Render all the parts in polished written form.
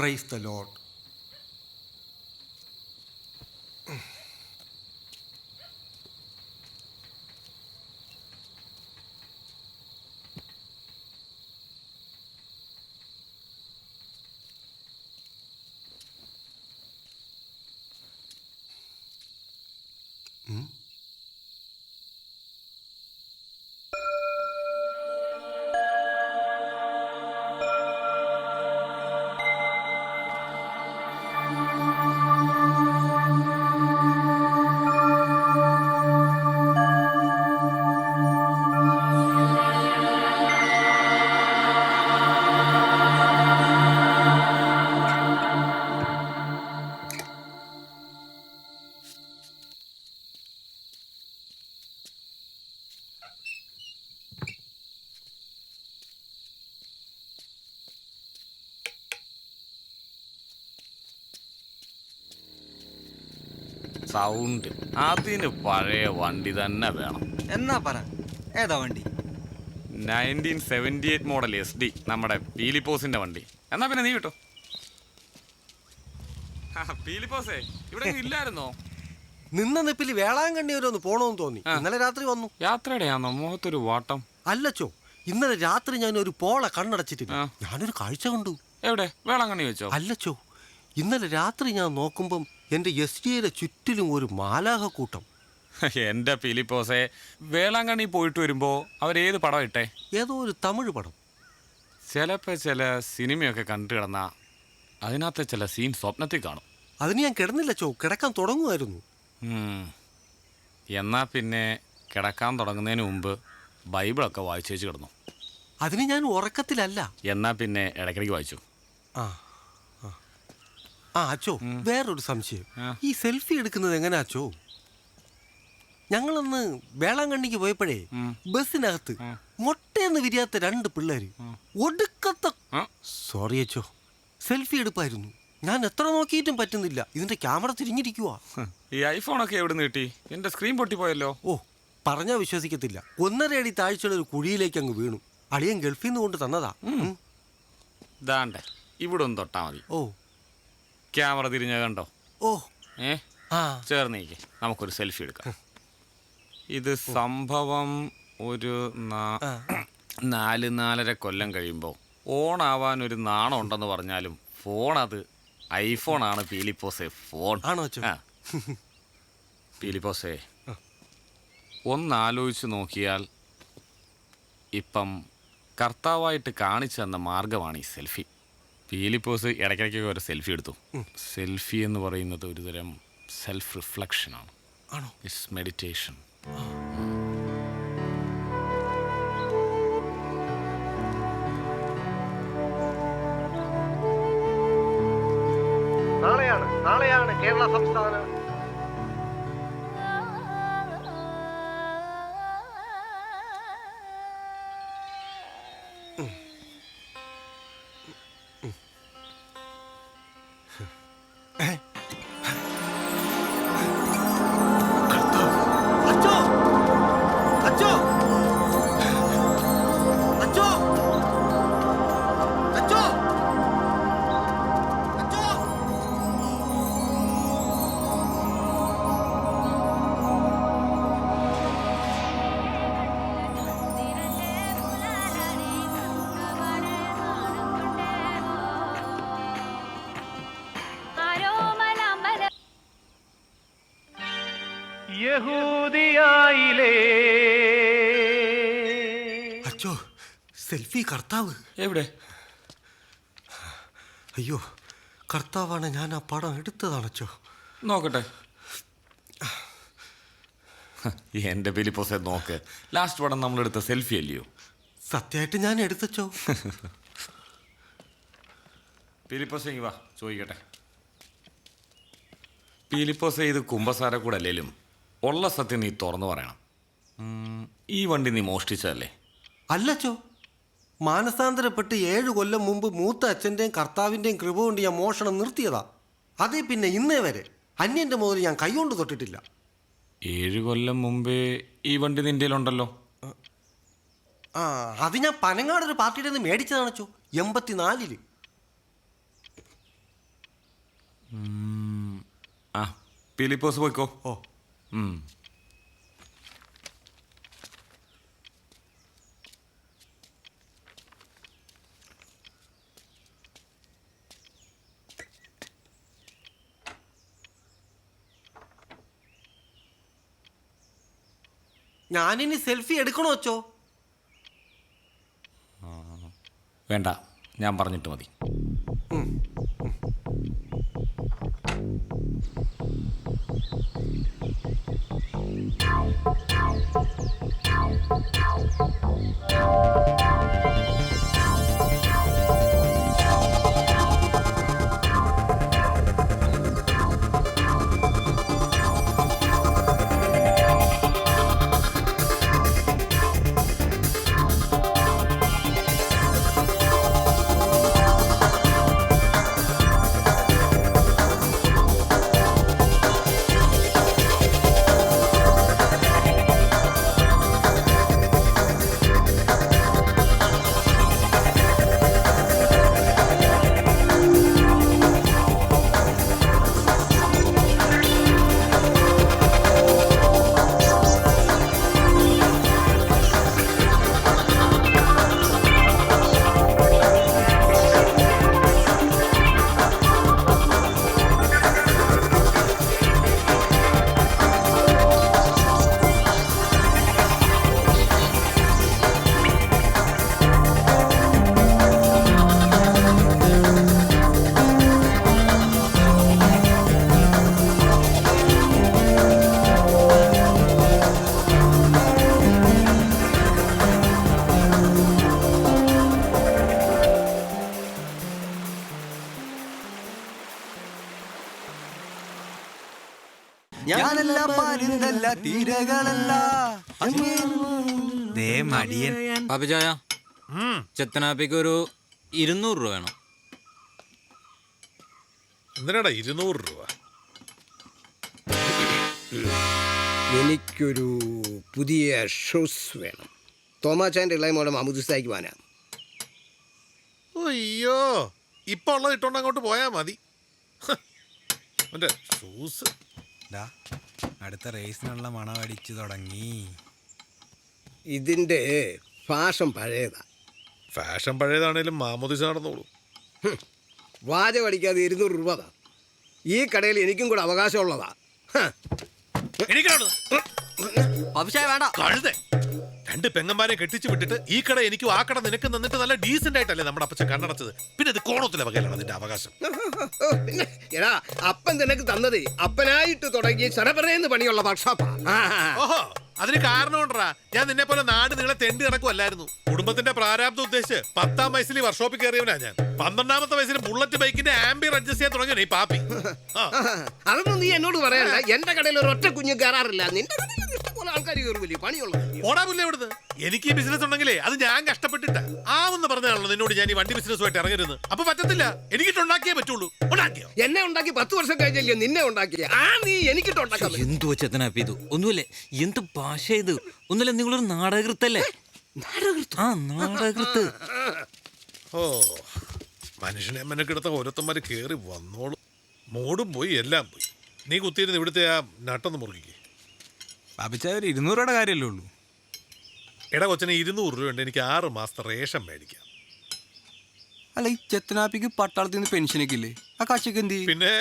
Praise the Lord. Sound അതിന് പഴയ വണ്ടി തന്നെ വേണം. എന്നാ പറ, ഏതാ വണ്ടി? 1978 മോഡൽ SD, നമ്മുടെ പീലിപ്പോസിന്റെ വണ്ടി. എന്നാ പിന്നെ നീ കിട്ടോ. പീലിപ്പോസേ ഇവിടെ ഇല്ലായിരുന്നോ? നിന്ന നിപ്പിൽ വേളാങ്കണ്ണി വരെ ഒന്ന് പോണോന്ന് തോന്നി. ഇന്നലെ രാത്രി വന്നു. യാത്രയുടെയാണോ? മുഖത്തൊരു വാട്ടം. അല്ലച്ചോ, ഇന്നലെ രാത്രി ഞാൻ ഒരു പോള കണ്ണടച്ചിട്ടില്ല. ഞാനൊരു കാഴ്ച കണ്ടു. എവിടെ? വേളാങ്കണ്ണി വെച്ചോ? അല്ലച്ചോ, ഇന്നലെ രാത്രി ഞാൻ നോക്കുമ്പം എന്റെ SDയുടെ ചുറ്റിലും ഒരു മാലാഹ കൂട്ടം. എന്റെ പീലിപ്പോസേ, വേളാങ്കണ്ണി പോയിട്ട് വരുമ്പോ അവരേത് പടം ഇട്ടേ? ഏതോ ഒരു തമിഴ് പടം. ചിലപ്പോ ചില സിനിമയൊക്കെ കണ്ടു കിടന്നാ അതിനകത്തെ ചില സീൻ സ്വപ്നത്തിൽ കാണും. അതിന് ഞാൻ കിടന്നില്ലച്ചോ, കിടക്കാൻ തുടങ്ങുമായിരുന്നു. എന്നാ പിന്നെ കിടക്കാൻ തുടങ്ങുന്നതിന് മുമ്പ് ബൈബിളൊക്കെ വായിച്ചേച്ച് കിടന്നു. അതിന് ഞാൻ ഉറക്കത്തിലല്ല. എന്നാ പിന്നെ ഇടയ്ക്കിടയ്ക്ക് വായിച്ചു. ആ ആ അച്ചോ, വേറൊരു സംശയം. ഈ സെൽഫി എടുക്കുന്നത് എങ്ങനെയാ അച്ചോ? ഞങ്ങളന്ന് വേളാങ്കണ്ണിക്ക് പോയപ്പോഴേ ബസ്സിനകത്ത് മൊട്ടയെന്ന് വിരിയാത്ത 2 പിള്ളേര് ഒടുക്കത്തെ, സോറി അച്ചോ, സെൽഫി എടുപ്പായിരുന്നു. ഞാൻ എത്ര നോക്കിയിട്ടും പറ്റുന്നില്ല. ഇതിന്റെ ക്യാമറ തിരിഞ്ഞിരിക്കുവാ. ഈ ഐഫോണൊക്കെ എവിടെ നിന്ന് കിട്ടി? എന്റെ സ്ക്രീൻ പൊട്ടിപ്പോയല്ലോ. ഓ, പറഞ്ഞാ വിശ്വസിക്കത്തില്ല. 1.5 അടി താഴ്ചയുള്ള ഒരു കുഴിയിലേക്ക് അങ്ങ് വീണു. അളിയൻ ഗൾഫിൽ നിന്ന് കൊണ്ട് തന്നതാ. ദാണ്ടെ ഇവിടെ ഒന്ന് തൊട്ടാ മതി. ഓ, ക്യാമറ തിരിഞ്ഞ കണ്ടോ? ഓ, ചേർന്നേക്ക്, നമുക്കൊരു സെൽഫി എടുക്കാം. ഇത് സംഭവം ഒരു 4-4.5 കൊല്ലം കഴിയുമ്പോൾ ഓണാവാൻ ഒരു നാണം ഉണ്ടെന്ന് പറഞ്ഞാലും ഫോൺ അത് ഐഫോണാണ്. പീലിപ്പോസേ, ഫോൺ ആണോ? പീലിപ്പോസേ, ഒന്നാലോചിച്ച് നോക്കിയാൽ ഇപ്പം കർത്താവായിട്ട് കാണിച്ചു തന്ന മാർഗമാണ് ഈ സെൽഫി. പീലിപ്പോസ് ഇടയ്ക്കിടയ്ക്കൊക്കെ ഒരു സെൽഫി എടുത്തു. സെൽഫി എന്ന് പറയുന്നത് ഒരു തരം സെൽഫ് റിഫ്ലക്ഷനാണ്. ആണോ? It's meditation. നാളെയാണ് കേരള സംസ്ഥാന യഹൂദിയായിലേ. അച്ചോ, സെൽഫി കർത്താവ് എവിടെ? അയ്യോ, കർത്താവാണ്. ഞാൻ ആ പടം എടുത്തതാണച്ചോ. നോക്കട്ടെ. എന്റെ പീലിപ്പോസേ, നോക്ക്. ലാസ്റ്റ് പടം നമ്മളെടുത്ത സെൽഫി അല്ലയോ? സത്യമായിട്ട് ഞാൻ എടുത്തച്ചോ. പീലിപ്പോസേ, വാ ചോദിക്കട്ടെ. പീലിപ്പോസേ, ഇത് കുമ്പസാര കൂടെ അല്ലേലും ഉള്ള സത്യം നീ തുറന്നു പറയണം. ഈ വണ്ടി നീ മോഷ്ടിച്ചതല്ലേ? അല്ലച്ചോ, മാനസാന്തരപ്പെട്ട് 7 കൊല്ലം മുമ്പ് മൂത്ത അച്ഛൻ്റെയും കർത്താവിൻ്റെയും കൃപ കൊണ്ട് ഞാൻ മോഷണം നിർത്തിയതാ. അതേ പിന്നെ ഇന്നേ വരെ അന്യൻ്റെ മുതൽ ഞാൻ കൈകൊണ്ട് തൊട്ടിട്ടില്ല. 7 കൊല്ലം മുമ്പേ ഈ വണ്ടി നിൻ്റെ ഉണ്ടല്ലോ. അത് ഞാൻ പനങ്ങാടൊരു പാർട്ടിയുടെ നിന്ന് മേടിച്ചതാണച്ചോ, 84-ൽ. ആ പീലിപ്പോസ് പോയിക്കോ. ഓ ഉം. ഞാനിനി സെൽഫി എടുക്കണോ അച്ചോ? വേണ്ട, ഞാൻ പറഞ്ഞിട്ട് മതി. പാപ്പിച്ചായ ചെത്തനാപ്പിക്ക് ഒരു 200 രൂപ വേണം. എന്തിനാടാ 200 രൂപ? എനിക്കൊരു പുതിയ ഷൂസ് വേണം. തോമാച്ചാൻ്റെ ഇളയമോടെ മാമുദിസായിക്ക് പോകാനാ. അയ്യോ, ഇപ്പൊ ഉള്ളത് ഇട്ടോണ്ട് അങ്ങോട്ട് പോയാ മതി. ഷൂസ് അടുത്ത റേസിനുള്ള മണം അടിച്ചു തുടങ്ങി. ഇതിൻ്റെ ഫാഷൻ പഴയതാ. ഫാഷൻ പഴയതാണേലും മാമോദിസ നടന്നോളൂ. വാചകം അടിക്കാതെ 200 രൂപ താ. ഈ കടയിൽ എനിക്കും കൂടെ അവകാശമുള്ളതാ. കഴുതേ, 2 പെങ്ങന്മാരെ കെട്ടിച്ചു വിട്ടിട്ട് ഈ കട എനിക്കും ആ കട നിനക്ക് നിന്നിട്ട് നല്ല ഡീസന്റ് ആയിട്ടല്ലേ നമ്മുടെ അപ്പച്ചൻ കണ്ണടച്ചത്. പിന്നെ ഇത് കോണത്തിലെ വകയിലാണ് അതിന്റെ അവകാശം. പിന്നെ എടാ, അപ്പൻ നിനക്ക് തന്നത് അപ്പനായിട്ട് തുടങ്ങി സരപറയെന്ന് പണിയുള്ള വർക്ക്ഷോപ്പാ. ഓഹോ, അതിന് കാരണമുണ്ടാ. ഞാൻ നിന്നെ പോലെ നാട് നിങ്ങളെ തെണ്ടി നടക്കുമല്ലായിരുന്നു. കുടുംബത്തിന്റെ പ്രാരാബ്ദം ഉദ്ദേശിച്ച് 10ാം വയസ്സിൽ വർക്ക്ഷോപ്പിൽ കയറിയവനാ ഞാൻ. 12ാമത്തെ വയസ്സിൽ ബുള്ളറ്റ് ബൈക്കിന്റെ ആംബിയർ അഡ്ജസ്റ്റ് ചെയ്യാൻ തുടങ്ങിയ ഈ പാപ്പി. അതൊന്നും നീ എന്നോട് പറയണ്ട. എന്റെ കടയിൽ ഒരു ഒറ്റ കുഞ്ഞു കയറാറില്ല. നിന്റെ കടയിൽ ഇഷ്ടംപോലെ ആൾക്കാർ കയറുമല്ലേ, പണിയുള്ളത്. ഓടാമില്ല ഇവിടുന്ന്. എനിക്ക് ഈ ബിസിനസ് ഉണ്ടെങ്കിലേ അത് ഞാൻ കഷ്ടപ്പെട്ടിട്ടാ ആവെന്ന് പറഞ്ഞാണല്ലോ നിന്നോട് ഞാൻ ഈ വണ്ടി ബിസിനസ്സുമായിട്ട് ഇറങ്ങരുത്. അപ്പൊ പറ്റത്തില്ല, എനിക്കിട്ടുണ്ടാക്കിയേ പറ്റുള്ളൂ. ഉണ്ടാക്കിയോ? എന്നെ ഉണ്ടാക്കി 10 വർഷം കഴിഞ്ഞല്ലേ നിന്നെ ഉണ്ടാക്കിയ. നീ എനിക്കിട്ടുണ്ടാക്കാൻ എന്തോ ചെത്തനാപ്പി ഇത്? ഒന്നുമില്ലേ, എന്ത് ഭാഷ ഇത്? ഒന്നുമില്ല, നിങ്ങളൊരു നാടകൃത്തല്ലേ? നാടകൃത്ത്. ഓ, മനുഷ്യനെ മെനക്കെടുത്ത ഓരോരുത്തന്മാര് കേറി വന്നോളൂ. മൂടും പോയി, എല്ലാം പോയി. നീ കുത്തിയിരുന്ന് ഇവിടുത്തെ ആ നട്ടൊന്ന് മുറുകിക്ക്. പാപ്പിച്ചായ ഒരു 200 രൂപയുടെ കാര്യമല്ലേ ഉള്ളൂ. എടാ കൊച്ചനെ 200 രൂപയുണ്ട്, എനിക്ക് 6 മാസത്തെ റേഷൻ മേടിക്കാം. അല്ല, ഈ ചെത്തനാപ്പിക്ക് പട്ടാളത്തിൽ നിന്ന് പെൻഷനൊക്കെ ഇല്ലേ? ആ കാശൊക്കെ എന്ത് ചെയ്യും? പിന്നെ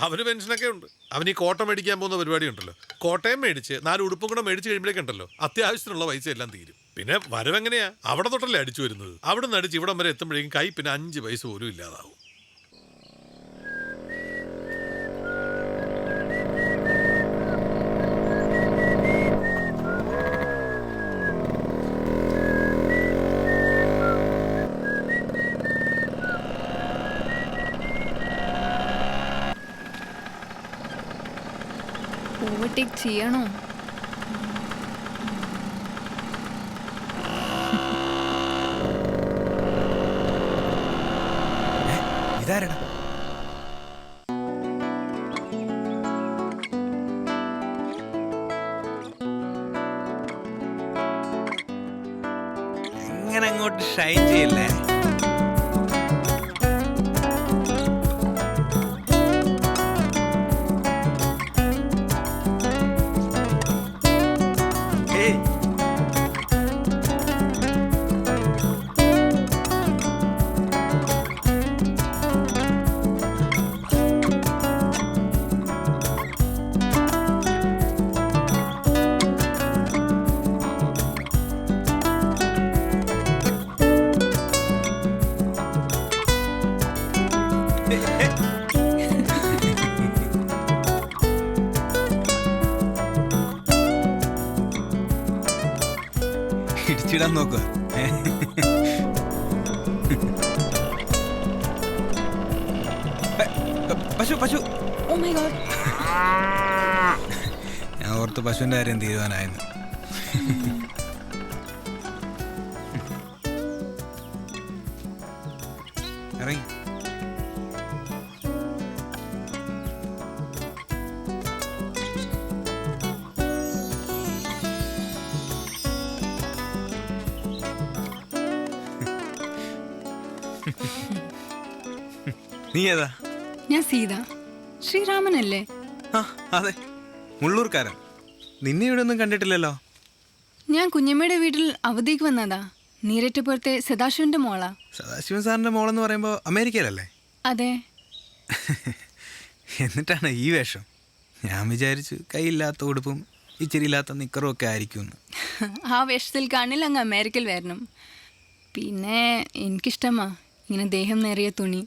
അവന് പെൻഷനൊക്കെ ഉണ്ട്. അവന് ഈ കോട്ട മേടിക്കാൻ പോകുന്ന പരിപാടി ഉണ്ടല്ലോ. കോട്ടയം മേടിച്ച് 4 ഉടുപ്പും കൂടെ മേടിച്ച് കഴിയുമ്പോഴേക്കുണ്ടല്ലോ അത്യാവശ്യത്തിനുള്ള പൈസ എല്ലാം തീരും. പിന്നെ വരവെങ്ങനെയാ? അവിടെ തൊട്ടല്ലേ അടിച്ചു വരുന്നത്. അവിടെ നിന്ന് അടിച്ച് ഇവിടം വരെ എത്തുമ്പോഴേക്കും കൈ പിന്നെ 5 പൈസ പോലും ഇല്ലാതാവും. ഓവർടേക്ക് ചെയ്യണോ? ഇതാരടാ? എങ്ങനെ അങ്ങോട്ട് ഷൈൻ ചെയ്യില്ലേ? ഇടിച്ചിടാൻ നോക്കുക. പശു പശു. Oh my god. ഞാൻ ഓർത്ത് പശുവിൻ്റെ കാര്യം തീരുമാനമായിരുന്നു. ഇറങ്ങി. നീ ഏതാ? ഞാൻ സീത. ശ്രീരാമനല്ലേ? ആ അതെ, മുള്ളൂർക്കാരൻ. നിന്നെ ഇവിടെ ഒന്നും കണ്ടിട്ടില്ലല്ലോ. ഞാൻ കുഞ്ഞമ്മയുടെ വീട്ടിൽ അവധിക്ക് വന്നതാ. നീരറ്റപ്പുറത്തെ സദാശിവന്റെ മോളാ. സദാശിവൻ സാറിൻ്റെ മോളെന്ന് പറയുമ്പോൾ അമേരിക്കയിലല്ലേ? അതെ. എന്നിട്ടാണ് ഈ വേഷം. ഞാൻ വിചാരിച്ചു കൈയില്ലാത്ത ഉടുപ്പും ഇച്ചിരി ഇല്ലാത്ത നിക്കറും ഒക്കെ ആയിരിക്കുമെന്ന്. ആ വേഷത്തിൽ കാണില്ല അങ്ങ് അമേരിക്കയിൽ വരണം. പിന്നെ എനിക്കിഷ്ടമാ ഇങ്ങനെ ദേഹം നേറിയ തുണി.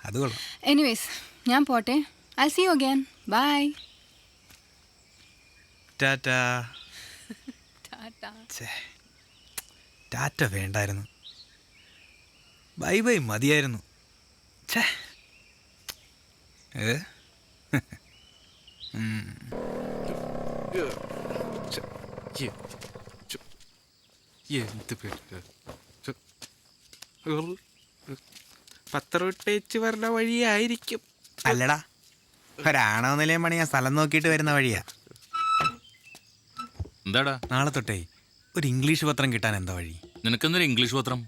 അത് കൊള്ളാം. എനിവേസ് ഞാൻ പോട്ടെ. I see you again. Bye. Ta-ta. Ta-ta. Ta-ta വേണ്ടായിരുന്നു, ബൈ ബൈ മതിയായിരുന്നു. ഛേ പത്തറുട്ടേച്ച് വരുന്ന വഴിയായിരിക്കും. അല്ലടാ, ഒരാണവ നിലയം പണിയാ സ്ഥലം നോക്കിയിട്ട് വരുന്ന വഴിയാ. എന്താടാ നാളെ തൊട്ടേ ഒരു ഇംഗ്ലീഷ് പത്രം കിട്ടാൻ എന്താ വഴി? നിനക്കെന്തൊരു ഇംഗ്ലീഷ് പത്രം?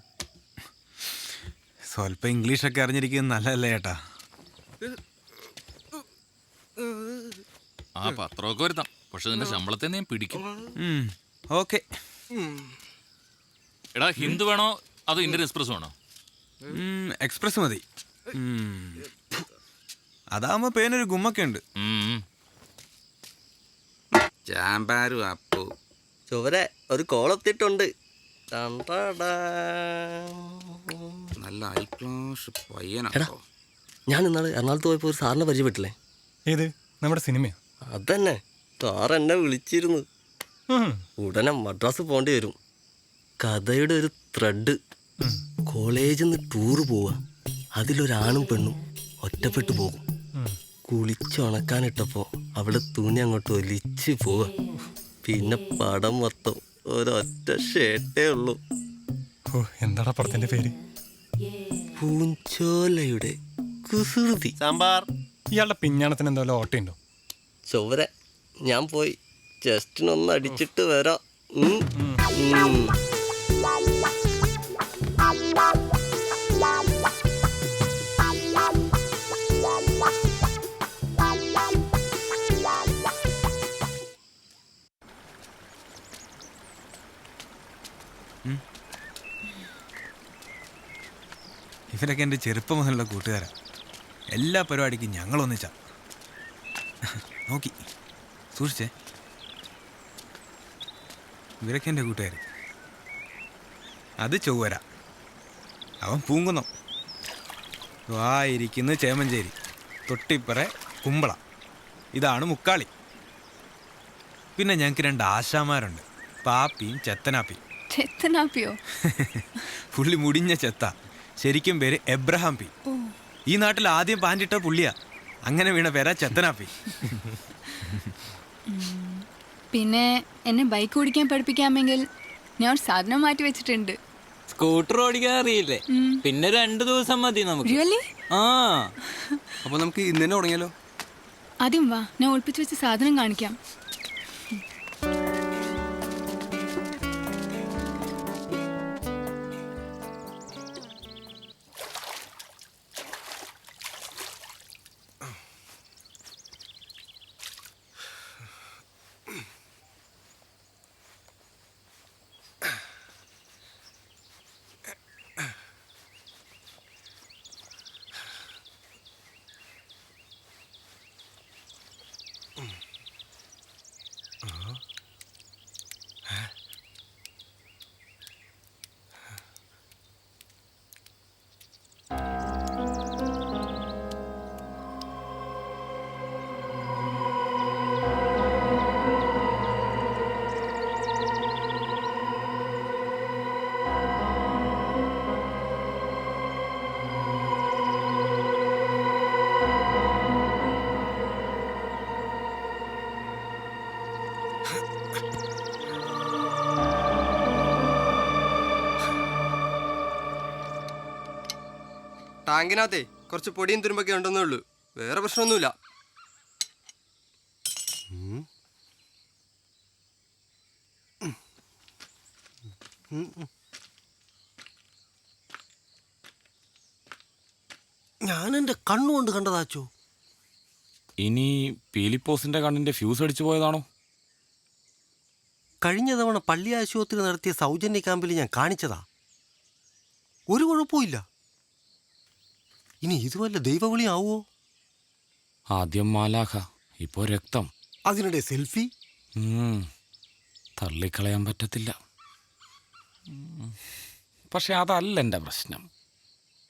സ്വല്പം ഇംഗ്ലീഷൊക്കെ അറിഞ്ഞിരിക്കുന്നത് നല്ലതല്ലേ ചേട്ടാ? ആ പത്രമൊക്കെ വരുത്താം, പക്ഷെ നിന്റെ ശമ്പളത്തെ ഞാൻ പിടിക്കും. ഓക്കെ. എടാ, ഹിന്ദു വേണോ അതോ ഇന്ത്യൻ എക്സ്പ്രസ് വേണോ? എക്സ്പ്രസ് മതി. അതാകുമ്പോ പേനൊരു ഗുമ്മൊക്കെ ഉണ്ട്. ചാമ്പാരും അപ്പു ചുവരെ ഒരു കോളത്തിട്ടുണ്ട്. നല്ല ഹൈ ക്ലാസ് പയ്യനാണോ? ഞാൻ ഇന്നാള് എറണാകുളത്ത് പോയപ്പോൾ ഒരു സാറിനെ പരിചയപ്പെട്ടില്ലേ? ഏത്? നമ്മുടെ സിനിമയോ? അതന്നെ. സാർ എന്നെ വിളിച്ചിരുന്നു. ഉടനെ മദ്രാസ് പോകേണ്ടി വരും. കഥയുടെ ഒരു ത്രെഡ്. കോളേജിൽ നിന്ന് ടൂറ് പോവുക. അതിലൊരാണും പെണ്ണും ഒറ്റപ്പെട്ടു പോകും. കുളിച്ചുണക്കാനിട്ടപ്പോൾ അവിടെ തുണി അങ്ങോട്ട് ഒലിച്ച് പോവുക. പിന്നെ പടം മൊത്തം ഒരൊറ്റ ഷേട്ടേ ഉള്ളൂ. ഓ, എന്താടാ പടത്തിന്റെ പേര്? പൂഞ്ചോലയുടെ കുസൃതി. സാമ്പാർ. ഇയാളുടെ പിഞ്ഞാണത്തിന് എന്തായാലും ഓട്ടയുണ്ടോ? ചൊവ്വരെ ഞാൻ പോയി ജസ്റ്റിനൊന്ന് അടിച്ചിട്ട് വരാം. ഇവരൊക്കെ എൻ്റെ ചെറുപ്പം മുതലുള്ള കൂട്ടുകാരാ. എല്ലാ പരിപാടിക്കും ഞങ്ങളൊന്നിച്ചാ. നോക്കി സൂക്ഷിച്ചേ. ഇവരൊക്കെ എൻ്റെ കൂട്ടുകാർ. അത് ചൊവ്വര, അവൻ പൂങ്കുന്നം. വായിരിക്കുന്ന ചേമഞ്ചേരി, തൊട്ടിപ്പറ കുമ്പള. ഇതാണ് മുക്കാളി. പിന്നെ ഞങ്ങൾക്ക് 2 ആശാമാരുണ്ട്, പാപ്പിയും ചെത്തനാപ്പിയും. ചെത്തനാപ്പിയോ? പുള്ളി മുടിഞ്ഞ ചെത്ത. ശരിക്കും പേര് എബ്രഹാം പി. ഈ നാട്ടിൽ ആദ്യം പാൻറ്റിട്ട പുള്ളിയാ. അങ്ങനെ വീണ പേരാ ചെത്തനാപ്പി. പിന്നെ എന്നെ ബൈക്ക് ഓടിക്കാൻ പഠിപ്പിക്കാമെങ്കിൽ ഞാൻ ഒരു സാധനം മാറ്റി വെച്ചിട്ടുണ്ട്. സ്കൂട്ടർ ഓടിക്കാൻ അറിയില്ലേ? പിന്നെ 2 ദിവസം മതി നമുക്ക്. റിയലി? ആ, അപ്പൊ നമുക്ക് ഇന്ന് തന്നെ തുടങ്ങിയാലോ? ആദ്യം വാ, ഞാൻ ഒളിപ്പിച്ച് വെച്ച സാധനം കാണിക്കാം. ടാങ്കിനകത്തേ കുറച്ച് പൊടിയും തുരുമ്പൊക്കെ ഉണ്ടെന്നേ ഉള്ളൂ, വേറെ പ്രശ്നമൊന്നുമില്ല. ഞാൻ എൻ്റെ കണ്ണുകൊണ്ട് കണ്ടതാച്ചോ. ഇനി പീലിപ്പോസിന്റെ കണ്ണിന്റെ ഫ്യൂസ് അടിച്ചു പോയതാണോ? കഴിഞ്ഞ തവണ പള്ളി ആശുപത്രി നടത്തിയ സൗജന്യ ക്യാമ്പിൽ ഞാൻ കാണിച്ചതാ. ഒരു കുഴപ്പമില്ല. ഇനി ഇതുവല്ല ദൈവവിളി ആവുമോ? ആദ്യം മാലാഖ, ഇപ്പോ രക്തം. അതിനിടെ സെൽഫി. തള്ളിക്കളയാൻ പറ്റത്തില്ല. പക്ഷെ അതല്ല എൻ്റെ പ്രശ്നം.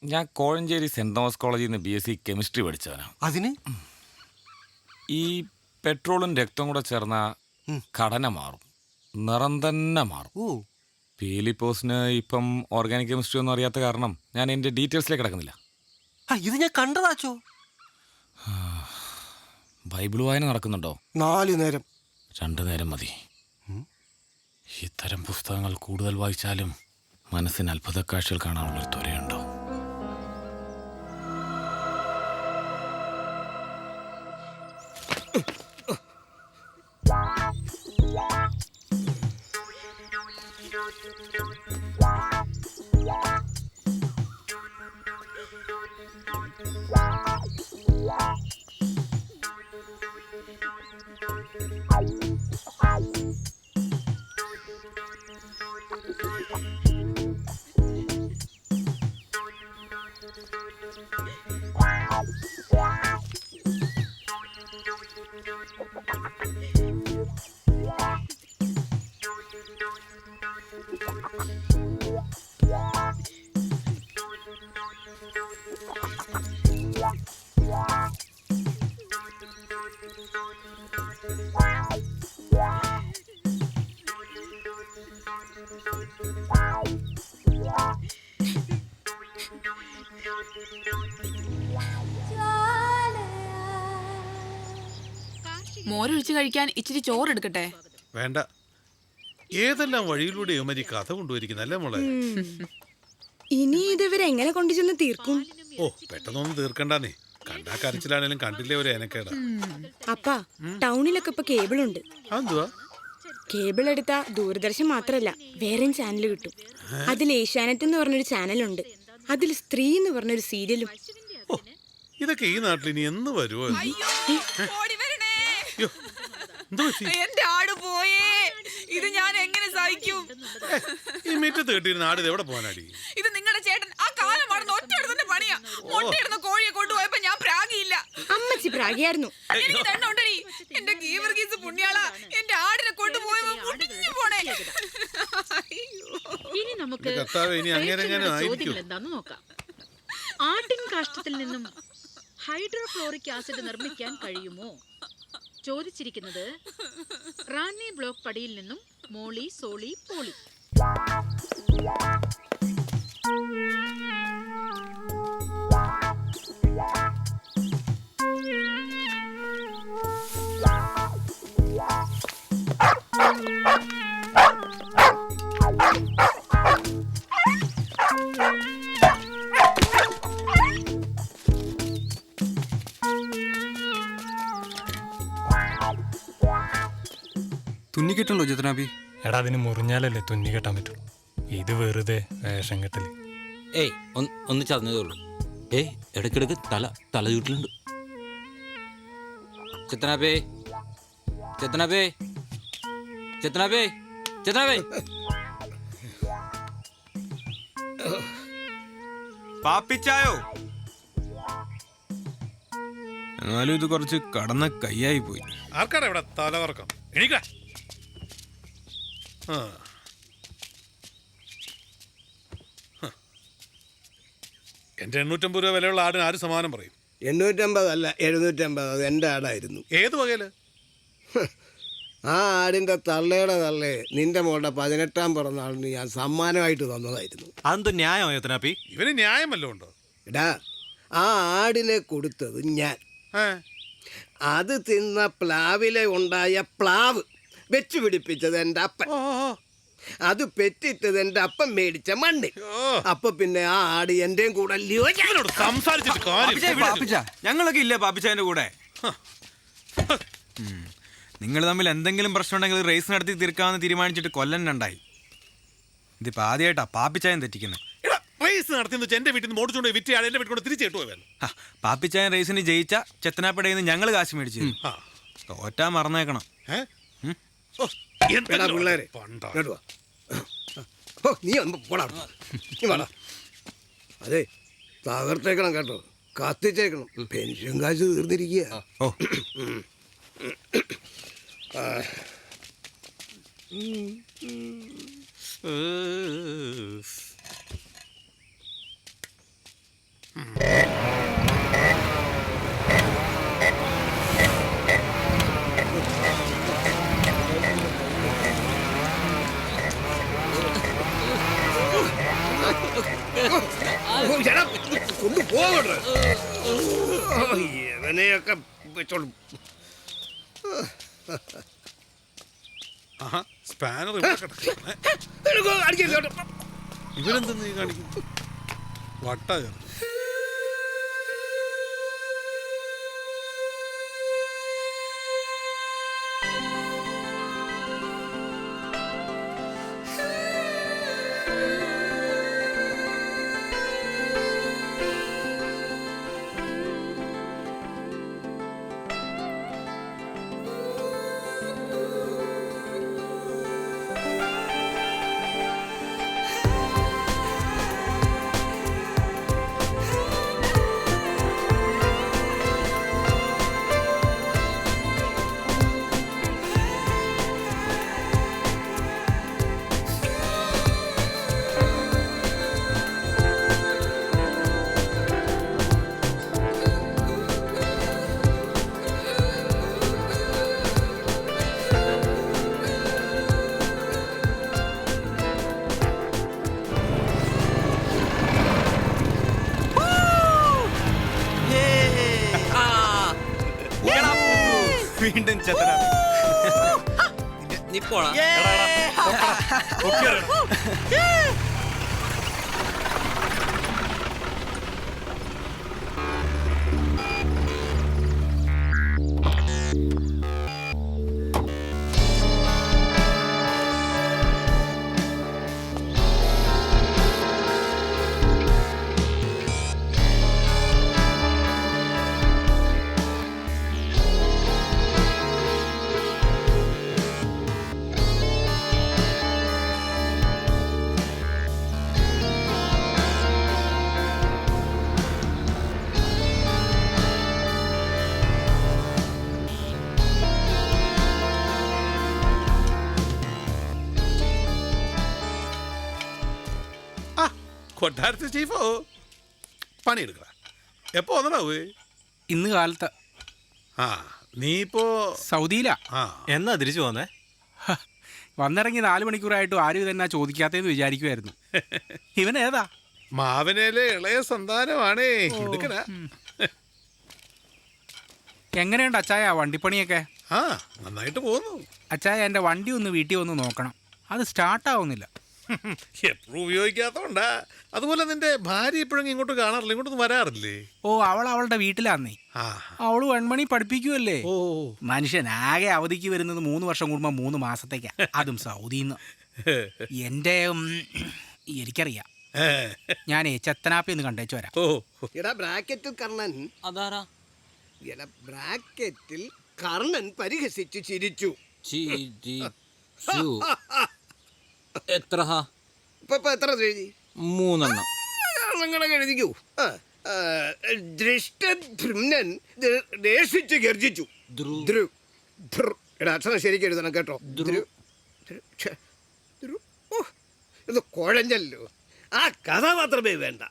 ഞാൻ കോഴഞ്ചേരി സെൻറ് തോമസ് കോളേജിൽ നിന്ന് BSc കെമിസ്ട്രി പഠിച്ചവനാണ്. അതിന് ഈ പെട്രോളും രക്തവും കൂടെ ചേർന്ന ഘടന മാറും, നിറം തന്നെ മാറും. ഓ, പീലിപ്പോസിന് ഇപ്പം ഓർഗാനിക് കെമിസ്ട്രി ഒന്നും അറിയാത്ത കാരണം ഞാൻ എൻ്റെ ഡീറ്റെയിൽസിലേക്ക് കിടക്കുന്നില്ല. ഇത് ഞാൻ കണ്ടതാച്ചോ. ബൈബിൾ വായന നടക്കുന്നുണ്ടോ? 4 നേരം. 2 നേരം മതി. ഇത്തരം പുസ്തകങ്ങൾ കൂടുതൽ വായിച്ചാലും മനസ്സിന് അത്ഭുത കാഴ്ചകൾ കാണാനുള്ളൊരു ത്വരയുണ്ടോ? മോരൊഴിച്ച് കഴിക്കാൻ ഇച്ചിരി ചോറെടുക്കട്ടെ? വേണ്ട. ഏതെല്ലാം വഴിയിലൂടെ യുവമരി കഥ കൊണ്ടുവരിക്കുന്നല്ലേ മോളെ. ഇനി ഇതുവരെ എങ്ങനെ കൊണ്ടുചെന്ന് തീർക്കും? ഓ, പെട്ടെന്നൊന്നും തീർക്കണ്ടാന്നേ. കണ്ടാ കരച്ചിലാണേലും കണ്ടില്ലേ ഒരു എനക്കേടാ. അപ്പാ, ടൗണിലൊക്കെ ഇപ്പൊ കേബിൾ ഉണ്ട്. അതെന്തുവാ? കേബിൾ എടുത്താ ദൂരദർശൻ മാത്രല്ല വേറെയും ചാനൽ കിട്ടും. അതിൽ ഏഷ്യാനെറ്റ് എന്ന് പറഞ്ഞൊരു ചാനലുണ്ട്. അതിൽ സ്ത്രീ എന്ന് പറഞ്ഞൊരു സീരിയലും. ഇതൊക്കെ ഈ നാട്ടിൽ ഇനി എന്ന് വരുമോ? എന്റെ ആട് പോയേ, ഇത് ഞാൻ എങ്ങനെ സഹിക്കും? ഈ മുറ്റത്ത് കെട്ടിയിരുന്ന ആട് എവിടെ പോകാനാടി? ഇത് നിങ്ങളുടെ ചേട്ടൻ ആ കാലം മറന്ന് ഒറ്റയെടുത്തിന്റെ പണിയാ. മുട്ടയിടുന്ന കോഴിയെ കൊണ്ടുപോയപ്പോ ഞാൻ പ്രാഗിയില്ല. അമ്മച്ചി പ്രാഗിയായിരുന്നു. എനിക്ക് തന്നോണ്ടടി എന്റെ ഗീവർഗീസ് പുണ്യാളാ, എന്റെ ആടിനെ കൊണ്ടുപോയപ്പോ മുട്ടിഞ്ഞു പോണേ. ഇനി നമുക്ക് എന്താന്ന് നോക്കാം. ആട്ടിൻ കാഷ്ടത്തിൽ നിന്നും ഹൈഡ്രോക്ലോറിക് ആസിഡ് നിർമ്മിക്കാൻ കഴിയുമോ? ചോദിച്ചിരിക്കുന്നത് റാന്നി ബ്ലോക്ക് പടിയിൽ നിന്നും മോളി സോളി പോളി. തുന്നി കിട്ടുണ്ടോ ചേത്തനാബി? എടാ, അതിന് മുറിഞ്ഞാലല്ലേ തുന്നി കെട്ടാൻ പറ്റുള്ളൂ. ഇത് വെറുതെ വേഷം കെട്ടല്. ഏയ് ഒന്ന് ചതഞ്ഞതേ ഉള്ളൂ. ഇടയ്ക്കിടയ്ക്ക് തല ചൂട്ടിലുണ്ട്. ചെത്തനാബേ ചെത്തനാബേ ചെത്തനാബേ ചെത്തനാബേ പാപ്പിച്ചായോ? എന്നാലും ഇത് കുറച്ച് കടന്ന കൈയായി പോയി. ആർക്കാടാ ഇവിടെ തലകറക്കം? എണീക്ക. എന്റെ 850 രൂപ വിലയുള്ള ആടിന് ആര് സമാനം പറയും? 850 അല്ല 750. അത് എൻ്റെ ആടായിരുന്നു. ഏത് വകയില്? ആ ആടിന്റെ തള്ളയുടെ തള്ളയെ നിന്റെ മോളുടെ 18ാം പിറന്നാളിന് ഞാൻ സമ്മാനമായിട്ട് തന്നതായിരുന്നു. അതെന്തോ ന്യായമോ ചേത്തനാപ്പി? ഇവന് ന്യായമല്ലോ ഉണ്ടോ? എടാ, ആ ആടിനെ കൊടുത്തത് ഞാൻ. അത് തിന്ന പ്ലാവിലെ ഉണ്ടായ പ്ലാവ് വെച്ചു പിടിപ്പിച്ചത് എൻ്റെ അപ്പൻ. അത് പെറ്റിട്ടത് എന്റെ അപ്പം മേടിച്ച മണ്ണ്. അപ്പൊ പിന്നെ ആ ആട് എന്റെയും കൂടെ അല്ലയോ? സംസാരിച്ചിട്ട് കാര്യം. പാപ്പിച്ച ഞങ്ങളൊക്കെ ഇല്ലേ പാപ്പിച്ചതിന്റെ കൂടെ? നിങ്ങൾ തമ്മിൽ എന്തെങ്കിലും പ്രശ്നം ഉണ്ടെങ്കിൽ റേസ് നടത്തി തീർക്കാമെന്ന് തീരുമാനിച്ചിട്ട് കൊല്ലം രണ്ടായി. ഇതിപ്പോ ആദ്യമായിട്ടാ പാപ്പിച്ചായൻ തെറ്റിക്കുന്നത്. റേസ് നടത്തിയെന്ന് വെച്ചാൽ എന്റെ വീട്ടിൽ നിന്ന് മോടിച്ചോണ്ട് വിറ്റയാൾ എന്റെ വീട്ടിൽ കൊണ്ട് തിരിച്ചു കിട്ടുമല്ലോ. പാപ്പിച്ചായൻ റേസിന് ജയിച്ച ചെത്തനാപ്പടയിൽ നിന്ന് ഞങ്ങൾ കാശ് മേടിച്ചു. തോറ്റാ മറന്നേക്കണം. എടാ പിള്ളേരെ ഇങ്ങോട്ട് വാ. ഓ, നീ ഒന്ന് പോടാ. നീ വാടാ. അതെ, തകർത്തേക്കണം കേട്ടോ, കത്തിച്ചേക്കണം. പെൻഷൻ കാശ് തീർന്നിരിക്കുക. ഓ കൊണ്ടുപോകട്ടെ. ഇവനെയൊക്കെ വെച്ചോളും. സ്പാനർ അടിക്കല്ലോ. ഇവരെന്തെന്ന് നീ കാണിക്കും? വട്ടാ വീണ്ടും ചെത്തനാ. നീ പോടാ. കൊട്ടാരത്തിൽ ചീഫോ പണിയെടുക്കട. എപ്പോ വന്നടാവേ? ഇന്ന് കാലത്ത്. ആ, നീ ഇപ്പോ സൗദിയിലാ? എന്നാ തിരിച്ചു പോന്നേ? വന്നിറങ്ങി 4 മണിക്കൂറായിട്ടും ആരും ഇതെന്നാ ചോദിക്കാത്തേന്ന് വിചാരിക്കുമായിരുന്നു. ഇവൻ ഏതാ? മാവനയിലെ ഇളയ സന്താനമാണേ. എടുക്കണ. എങ്ങനെയുണ്ട് അച്ചായ വണ്ടിപ്പണിയൊക്കെ? ആ, നന്നായിട്ട് പോകുന്നു. അച്ചായ എൻ്റെ വണ്ടി ഒന്ന് വീട്ടിൽ വന്ന് നോക്കണം, അത് സ്റ്റാർട്ടാവുന്നില്ല. എപ്പോഴും ഉപയോഗിക്കാത്തോണ്ടാ. അതുപോലെ നിന്റെ ഭാര്യ എപ്പോഴും ഇങ്ങോട്ട് കാണാറില്ല, ഇങ്ങോട്ടൊന്നും വരാറില്ലേ? ഓ, അവളുടെ വീട്ടിലാന്നേ. അവള് വെൺമണി പഠിപ്പിക്കുമല്ലേ. മനുഷ്യൻ ആകെ അവധിക്ക് വരുന്നത് 3 വർഷം കൂടുമ്പോൾ 3 മാസത്തേക്കാ, അതും സൗദിന്ന്. എൻ്റെ എനിക്കറിയാം. ഞാൻ ചെത്തനാപ്പി ഒന്ന് കണ്ടേച്ചു വരാം. എടാ ബ്രാക്കറ്റിൽ കർണൻ. അതാരാ? എടാ ബ്രാക്കറ്റിൽ കർണൻ പരിഹസിച്ചു ചിരിച്ചു. എത്ര? ഇപ്പൊ എത്ര എഴുതി? 3 നിങ്ങളൊക്കെ എഴുതിക്കൂ. ദൃഷ്ടൻ ദേഷിച്ച് ഗർജിച്ചു. എടാ അക്ഷരം ശരിക്കും എഴുതണം കേട്ടോ. ഇത് കുഴഞ്ഞല്ലോ. ആ കഥ മാത്രമേ വേണ്ട.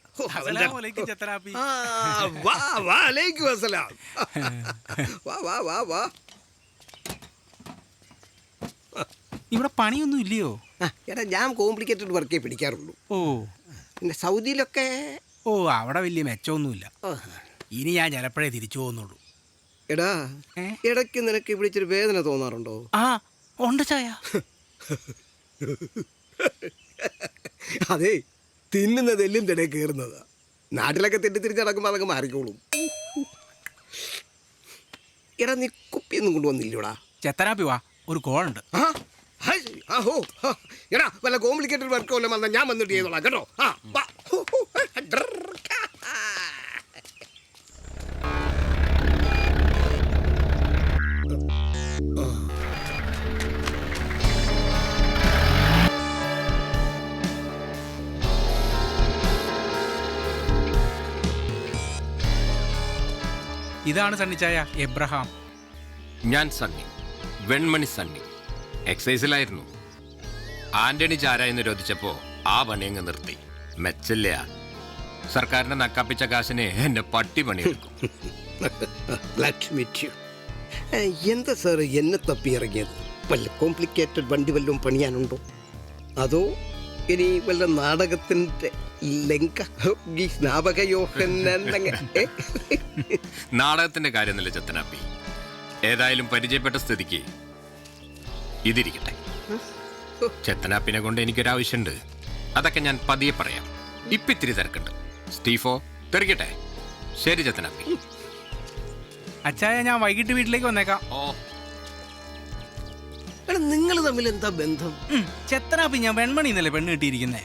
ഇവിടെ പണിയൊന്നും ഇല്ലയോ? എടാ ഞാൻ കോംപ്ലിക്കേറ്റഡ് വർക്കേ പിടിക്കാറുള്ളൂ. ഓ, പിന്നെ സൗദിയിലൊക്കെ ഓ അവിടെ വലിയ മെച്ചമൊന്നുമില്ല. ഇനി ഞാൻ ചിലപ്പോഴേ തിരിച്ചു പോകുന്നുള്ളൂ. എടാ ഇടയ്ക്ക് നിനക്ക് വിളിച്ചൊരു വേദന തോന്നാറുണ്ടോ? ആ ഉണ്ട് ചായ. അതെ, തിന്നുന്നത് എല്ലും തിടയിൽ കയറുന്നതാ. നാട്ടിലൊക്കെ തെറ്റിത്തിരിച്ച് നടക്കുമ്പോൾ അതൊക്കെ മാറിക്കോളും. എടാ, നീ കുപ്പിയൊന്നും കൊണ്ടുവന്നില്ലടാ? ചെത്തനാപ്പി വാ, ഒരു കോളുണ്ട്. എടാ, വല്ല കോംപ്ലിക്കേറ്റഡ് വർക്കോ വല്ല വന്നാൽ ഞാൻ വന്നിട്ട് ചെയ്തോളാം കേട്ടോ. ഇതാണ് സണ്ണിച്ചായ, എബ്രഹാം. ഞാൻ സണ്ണി, വെൺമണി സണ്ണി. എക്സൈസിലായിരുന്നു. ആന്റണി ചാരായി നിരോധിച്ചപ്പോ ആ പണിയങ്ങ് നിർത്തി. മെച്ചില്ല. സർക്കാരിന്റെ നക്കാപ്പിച്ച കാശിനെ എന്നെ പട്ടി പണിയെടുക്കും. എന്താ സാറ് എന്നെ തപ്പി ഇറങ്ങിയത്? വല്ല കോംപ്ലിക്കേറ്റഡ് വണ്ടി വല്ലതും പണിയാനുണ്ടോ? അതോ ഇനി വല്ല നാടകത്തിൻ്റെ നാടകത്തിന്റെ കാര്യമൊന്നുമില്ല ചെത്തനാപ്പി. ഏതായാലും പരിചയപ്പെട്ട സ്ഥിതിക്ക് ഇതിരിക്കട്ടെ. ചെത്തനാപ്പിനെ കൊണ്ട് എനിക്കൊരാവശ്യമുണ്ട്. അതൊക്കെ ഞാൻ പതിയെ പറയാം. ഇപ്പിത്തിരി തിരക്കുണ്ട്. സ്റ്റീഫോ, തെറിക്കട്ടെ? ശരി ചെത്തനാപ്പി. അച്ചായ, ഞാൻ വൈകിട്ട് വീട്ടിലേക്ക് വന്നേക്കാം. ഓ, നിങ്ങൾ തമ്മിൽ എന്താ ബന്ധം? ചെത്തനാപ്പി, ഞാൻ വെൺമണിന്നല്ലേ പെണ്ണ് കിട്ടിയിരിക്കുന്നേ.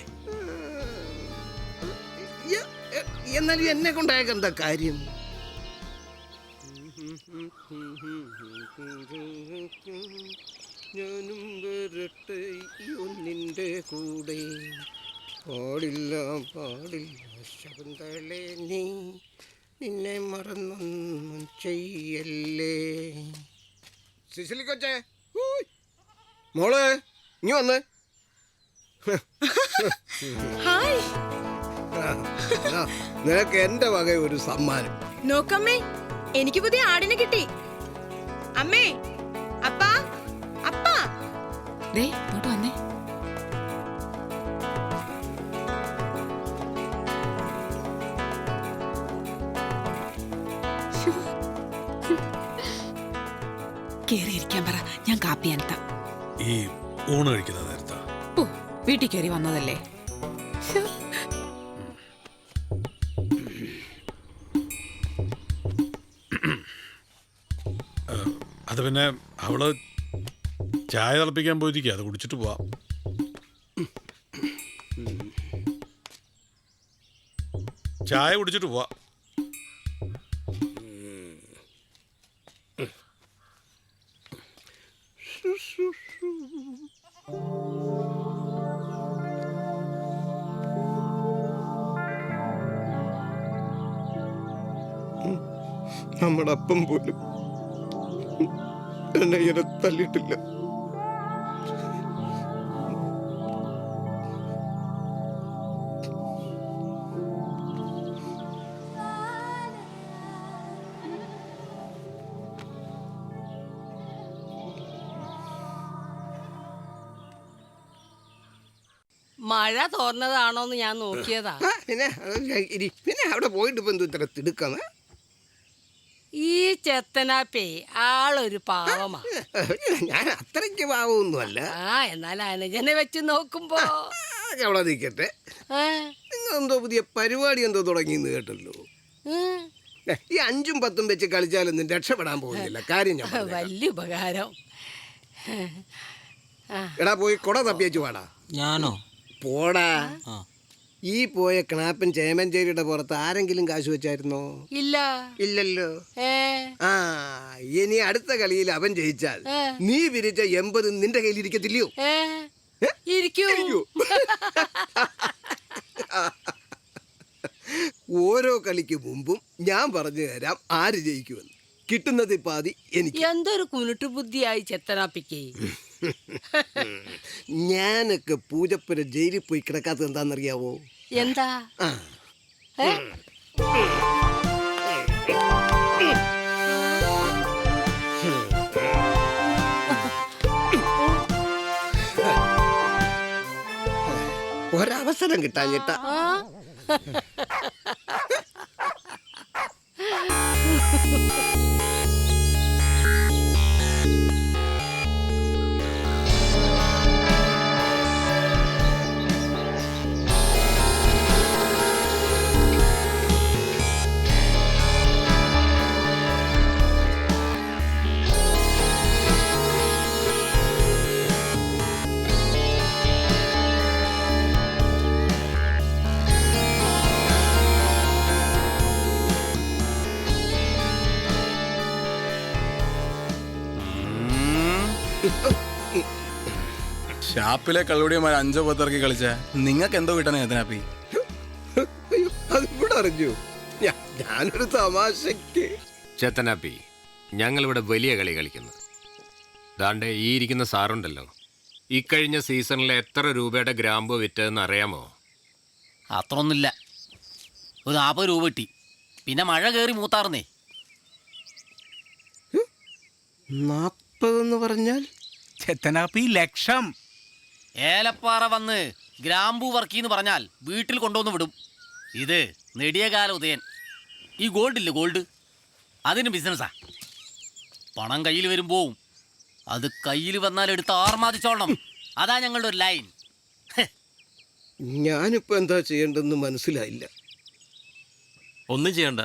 എന്നാലും എന്നെ കൊണ്ടായ എന്താ കാര്യം? ഞാനും വരട്ടെ ഒന്നിൻ്റെ കൂടെ. പാടില്ല പാടില്ല ശകുന്തളേ, നീ നിന്നെ മറന്നൊന്നും ചെയ്യല്ലേ. സിസിലി കൊച്ചേ, മോളെ ഇനി വന്ന്. നിനക്ക് എന്റെ വക ഒരു സമ്മാനം. നോക്കമ്മേ, എനിക്ക് പുതിയ ആടിനെ കിട്ടി. അമ്മേ, അപ്പാ, അപ്പാ, ഇങ്ങോട്ട് വന്നേ. കേറിയിരിക്കാൻ പറ, ഞാൻ കാപ്പി അനത്താം. ഈ ഊണ് കഴിക്കുന്ന നേരത്താ? ഓ, വീട്ടിൽ കയറി വന്നതല്ലേ. അത് പിന്നെ അവള് ചായ തിളപ്പിക്കാൻ പോയിരിക്കുക. അത് കുടിച്ചിട്ട് പോവാം. ചായ കുടിച്ചിട്ട് പോവാം. നമ്മുടെ അപ്പം പോലും എന്നെ ഇങ്ങനെ തല്ലിയിട്ടില്ല. മഴ തോർന്നതാണോന്ന് ഞാൻ നോക്കിയതാ. പിന്നെ അവിടെ പോയിട്ട് ഇപ്പൊ എന്തോ ഇത്ര തിടുക്കാന്ന്? ഈ ചെത്തനാപ്പേ ആളൊരു പാവമാ. ഞാൻ അത്രയ്ക്ക് പാവമൊന്നുമല്ല. എന്നാൽ അനുജനെ വെച്ച് നോക്കുമ്പോ അവിടെ നിൽക്കട്ടെ. നിങ്ങൾ എന്തോ പുതിയ പരിപാടി എന്തോ തുടങ്ങിയെന്ന് കേട്ടല്ലോ. ഈ 5ഉം 10ഉം വെച്ച് കളിച്ചാലൊന്നും രക്ഷപ്പെടാൻ പോകുന്നില്ല. കാര്യം ഞാൻ വലിയ ഉപകാരം. എടാ, പോയി കുട തപ്പിയച്ചു പാടാ. ഞാനോ? പോടാ. ഈ പോയ ക്ലാപ്പൻ ചേമഞ്ചേരിയുടെ പുറത്ത് ആരെങ്കിലും കാശ് വെച്ചായിരുന്നോ? ഇല്ല. ഇല്ലല്ലോ. ഇനി അടുത്ത കളിയിൽ അവൻ ജയിച്ചാൽ നീ പിരിച്ച 80 നിന്റെ കയ്യിൽ ഇരിക്കത്തില്ലയോ? ഓരോ കളിക്ക് മുമ്പും ഞാൻ പറഞ്ഞു തരാം ആര് ജയിക്കുമെന്ന്. കിട്ടുന്നത് പാതി എനിക്ക്. എന്തൊരു കുരുട്ടു ബുദ്ധിയായി ചെത്തനാപ്പിക്ക്. ഞാനൊക്കെ പൂജപ്പുര ജയിലിൽ പോയി കിടക്കാത്തത് എന്താണെന്നറിയാവോ? എന്താ? ഒരവസരം കിട്ടാഞ്ഞിട്ട. ഷാപ്പിലെ കള്ളുടിയന്മാർ 5 10 കളിച്ച നിങ്ങൾക്ക് എന്തോ കിട്ടണേ ചേത്തനാപ്പി? അയ്യോ അതിവിടെ അറിഞ്ഞു. ഞാനൊരു തമാശക്ക്. ചേത്തനാപ്പി, ഞങ്ങളിവിടെ വലിയ കളി കളിക്കുന്നു. ദാണ്ടെ ഈ ഇരിക്കുന്ന സാറുണ്ടല്ലോ, ഇക്കഴിഞ്ഞ സീസണിൽ എത്ര രൂപയുടെ ഗ്രാമ്പു വിറ്റതെന്ന് അറിയാമോ? അത്രയൊന്നുമില്ല, ഒരു 40 രൂപ കിട്ടി. പിന്നെ മഴ കയറി മൂത്താർന്നേ. 40 പറഞ്ഞാൽ ചെത്തനാപ്പി ലക്ഷം. ഏലപ്പാറ വന്ന് ഗ്രാമ്പൂ വർക്കിന്ന് പറഞ്ഞാൽ വീട്ടിൽ കൊണ്ടുവന്ന് വിടും. ഇത് നെടിയകാല ഉദയൻ. ഈ ഗോൾഡ് ഇല്ലേ, ഗോൾഡ്, അതിന് ബിസിനസ്സാ. പണം കയ്യിൽ വരുമ്പോവും അത് കയ്യിൽ വന്നാൽ എടുത്ത് ആർമാദിച്ചോളണം. അതാ ഞങ്ങളുടെ ഒരു ലൈൻ. ഞാനിപ്പോ എന്താ ചെയ്യേണ്ടെന്ന് മനസ്സിലായില്ല. ഒന്നും ചെയ്യണ്ട,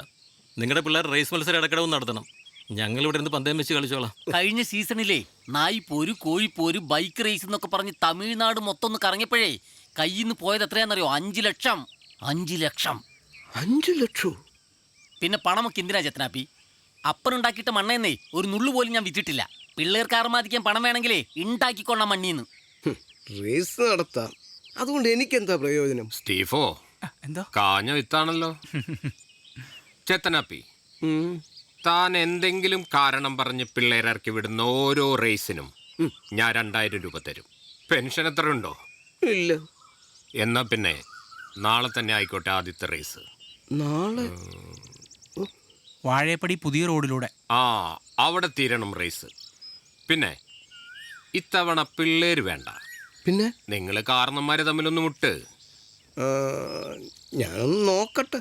നിങ്ങളുടെ പിള്ളേർ റേസ് മത്സരം ഇടക്കിടവും നടത്തണം. ഞങ്ങൾ ഇവിടെ നിന്ന് പന്തയം വെച്ച് കളിച്ചോളാം. കഴിഞ്ഞ സീസണിലെ നായിപ്പോര് കോഴിപ്പോര് ബൈക്ക് റേസ് എന്നൊക്കെ പറഞ്ഞ് തമിഴ്നാട് മൊത്തം ഒന്ന് കറങ്ങിയപ്പോഴേ കയ്യിൽ നിന്ന് പോയത് എത്രയാണെന്നറിയോ? 5 ലക്ഷം. 5 ലക്ഷം. 5 ലക്ഷം? പിന്നെ പണമൊക്കെ എന്തിനാ ചെത്തനാപ്പി? അപ്പനുണ്ടാക്കിയിട്ട് മണ്ണെന്നേ ഒരു നുള്ളു പോലും ഞാൻ വിറ്റിട്ടില്ല. പിള്ളേർക്ക് ആർമാദിക്കാൻ പണം വേണമെങ്കിലേ ഉണ്ടാക്കിക്കൊള്ളാം മണ്ണീന്ന്. റേസ് നടത്താം, അതുകൊണ്ട് എനിക്കെന്താ പ്രയോജനം? സ്റ്റീഫോ, കാഞ്ഞ വിത്താണല്ലോ. ചേത്തനാപ്പി, താൻ എന്തെങ്കിലും കാരണം പറഞ്ഞ് പിള്ളേരിറക്കി വിടുന്ന ഓരോ റേസിനും ഞാൻ 2000 രൂപ തരും. പെൻഷൻ എത്ര ഉണ്ടോ? ഇല്ല. എന്നാ പിന്നെ നാളെ തന്നെ ആയിക്കോട്ടെ ആദ്യത്തെ റേസ്. നാളെ? വാഴയപ്പടി പുതിയ റോഡിലൂടെ. ആ, അവിടെ തീരണം റേസ്. പിന്നെ ഇത്തവണ പിള്ളേര് വേണ്ട. പിന്നെ നിങ്ങൾ കാരണന്മാര് തമ്മിലൊന്ന് മുട്ട്. ഞാനൊന്ന് നോക്കട്ടെ.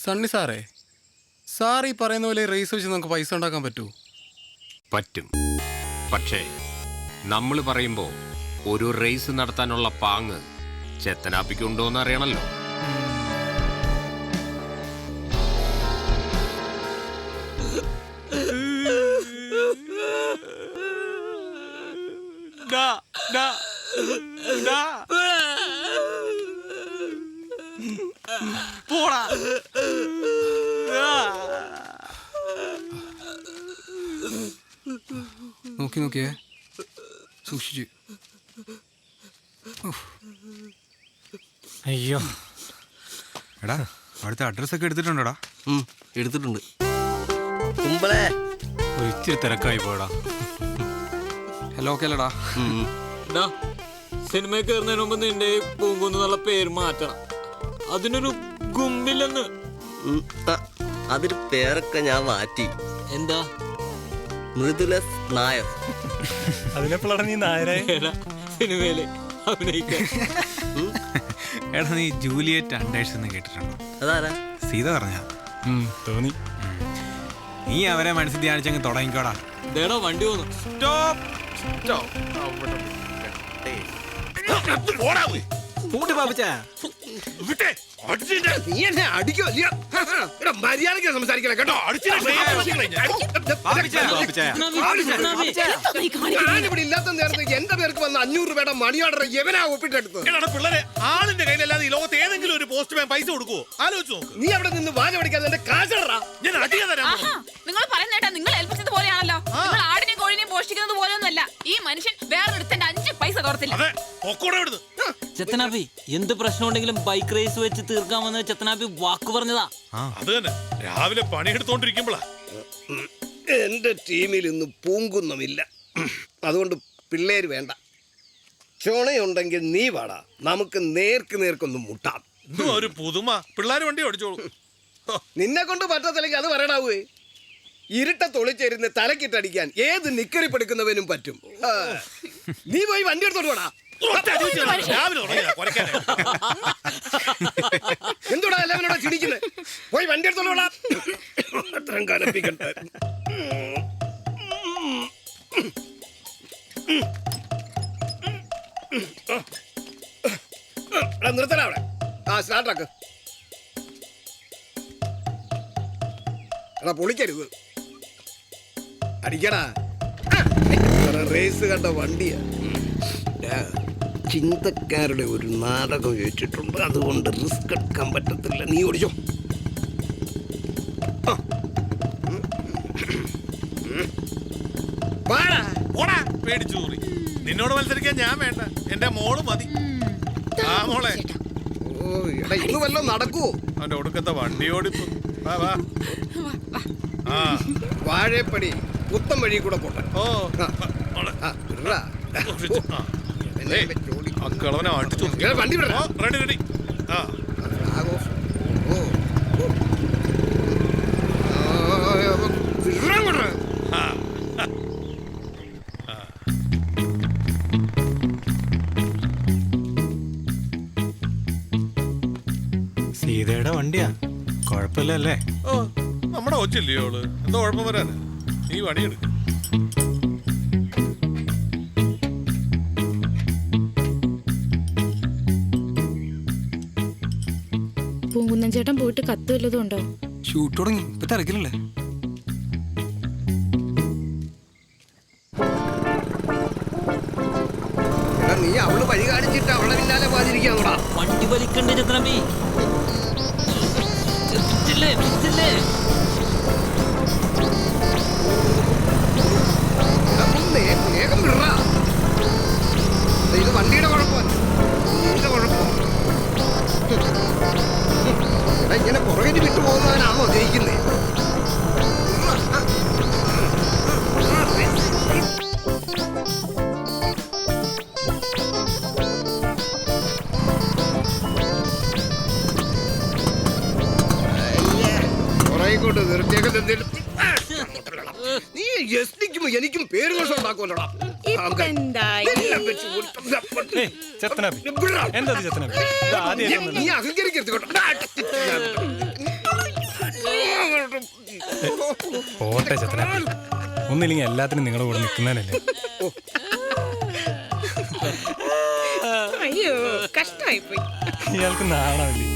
സണ്ണി സാറേ, സാർ ഈ പറയുന്ന പോലെ റേസ് വെച്ച് നമുക്ക് പൈസ ഉണ്ടാക്കാൻ പറ്റുമോ? പറ്റും. പക്ഷേ നമ്മൾ പറയുമ്പോൾ ഒരു റേസ് നടത്താനുള്ള പാങ്ങ് ചെത്തനാപ്പിക്കുണ്ടോ എന്ന് അറിയണല്ലോ. പോടാ. നോക്കിയേ, സൂക്ഷിച്ച്. അയ്യോ. എടാ, അവിടുത്തെ അഡ്രസ്സൊക്കെ എടുത്തിട്ടുണ്ടോടാ? എടുത്തിട്ടുണ്ട്. ഒരു ഇച്ചിരി തിരക്കായി പോയടാ. ഹലോ, ഓക്കെ അല്ലടാ? സിനിമയിൽ കയറുന്നതിന് മുമ്പ് നിന്റെ പൂങ്കുന്ന് എന്നുള്ള പേര് മാറ്റണം. അതിനൊരു ഗുമ്മില്ലെന്ന്. അതിന് പേരൊക്കെ ഞാൻ മാറ്റി. എന്താ? മൃദുലസ് നായർ. അതിനെപ്പോഴാണ് നീ നായരെ സിനിമയില് അഭിനയിക്കാൻ? എടാ, നീ ജൂലിയറ്റ് അണ്ടേഴ്സ് എന്ന് കേട്ടിട്ടുണ്ടോ? അതാരാ? സീത പറഞ്ഞ തോന്നി. നീ അവരെ മനസ്സിൽ ധ്യാനിച്ചങ്ങ് തുടങ്ങിക്കോടാ. ദേടാ, വണ്ടി വന്നു. നീ എന്നെ അടിക്കോ? മര്യാദയ്ക്ക് സംസാരിക്കണം കേട്ടോ. ഞാനിവിടെ ഇല്ലാത്ത നേരത്തെ എന്റെ പേർക്ക് വന്ന 500 രൂപയുടെ മണി ഓർഡർ എവനാ ഒപ്പിട്ടെടുത്തത്? പിള്ളേരെ ആളിന്റെ കയ്യിലല്ലാതെ ഈ ലോകത്ത് ഏതെങ്കിലും ഒരു പോസ്റ്റ് മാൻ പൈസ കൊടുക്കുവോ? ആലോചിച്ച് നോക്ക്. നീ അവിടെ നിന്ന് വാച പഠിക്കാതെ എന്റെ കാശടാ. ഞാൻ അടിക്കാൻ തരാം. നിങ്ങൾ പറയുന്നേട്ടാ, നിങ്ങൾ ഏൽപ്പിച്ചത് പോലെയാണല്ലോ. നിങ്ങൾ ആടിനെയും കോഴിനെയും പോഷിക്കുന്നത് പോലെയൊന്നുമല്ല. ഈ മനുഷ്യൻ വേറൊരുത്തന്റെ 5 പൈസ തോർത്തില്ല. ചെത്തനാപ്പി, എന്ത് പ്രശ്നം ഉണ്ടെങ്കിലും ബൈക്ക് റേസ് വെച്ച് തീർക്കാമെന്ന് ചെത്തനാപ്പി വാക്ക് പറഞ്ഞതാ. അത് തന്നെ, രാവിലെ പണിയെടുത്തോണ്ടിരിക്കുമ്പോളാ. എന്റെ ടീമിൽ ഇന്ന് പൂങ്കുന്നുമില്ല, അതുകൊണ്ട് പിള്ളേര് വേണ്ട. ചുണയുണ്ടെങ്കിൽ നീ വാടാ, നമുക്ക് നേർക്കൊന്ന് മുട്ടാം. ഒരു പുതുമ. പിള്ളേര് വണ്ടി ഓടിച്ചോളൂ. നിന്നെ കൊണ്ട് പറ്റത്തില്ലെങ്കിൽ അത് പറയടാവേ. ഇരുട്ടത്തൊളിച്ചേരുന്ന തലക്കിട്ടടിക്കാൻ ഏത് നിക്കറിപ്പെടുക്കുന്നവനും പറ്റും. നീ പോയി വണ്ടി എടുത്തോട്ട് പോടാ. എന്തുടാ എല്ലാവരോടാ ചിടിക്കുന്നത്? പോയി വണ്ടി എടുത്തോട്ട് പോടാ. അത്രയും കലപ്പിക്കണ്ട. നിർത്തടാ അവിടെ. സ്റ്റാർട്ടാക്ക്. എടാ, പൊളിക്കരുത്. അടിക്കടാ. റേസ് കണ്ട വണ്ടിയാ. ചിന്തക്കാരുടെ ഒരു നാടകം വെച്ചിട്ടുണ്ട്, അതുകൊണ്ട് റിസ്ക് എടുക്കാൻ പറ്റത്തില്ല. നീ ഓടിച്ചോ. പാടാ. പേടിച്ചു തൂറി. നിന്നോട് മത്സരിക്കാൻ ഞാൻ വേണ്ട, എന്റെ മോള് മതി. ആ മോളെ, ഇന്ന് വല്ലതും നടക്കുവോ? അവന്റെ ഒടുക്കത്തെ വണ്ടി ഓടിപ്പ്. വാ വാ. ആ വാഴപ്പടി പുത്തം വഴി കൂടെ പോട്ടെ. ഓ കളവനെ അടിച്ചു. വണ്ടി റെഡി റെഡി. ആ സീതയുടെ വണ്ടിയാ, കുഴപ്പമില്ലല്ലേ? ഓ നമ്മുടെ ഒച്ചില്ലയോ അവള്, എന്താ കുഴപ്പം വരാന്? നീ പണിയെടുക്ക. പൂങ്കുന്നൻ ചേട്ടൻ പോയിട്ട് കത്ത് വല്ലതും ഉണ്ടോ? ഷൂട്ട് തുടങ്ങി, ഇപ്പൊ തിരക്കിലല്ലേ? നീ അവള് വഴി കാണിച്ചിട്ട് അവളെ പിന്നാലെ പോകാതിരിക്കാ. വണ്ടി വലിക്കണ്ടേ ചന്ദ്രമേ? വേഗം വിടറാ. ഇത് വണ്ടിയുടെ കുഴപ്പമല്ല, നിന്റെ കുഴപ്പം. ഇങ്ങനെ പുറകിന് വിട്ടു പോകുന്നവനാണോ ജയിക്കുന്നേ? പുറകോട്ട് നിർത്തിയൊക്കെ നീ ജസ്റ്റിക്കുമ്പോ എനിക്കും പേര് ദോഷം ഉണ്ടാക്കുമല്ലോടാ. നീ അഹങ്കരിക്കരുത് കേട്ടോ. പോട്ടെ ചത്തനാപ്പി, ഒന്നില്ലെങ്കിൽ എല്ലാത്തിനും നിങ്ങളുടെ കൂടെ നിൽക്കുന്നതല്ലേ. അയ്യോ കഷ്ടായിപ്പോയി. ഇയാൾക്ക് നാണമില്ലേ?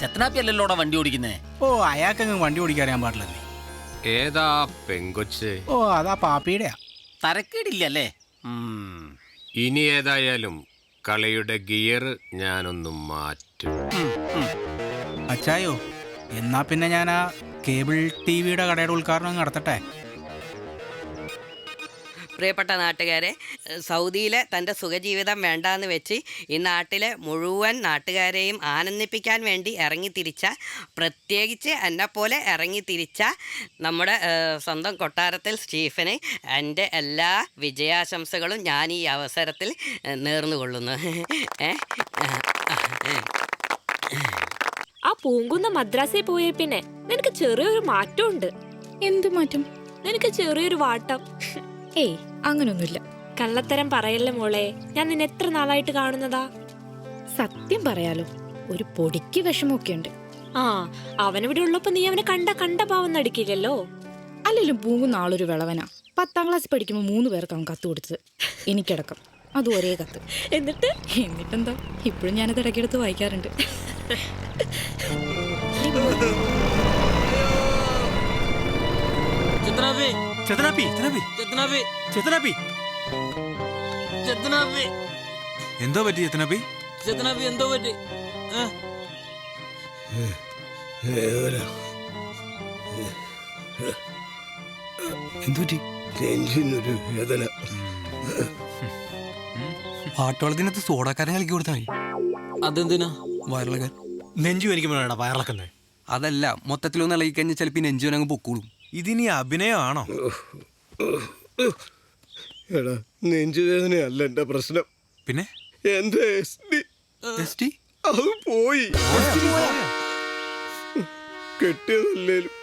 ചത്തനാപ്പി അല്ലല്ലോടാ വണ്ടി ഓടിക്കുന്നേ. ഓ അയാൾക്കങ്ങ് വണ്ടി ഓടിക്കാൻ അറിയാൻ പാടില്ലല്ലേ. ഏതാ പെങ്കൊച്ച്? ഓ അതാ പാപ്പിയുടെയാ. തരക്കേടില്ലല്ലേ? ഇനി ഏതായാലും കളിയുടെ ഗിയർ ഞാനൊന്ന് മാറ്റും. അച്ചായോ, എന്നാ പിന്നെ ഞാൻ ആ കേബിൾ ടിവിയുടെ കടയുടെ ഉദ്ഘാടനം നടത്തട്ടെ. പ്രിയപ്പെട്ട നാട്ടുകാരെ, സൗദിയിലെ തൻ്റെ സുഖജീവിതം വേണ്ടാന്ന് വെച്ച് ഈ നാട്ടിലെ മുഴുവൻ നാട്ടുകാരെയും ആനന്ദിപ്പിക്കാൻ വേണ്ടി ഇറങ്ങിത്തിരിച്ച, പ്രത്യേകിച്ച് എന്നെപ്പോലെ ഇറങ്ങിത്തിരിച്ച നമ്മുടെ സ്വന്തം കൊട്ടാരത്തിൽ സ്റ്റീഫന് എൻ്റെ എല്ലാ വിജയാശംസകളും ഞാൻ ഈ അവസരത്തിൽ നേർന്നുകൊള്ളുന്നു. ആ പൂങ്കുന്ന മദ്രാസിൽ പോയ പിന്നെ നിനക്ക് ചെറിയൊരു മാറ്റമുണ്ട്. എന്തു മാറ്റം? നിനക്ക് ചെറിയൊരു വാട്ടം. ഏയ് അങ്ങനൊന്നുമില്ല. കള്ളത്തരം പറയല്ലേ മോളെ, ഞാൻ നിന്നെ എത്ര നാളായിട്ട് കാണുന്നതാ. സത്യം പറയാലോ, ഒരു പൊടിക്ക് വിഷമൊക്കെ ഉണ്ട്. ആ അവനിവിടെ ഉള്ളപ്പോ നീ അവനെ കണ്ട പാവം നടിക്കില്ലല്ലോ. അല്ലെങ്കിലും പൂങ്കുന്ന ആളൊരു വിളവനാ. 10ാം ക്ലാസ്സിൽ പഠിക്കുമ്പോൾ 3 പേർക്ക് അവൻ കത്ത് കൊടുത്തത്, എനിക്കടക്കം. അത് ഒരേ കത്ത്. എന്നിട്ടെന്താ, ഇപ്പോഴും ഞാനത് ഇടയ്ക്കെടുത്ത് വായിക്കാറുണ്ട്. എന്തോ പറ്റി ചത്തനാപ്പി? എന്തോ പറ്റി? എന്തുപറ്റി? നെഞ്ചിനൊരു വേദന. പാട്ടോളത്തിനകത്ത് സോഡാക്കാരൻ കളിക്കി കൊടുത്താൽ മതി. അതെന്തിനാ? വയറിളക്കാൻ. നെഞ്ചു എനിക്ക് വയറിളക്കുന്നേ. അതല്ല, മൊത്തത്തിലൊന്ന് ഇളകി കഴിഞ്ഞാൽ ചിലപ്പോൾ നെഞ്ചു അങ്ങ് പൊക്കോളും. ഇതിനി അഭിനയമാണോ? എടാ, നെഞ്ചുവേദനയല്ല എന്റെ പ്രശ്നം. പിന്നെ എന്റെ അത് പോയി. കെട്ടിയതല്ലേലും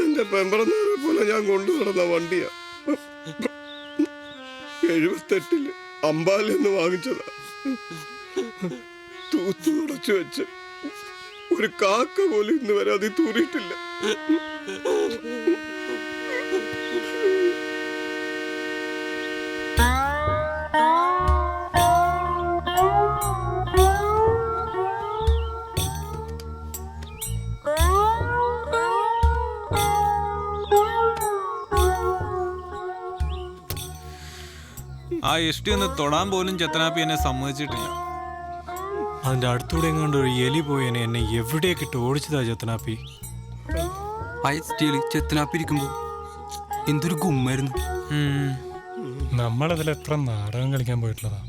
എന്റെ പെമ്പറന്നവരെ പോലെ ഞാൻ കൊണ്ടു നടന്ന വണ്ടിയാ. 78 അമ്പാലെന്ന് വാങ്ങിച്ചതാ. തൂത്തു തുടച്ചു വെച്ച് ഒരു കാക്ക പോലും ഇന്ന് വരെ അത് തൂറിയിട്ടില്ല. ആ എഷ്ടി ഒന്ന് തൊടാൻ പോലും ചെത്തനാപ്പി എന്നെ സമ്മതിച്ചിട്ടില്ല. അതിന്റെ അടുത്തൂടെ എങ്ങാണ്ട് ഒരു എലി പോയനെ എന്നെ എവിടെയൊക്കെ ഇട്ട് ഓടിച്ചതാ ചെത്തനാപ്പി. ആ സ്റ്റീല് ചെത്തനാപ്പി ഇരിക്കുമ്പോ എന്തൊരു ഗുമ്മായിരുന്നു. നമ്മളതിൽ എത്ര നാടകം കളിക്കാൻ പോയിട്ടുള്ളതാ.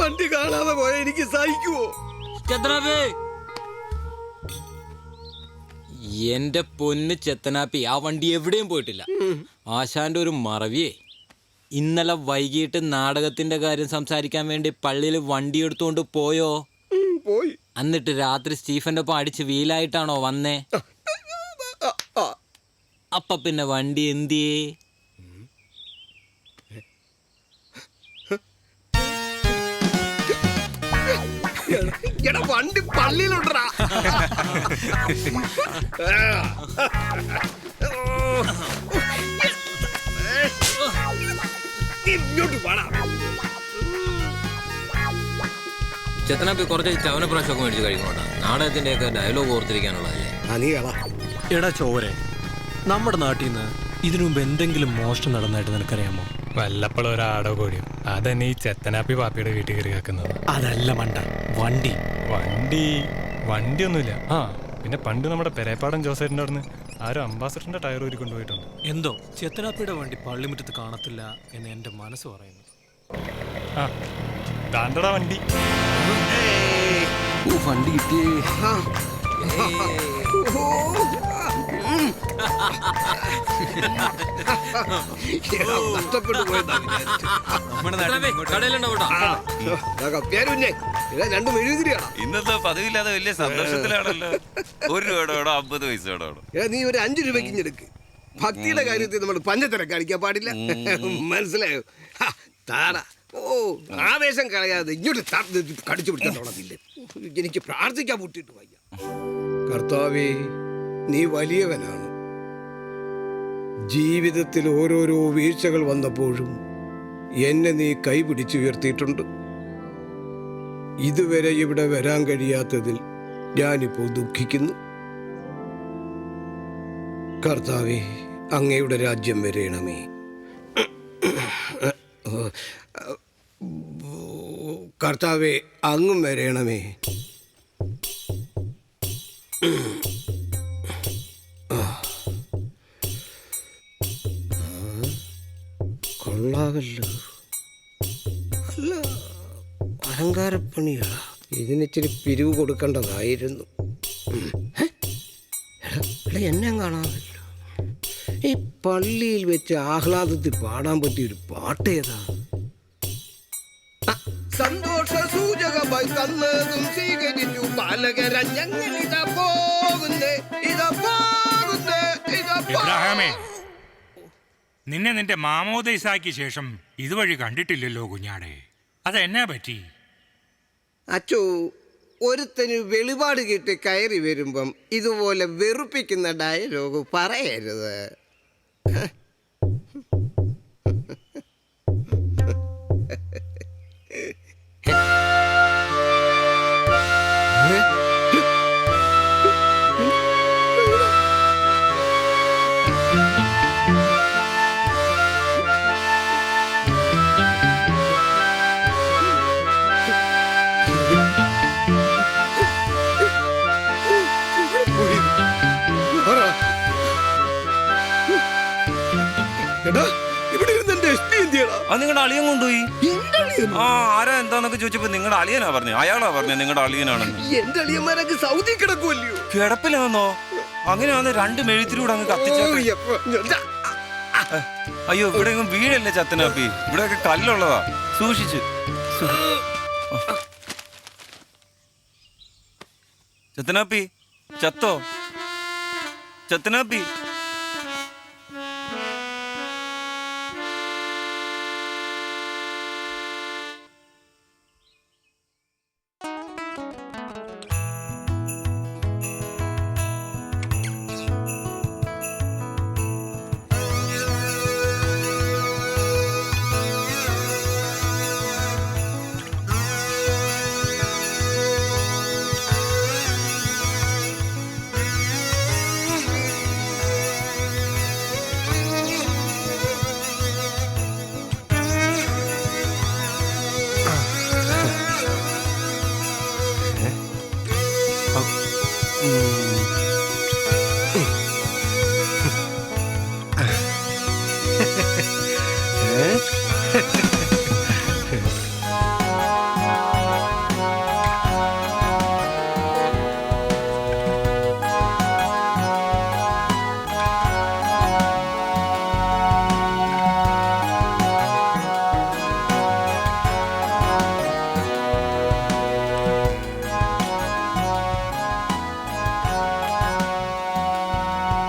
വണ്ടി കാണാതെ പോയ എനിക്ക് സഹിക്കുവോ? എന്റെ പൊന്ന് ചെത്തനാപ്പി, ആ വണ്ടി എവിടെയും പോയിട്ടില്ല. ആശാന്റെ ഒരു മറവിയേ. ഇന്നലെ വൈകിട്ട് നാടകത്തിന്റെ കാര്യം സംസാരിക്കാൻ വേണ്ടി പള്ളിയിൽ വണ്ടി എടുത്തുകൊണ്ട് പോയോ? പോയി. എന്നിട്ട് രാത്രി സ്റ്റീഫന്റെ ഒപ്പം അടിച്ച് വീലായിട്ടാണോ വന്നേ? അപ്പൊ പിന്നെ വണ്ടി എന്തിയേ? വണ്ടി പള്ളിയിലുണ്ടാ. ചെത്തനാപ്പി കുറച്ച് ചവനപ്രാശമൊക്കെ മേടിച്ച് കഴിക്കണോട്ടാ. നാടകത്തിന്റെ ഒക്കെ ഡയലോഗ് ഓർത്തിരിക്കാനുള്ളതല്ലേ. എടാ ചോരെ, നമ്മുടെ നാട്ടിൽ നിന്ന് ഇതിനു മുമ്പ് എന്തെങ്കിലും മോഷണം നടന്നായിട്ട് നിനക്കറിയാമോ? വല്ലപ്പോഴും ഒരാടോ കോടിയോ. അതന്നെ ഈ ചെത്തനാപ്പി പാപ്പിയുടെ വീട്ടിൽ കയറി വെക്കുന്നത്. അതല്ല മണ്ട, വണ്ടി വണ്ടിയൊന്നുമില്ല. ആ പിന്നെ പണ്ട് നമ്മുടെ പെരേപ്പാടൻ ജോസേറ്റിൻ്റെ അവിടുന്ന് ആരും അംബാസഡറിന്റെ ടയർ ഊരി കൊണ്ടുപോയിട്ടുണ്ട്. എന്തോ ചെത്തനാപ്പിയുടെ വണ്ടി പള്ളിമുറ്റത്ത് കാണത്തില്ല എന്ന് എൻ്റെ മനസ്സ് പറയുന്നു. ആ താണ്ടടാ വണ്ടി. വണ്ടി കിട്ടിയേ. നഷ്ടപ്പെട്ടു പോയതാ. രണ്ടും എഴുതിരിയാണ്. ഇന്നത്തെ പതിവില്ലാതെ വലിയ സന്തോഷത്തിലാണല്ലോ. 1 രൂപയോടോ 50 പൈസയോടോ. നീ ഒരു 5 രൂപയ്ക്ക് എടുക്ക്. ഭക്തിയുടെ കാര്യത്തിൽ നമ്മൾ പഞ്ചത്തര കാണിക്കാൻ പാടില്ല. മനസ്സിലായോ? താടാ. ഓ ആവേശം കളയാതെ ഇങ്ങോട്ട് കടിച്ചു പിടിക്കാൻ. എനിക്ക് പ്രാർത്ഥിക്കാൻ മുട്ടിട്ട് വയ്യ. കർത്താവേ, നീ വലിയവനാണ്. ജീവിതത്തിൽ ഓരോരോ വീഴ്ചകൾ വന്നപ്പോഴും എന്നെ നീ കൈപിടിച്ചുയർത്തിയിട്ടുണ്ട്. ഇതുവരെ ഇവിടെ വരാൻ കഴിയാത്തതിൽ ഞാനിപ്പോൾ ദുഃഖിക്കുന്നു. കർത്താവേ, അങ്ങയുടെ രാജ്യം വരേണമേ. കർത്താവേ, അങ്ങും വരേണമേ. കൊള്ളാവല്ലോ. അല്ല, അലങ്കാരപ്പണിയാ. ഇതിനിച്ചിരി പിരിവ് കൊടുക്കേണ്ടതായിരുന്നു. എന്നെ കാണാമല്ലോ. ഈ പള്ളിയിൽ വെച്ച് ആഹ്ലാദത്തിൽ പാടാൻ പറ്റിയൊരു പാട്ടേതാ? സന്തോഷ സൂചകമായി തന്നതും സ്വീകരിച്ചു ബാലകര ഞങ്ങൾ ഇതാ പോകുന്നേ. നിന്നെ നിന്റെ മാമോദീസായ്ക്ക് ശേഷം ഇതുവഴി കണ്ടിട്ടില്ലല്ലോ കുഞ്ഞാടെ. അതെന്നാ പറ്റി? അച്ചോ, ഒരുത്തന് വെളിപാട് കിട്ടി കയറി വരുമ്പം ഇതുപോലെ വെറുപ്പിക്കുന്ന ഡയലോഗ് പറയരുത്. നിങ്ങളുടെ അളിയൻ കൊണ്ടുപോയി. ആ ആരാ എന്താന്നൊക്കെ ചോദിച്ചപ്പോ നിങ്ങളുടെ അളിയനാ പറഞ്ഞു. അയാളാ പറഞ്ഞു നിങ്ങളുടെ അളിയനാണെന്ന്. എന്റെ അളിയന്മാരൊക്കെ സൗദി കിടക്കുമല്ലോ. കിടപ്പിലാന്നോ? അങ്ങനെയാന്ന് 2 മെഴുത്തിലൂടെ അങ്ങ് കത്തിച്ച. അയ്യോ, ഇവിടെ വീടല്ലേ ചത്തനാപ്പി, ഇവിടെയൊക്കെ കല്ലുള്ളതാ. സൂക്ഷിച്ച്. ചത്തനാപ്പി ചത്തോ? ചത്തനാപ്പി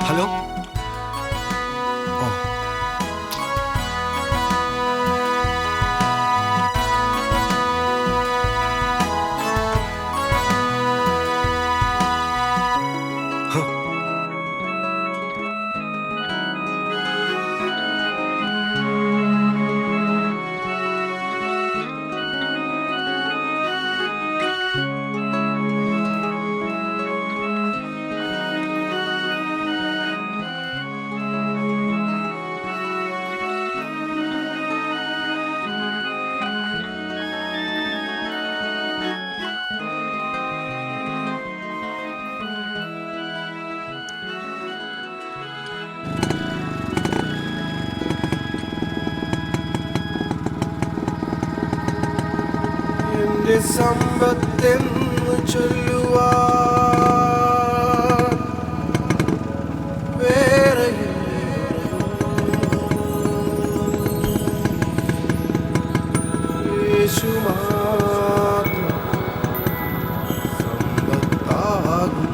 ഹലോ. എന്റെ സമ്പത്തെന്നു ചൊല്ലുവാൻ വേറെ യേശു മാത്രം സമ്പത്താകുന്നു.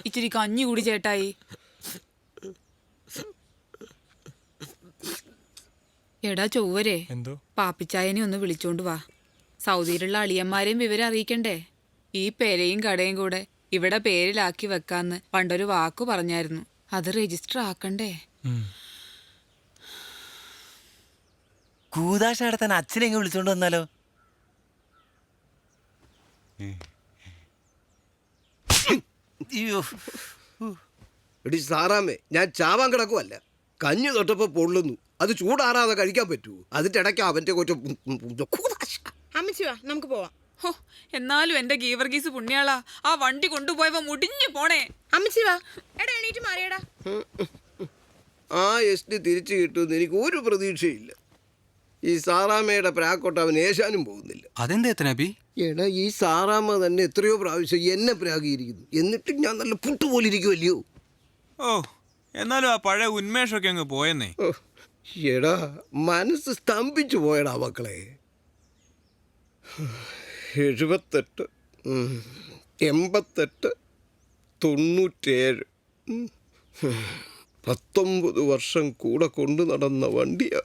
ഇച്ചിരി കഞ്ഞി കൂടി ചേട്ടായി. എടാ ചൊവ്വരെ, പാപ്പിച്ചായനെ ഒന്ന് വിളിച്ചോണ്ട് വാ. സൗദിയിലുള്ള അളിയന്മാരെയും വിവരം അറിയിക്കണ്ടേ? ഈ പെരയും കടയും കൂടെ ഇവിടെ പേരിലാക്കി വെക്കാന്ന് പണ്ടൊരു വാക്കു പറഞ്ഞായിരുന്നു. അത് രജിസ്റ്റർ ആക്കണ്ടേ? കൂതാശ നടത്താൻ അച്ഛനെ എങ്ങനെ വിളിച്ചോണ്ട് വന്നാലോ? എടി സാറാമേ, ഞാൻ ചാവാൻ കിടക്കുവല്ല. കഞ്ഞി തൊട്ടപ്പോ പൊള്ളുന്നു. അത് ചൂടാറാതെ കഴിക്കാൻ പറ്റൂ? അതിന്റെ ഇടയ്ക്ക് അവന്റെ കൊച്ചു അമ്മച്ചി വാ, നമുക്ക് പോവാം. ഹോ, എന്നാലും എന്റെ ഗീവർഗീസ് പുണ്യാളാ, ആ വണ്ടി കൊണ്ടുപോയപ്പോ മുടിഞ്ഞു പോണേ. അമ്മച്ചി വാ. എടാ എണീറ്റ് മാറിയടാ. ആ എസ്റ്റി തിരിച്ചു കിട്ടുമെന്ന് എനിക്ക് ഒരു പ്രതീക്ഷയില്ല. ഈ സാറാമ്മയുടെ പ്രാക്കോട്ട് അവൻ ഏശാനും പോകുന്നില്ല. അതെന്താ? എടാ, ഈ സാറാമ്മ തന്നെ എത്രയോ പ്രാവശ്യം എന്നെ പ്രാഗിയിരിക്കുന്നു. എന്നിട്ടും ഞാൻ നല്ല പുട്ടുപോലെ ഇരിക്കുമല്ലയോ. ഓ, എന്നാലും ആ പഴയ ഉന്മേഷമൊക്കെ അങ്ങ് പോയെന്നേ. എടാ, മനസ്സ് സ്തംഭിച്ചു പോയടാ മക്കളെ. 78, 88, 97, 19 വർഷം കൂടെ കൊണ്ടു നടന്ന വണ്ടിയാ.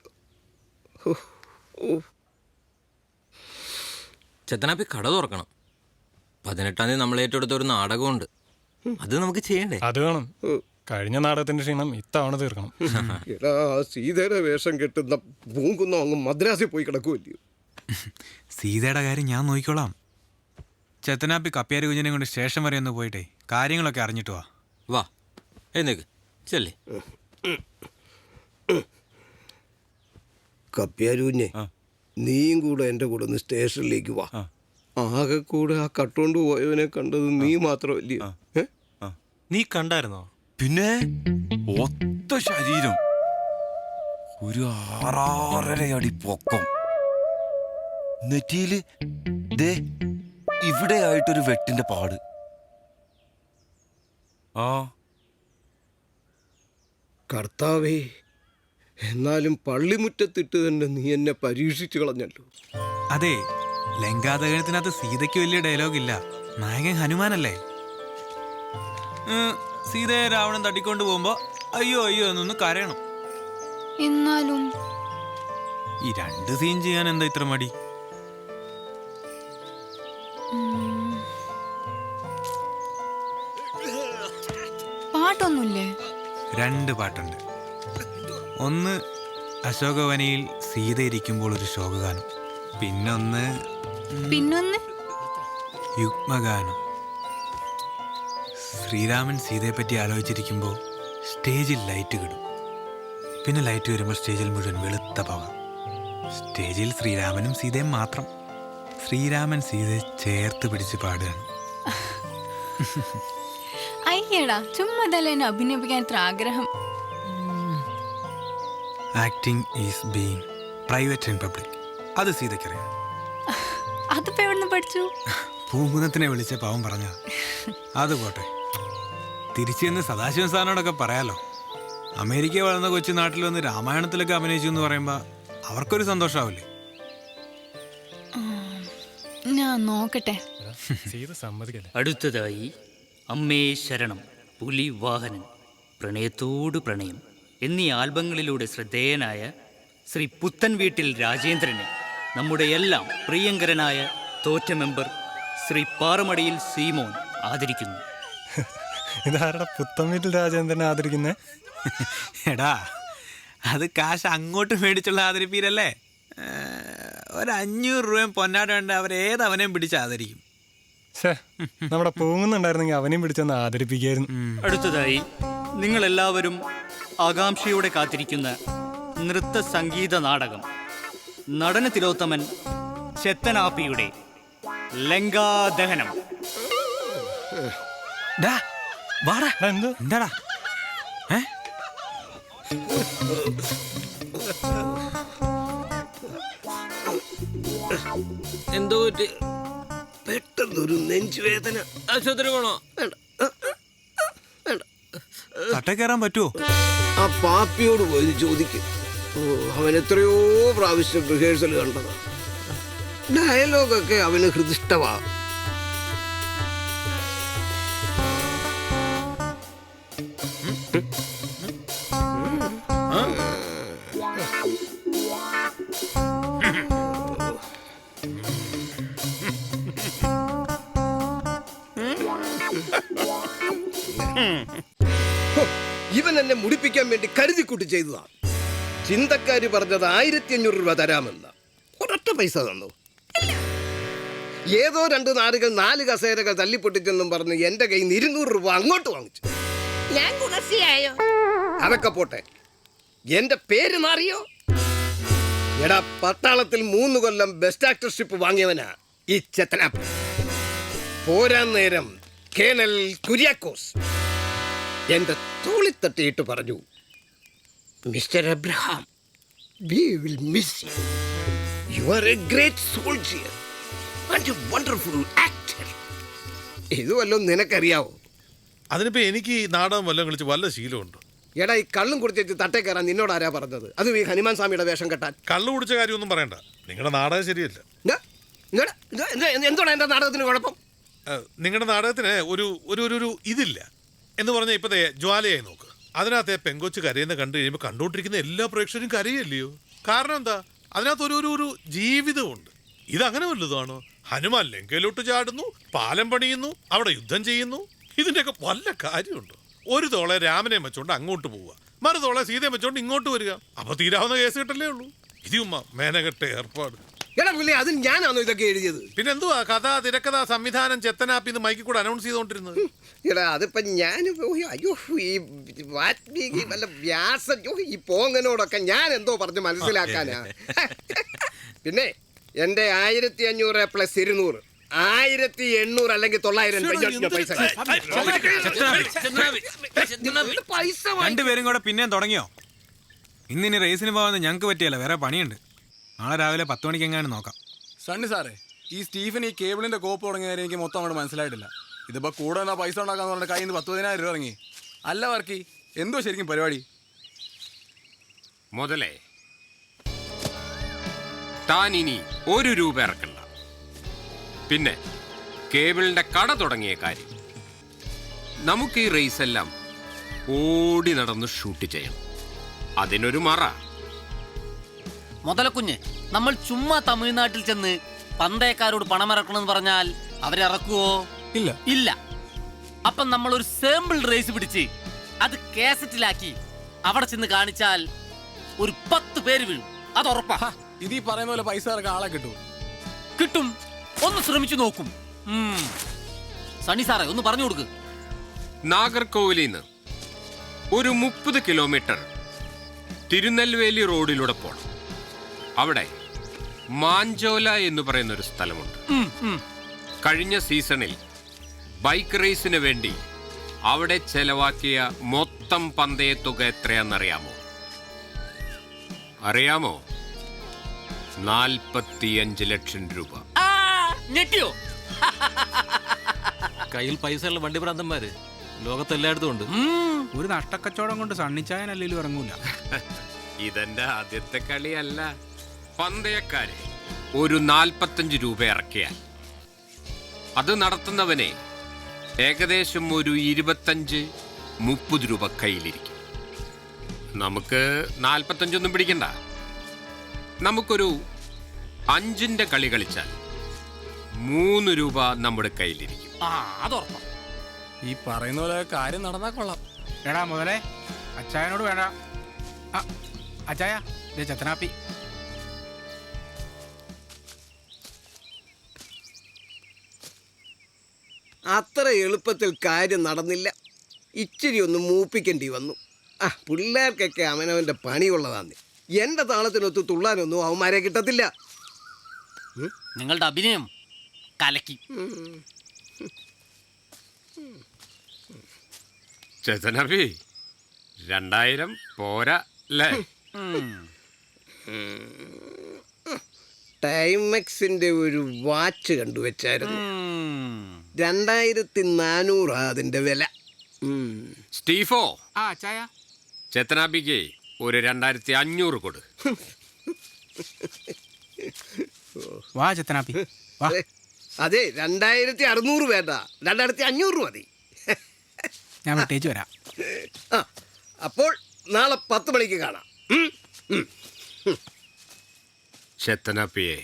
ചെത്തനാപ്പി കട തുറക്കണം. 18-ാം തീയതി നമ്മൾ ഏറ്റെടുത്ത ഒരു നാടകമുണ്ട്. അത് നമുക്ക് ചെയ്യണ്ടേ? അത് വേണം. കഴിഞ്ഞ നാടകത്തിന്റെ ക്ഷീണം ഇത്തവണ തീർക്കണം. എടാ, സീതയുടെ വേഷം കെട്ടുന്ന പൂങ്കുന്ന അങ്ങ് മദ്രാസിൽ പോയി കിടക്കുമല്ലയോ. സീതയുടെ കാര്യം ഞാൻ നോക്കിക്കോളാം. ചെത്തനാപ്പി കപ്പ്യാരി കുഞ്ഞിനെ കൊണ്ട് സ്റ്റേഷൻ വരെ ഒന്ന് പോയിട്ടേ കാര്യങ്ങളൊക്കെ അറിഞ്ഞിട്ട് വാ. വാ, എന്നേക്ക് ചെല്ലേ. കപ്പ്യാരൂഞ്ഞെ, നീയും കൂടെ എൻ്റെ കൂടെ ഒന്ന് സ്റ്റേഷനിലേക്ക് വാ. ആകെ കൂടെ ആ കട്ടോണ്ട് പോയവനെ കണ്ടത് നീ മാത്രമല്ലയോ? നീ കണ്ടായിരുന്നോ? പിന്നെ ഒത്ത ശരീരം, ഒരു 6.5 അടി പൊക്കം, നെറ്റിയില് ദേ ഇവിടെ ആയിട്ടൊരു വെട്ടിന്റെ പാട്. ആ കർത്താവേ, എന്നാലും പള്ളിമുറ്റത്തിട്ട് തന്നെ നീ എന്നെ പരീക്ഷിച്ചു കളഞ്ഞല്ലോ. അതെ, ലങ്കാദഹനത്തിനകത്ത് സീതയ്ക്ക് വലിയ ഡയലോഗില്ല. നായകൻ ഹനുമാനല്ലേ. സീതയെ രാവണൻ തട്ടിക്കൊണ്ട് പോകുമ്പോ അയ്യോ അയ്യോ എന്നൊന്ന് കരയണം. എന്നാലും ഈ 2 സീൻ ചെയ്യാൻ എന്താ ഇത്ര മടി? പാട്ടൊന്നുമില്ലേ? 2 പാട്ടുണ്ട്. ഒന്ന് അശോകവനിയിൽ സീത ഇരിക്കുമ്പോൾ ഒരു ശോകഗാനം, പിന്നൊന്ന് യുഗ്മഗാനം. ശ്രീരാമൻ സീതയെ പറ്റി ആലോചിച്ചിരിക്കുമ്പോൾ സ്റ്റേജിൽ ലൈറ്റ് കിടും. പിന്നെ ലൈറ്റ് വരുമ്പോൾ സ്റ്റേജിൽ മുഴുവൻ വെളുത്ത പുക. സ്റ്റേജിൽ ശ്രീരാമനും സീതയും മാത്രം. ശ്രീരാമൻ സീതയെ ചേർത്ത് പിടിച്ച് പാടുകയാണ്. അയ്യടാ, ചുമ്മാ എന്നെ അഭിനയിപ്പിക്കാൻ ഇത്ര ആഗ്രഹം. Acting is being private in public. അത് സീതയ്ക്കറിയാം. അതിപ്പോ എവിടുന്ന് പഠിച്ചു? പൂങ്കുന്നത്തിനെ വിളിച്ച പാവം പറഞ്ഞ. അത് പോട്ടെ, തിരിച്ചു ചെന്ന് സദാശിവൻ സാറിനോടൊക്കെ പറയാലോ. അമേരിക്ക വളർന്ന കൊച്ചു നാട്ടിൽ വന്ന് രാമായണത്തിലൊക്കെ അഭിനയിച്ചു എന്ന് പറയുമ്പോ അവർക്കൊരു സന്തോഷാവില്ലേ? ഞാൻ നോക്കട്ടെ. അടുത്തതായി അമ്മേ ശരണം, പുലി വാഹനൻ, പ്രണയത്തോട് പ്രണയം എന്നീ ആൽബങ്ങളിലൂടെ ശ്രദ്ധേയനായ ശ്രീ പുത്തൻ വീട്ടിൽ രാജേന്ദ്രനെ നമ്മുടെ എല്ലാം പ്രിയങ്കരനായ തോറ്റ മെമ്പർ ശ്രീ പാറമടിയിൽ സീമോൻ ആദരിക്കുന്നു. ഇതാരുടെ പുത്തൻ വീട്ടിൽ രാജേന്ദ്രനെ ആദരിക്കുന്നേ? എടാ, അത് കാശ് അങ്ങോട്ട് മേടിച്ചുള്ള ആദരിപ്പീരല്ലേ. 500 രൂപയും പൊന്നാടുണ്ട്, അവരേതവനെയും പിടിച്ച് ആദരിക്കും. നമ്മുടെ പോകുന്നുണ്ടായിരുന്നെങ്കിൽ അവനെയും പിടിച്ചൊന്ന് ആദരിപ്പിക്കായിരുന്നു. അടുത്തതായി നിങ്ങളെല്ലാവരും ആകാംക്ഷയോടെ കാത്തിരിക്കുന്ന നൃത്ത സംഗീത നാടകം നടന തിലോത്തമൻ ചെത്തനാപ്പിയുടെ ലങ്കാദഹനം. എന്താടാ? എന്തോ പെട്ടെന്നൊരു നെഞ്ചുവേദന. ആശുപത്രി പോണോ? തട്ട കയറാൻ പറ്റുമോ? ആ പാപ്പിയോട് പോയി ചോദിക്കും. അവൻ എത്രയോ പ്രാവശ്യം റിഹേഴ്സൽ കണ്ടതാ. ഡയലോഗൊക്കെ അവന് ഹൃദിഷ്ടമാ. ഇവൻ എന്നെ മുടിപ്പിക്കാൻ വേണ്ടി കരുതിക്കൂട്ടി ചെയ്തതാ. ചിന്തക്കാര് പറഞ്ഞത് 1500 രൂപ തരാമെന്ന. ഒരൊറ്റ പൈസ തന്നു. ഏതോ 2 നാടുകൾ 4 കസേരകൾ തല്ലിപ്പൊട്ടിച്ചെന്നും പറഞ്ഞ് എന്റെ കയ്യിൽ നിന്ന് 200 രൂപ അങ്ങോട്ട് വാങ്ങിച്ചു. ഞാൻ ഗുണസിയായോ? അതൊക്കെ പോട്ടെ, എന്റെ പേര് മാറിയോ? എടാ, പട്ടാളത്തിൽ 3 കൊല്ലം ബെസ്റ്റ് ആക്ടർഷിപ്പ് വാങ്ങിയവനാ ഈ ചെത്തനാപ്പ്. പോരാൻ നേരം കേണൽ കുര്യാക്കോസ് എന്റെ തോളിത്തട്ടിയിട്ട് പറഞ്ഞു, mister Abraham, we will miss you. You are a great soldier and a wonderful actor. ഇത് വല്ലതും നിനക്കറിയാവോ? അതിനിപ്പോ എനിക്ക് ഈ നാടകം വല്ലതും കളിച്ച് വല്ല ശീലമുണ്ട്. എടാ, ഈ കള്ളും കുടിച്ചു തട്ടേ കയറാൻ നിന്നോട് ആരാ പറഞ്ഞത്? അത് ഈ ഹനുമാൻ സ്വാമിയുടെ വേഷം കെട്ടാൻ. കള്ളു കുടിച്ച കാര്യമൊന്നും പറയണ്ട, നിങ്ങളുടെ നാടകം ശരിയല്ല. എന്തോടാ എന്റെ നാടകത്തിന് കുഴപ്പം? നിങ്ങളുടെ നാടകത്തിന് ഒരു ഇതില്ല എന്ന് പറഞ്ഞാൽ ഇപ്പത്തെ ജ്വാലയായി നോക്ക്. അതിനകത്തെ പെങ്കൊച്ച് കരയുന്ന കണ്ടു കഴിയുമ്പോൾ കണ്ടുകൊണ്ടിരിക്കുന്ന എല്ലാ പ്രേക്ഷകരും കരയല്ലയോ? കാരണം എന്താ? അതിനകത്ത് ഒരു ജീവിതമുണ്ട്. ഇതങ്ങനെ വല്ലതാണോ? ഹനുമാൻ ലങ്കയിലോട്ട് ചാടുന്നു, പാലം പണിയുന്നു, അവിടെ യുദ്ധം ചെയ്യുന്നു. ഇതിൻ്റെയൊക്കെ വല്ല കാര്യമുണ്ടോ? ഒരു തോളെ രാമനെ വെച്ചോണ്ട് അങ്ങോട്ട് പോവുക, മറുതോളെ സീതയെ വെച്ചോണ്ട് ഇങ്ങോട്ട് വരിക. അപ്പൊ തീരാവുന്ന കേസ് കിട്ടല്ലേ ഉള്ളൂ. ഇതുമ്മ മേനകെട്ട ഏർപ്പാട്. അത് ഞാനാണോ ഇതൊക്കെ എഴുതിയത്? പിന്നെ എന്തുവാ കഥ, തിരക്കഥ, സംവിധാനം ചെത്തനാപ്പി എന്ന് മൈക്കിൽ കൂടെ അനൗൺസ് ചെയ്തോണ്ടിരുന്നത്? എടാ, അതിപ്പോ ഞാൻ അയ്യോ ഈ വാൽമീകി വല്ല വ്യാസൻ ഈ പോങ്ങനോടൊക്കെ ഞാൻ എന്തോ പറഞ്ഞ് മനസ്സിലാക്കാനാ. പിന്നെ എന്റെ 1500 പ്ലസ് 200 1800 അല്ലെങ്കിൽ 900 പൈസ. രണ്ടുപേരും കൂടെ പിന്നെയും തുടങ്ങിയോ? ഇന്നിനി റേസിന് പോകാൻ ഞങ്ങൾക്ക് പറ്റിയല്ല, വേറെ പണിയുണ്ട്. നാളെ രാവിലെ 10 മണിക്ക് എങ്ങാനും നോക്കാം. സണ്ണി സാറേ, ഈ സ്റ്റീഫൻ ഈ കേബിളിന്റെ കോപ്പ് തുടങ്ങിയ കാര്യം എനിക്ക് മൊത്തം അങ്ങോട്ട് മനസ്സിലായിട്ടില്ല. ഇതിപ്പോ കൂടെ എന്നാ പൈസ ഉണ്ടാക്കാന്ന് പറഞ്ഞ കയ്യിൽ നിന്ന് 10,000 രൂപ ഇറങ്ങി. അല്ല വർക്കി, എന്തോ ശരിക്കും പരിപാടി? മുതലേ, താൻ ഇനി 1 രൂപ ഇറക്കണ്ട. പിന്നെ കേബിളിന്റെ കട തുടങ്ങിയ കാര്യം നമുക്ക് ഈ റേസ് എല്ലാം ഓടി നടന്ന് ഷൂട്ട് ചെയ്യണം. അതിനൊരു മറ. മുതലക്കുഞ്ഞ്, നമ്മൾ ചുമ്മാ തമിഴ്നാട്ടിൽ ചെന്ന് പന്തയക്കാരോട് പണമിറക്കണമെന്ന് പറഞ്ഞാൽ അവരിറക്കുവോ? ഇല്ല. ഇല്ല. അപ്പം നമ്മൾ ഒരു സാമ്പിൾ റേസ് പിടിച്ച് അത് കാസറ്റിലാക്കി അവിടെ ചെന്ന് കാണിച്ചാൽ ഒരു 10 പേര് വീഴും. അത് ഉറപ്പാ. ഇത് ഈ പറയുന്ന പോലെ പൈസ ഇറക്കാൻ ആളെ കിട്ടും. കിട്ടും. ഒന്ന് ശ്രമിച്ചു നോക്കും. സണ്ണി സാറേ ഒന്ന് പറഞ്ഞു കൊടുക്ക്. നാഗർകോവിലിന്ന് ഒരു 30 കിലോമീറ്റർ തിരുനെൽവേലി റോഡിലൂടെ പോണം. അവിടെ മാഞ്ചോല എന്ന് പറയുന്ന ഒരു സ്ഥലമുണ്ട്. കഴിഞ്ഞ സീസണിൽ ബൈക്ക് റേസിന് വേണ്ടി അവിടെ ചെലവാക്കിയ മൊത്തം പന്തയത്തുക എത്രയാണെന്നറിയാമോ? അറിയാമോ? 45 ലക്ഷം രൂപ. ഞെട്ടിയോ? കയ്യിൽ പൈസയുള്ള വണ്ടി ഭ്രാന്തന്മാര് ലോകത്തെല്ലായിടത്തും ഉണ്ട്. ഒരു നഷ്ടക്കച്ചവടം കൊണ്ട് സണ്ണിച്ചായനല്ലേലും ഇറങ്ങൂല. ഇതെന്റെ ആദ്യത്തെ കളിയല്ല. പന്തയക്കാരെ ഒരു 45 രൂപ ഇറക്കിയാൽ അത് നടത്തുന്നവനെ ഏകദേശം ഒരു 25-30 രൂപ കയ്യിലിരിക്കും. നമുക്ക് 45 പിടിക്കണ്ട. നമുക്കൊരു 5ന്റെ കളി കളിച്ചാൽ 3 രൂപ നമ്മുടെ കയ്യിലിരിക്കും. ഈ പറയുന്ന പോലെ കാര്യം നടന്നാ കൊള്ളാം. എടാ മുതലേ, അച്ചായനോട് വേണ്ട. അച്ചായ, ചെത്തനാപ്പി. അത്ര എളുപ്പത്തിൽ കാര്യം നടന്നില്ല. ഇച്ചിരി ഒന്ന് മൂപ്പിക്കേണ്ടി വന്നു. പിള്ളേർക്കൊക്കെ അവനവൻ്റെ പണിയുള്ളതാന്ന്. എൻ്റെ താളത്തിനൊത്ത് തുള്ളാനൊന്നും അവന്മാരെ കിട്ടത്തില്ല. നിങ്ങളുടെ അഭിനയം കലക്കി. ചേതനബി 2000 പോരാ അല്ലേ? ടൈമെക്സിന്റെ ഒരു വാച്ച് കണ്ടുവച്ചായിരുന്നു. 2400 അതിന്റെ വില. സ്റ്റീഫോ, അച്ചായ, ചേതനാബിക്ക് ഒരു 2500 കൊടു. വാ ചെത്തനാപ്പി, വാ. അതെ, 2600 വേണ്ട, 2500 മതി. ഞാൻ വിട്ടേച്ച് വരാം. അപ്പോൾ നാളെ 10 മണിക്ക് കാണാം. ചേതനാപ്പിയെ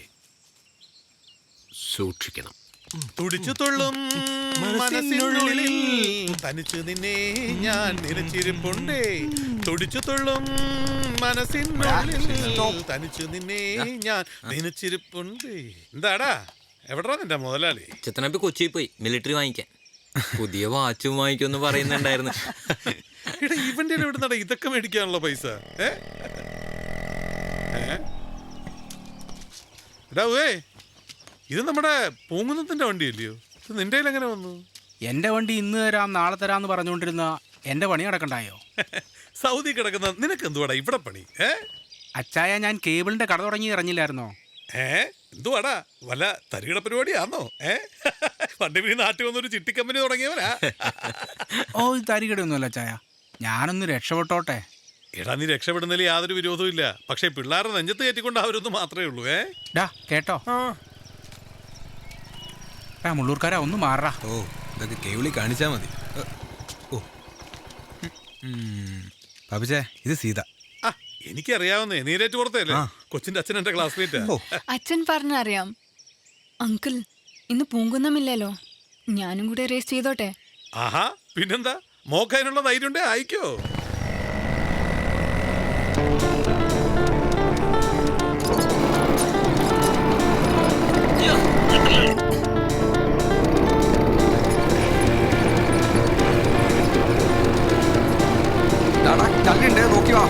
സൂക്ഷിക്കണം. തുടിച്ചു തുള്ളും മനസ്സിനുള്ളിൽ തനിച്ചു നിന്നെ ഞാൻ നിലച്ചിരിപ്പുണ്ടേ. തുടിച്ചു തുള്ളും മനസ്സിനുള്ളിൽ തനിച്ചു നിന്നെ ഞാൻ നിലച്ചിരിപ്പുണ്ടേ. എന്താടാ, എവിടാ നിന്റെ മുതലാളി? ചെത്തനാപ്പി കൊച്ചിയിൽ പോയി മിലിറ്ററി വാങ്ങിക്കാൻ. പുതിയ വാച്ചും വാങ്ങിക്കുമെന്ന് പറയുന്നുണ്ടായിരുന്നു. ഇവന്റെ എവിടുന്നാടാ ഇതൊക്കെ മേടിക്കാനുള്ള പൈസ? ഇത് നമ്മുടെ പൂങ്കുന്നത്തിന്റെ വണ്ടിയല്ലയോ? ഇത് നിന്റെ എങ്ങനെ വന്നു? എന്റെ വണ്ടി ഇന്ന് തരാം നാളെ തരാന്ന് പറഞ്ഞുകൊണ്ടിരുന്ന എന്റെ പണി നടക്കണ്ടായോ? സൗദി കിടക്കുന്ന നിനക്ക് എന്തുവാടാ ഇവിടെ പണി? അച്ചായ, ഞാൻ കേബിളിന്റെ കട തുടങ്ങി ഇറങ്ങില്ലായിരുന്നോ? എന്തുവാടാ, വല്ല തരികിട പരിപാടിയാന്നോ? പണ്ട് ഈ നാട്ടിൽ വന്നൊരു ചിട്ടി കമ്പനി തുടങ്ങിയവരാ. ഓ, ഇത് തരികിടയൊന്നുമല്ല അച്ചായ, ഞാനൊന്ന് രക്ഷപ്പെട്ടോട്ടെ. എടാ, നീ രക്ഷപ്പെടുന്നതിൽ യാതൊരു വിരോധവും ഇല്ല. പക്ഷെ പിള്ളേരുടെ നെഞ്ചത്ത് കയറ്റിക്കൊണ്ട് അവരൊന്ന് മാത്രമേ ഉള്ളൂ. കേട്ടോ, മുള്ളൂർക്കാരാ ഒന്ന് മാറാ. ഓ, ഇതൊക്കെ കേവിളി കാണിച്ചാ മതി. ഓ പാപ്പിച്ചേ, ഇത് സീത. എനിക്കറിയാവുന്നേ, നീരേറ്റ് പുറത്തല്ലേ? കൊച്ചിന്റെ അച്ഛൻ എന്റെ ക്ലാസ്മേറ്റാ. അച്ഛൻ പറഞ്ഞറിയാം. അങ്കിൾ, ഇന്ന് പൂങ്കുന്നമില്ലല്ലോ, ഞാനും കൂടെ റേസ് ചെയ്തോട്ടെ? ആഹാ, പിന്നെന്താ, മോക്കതിനുള്ള ധൈര്യം ഉണ്ടേ അയക്കോ. ചള്ളിണ്ട്, നോക്കി വാ.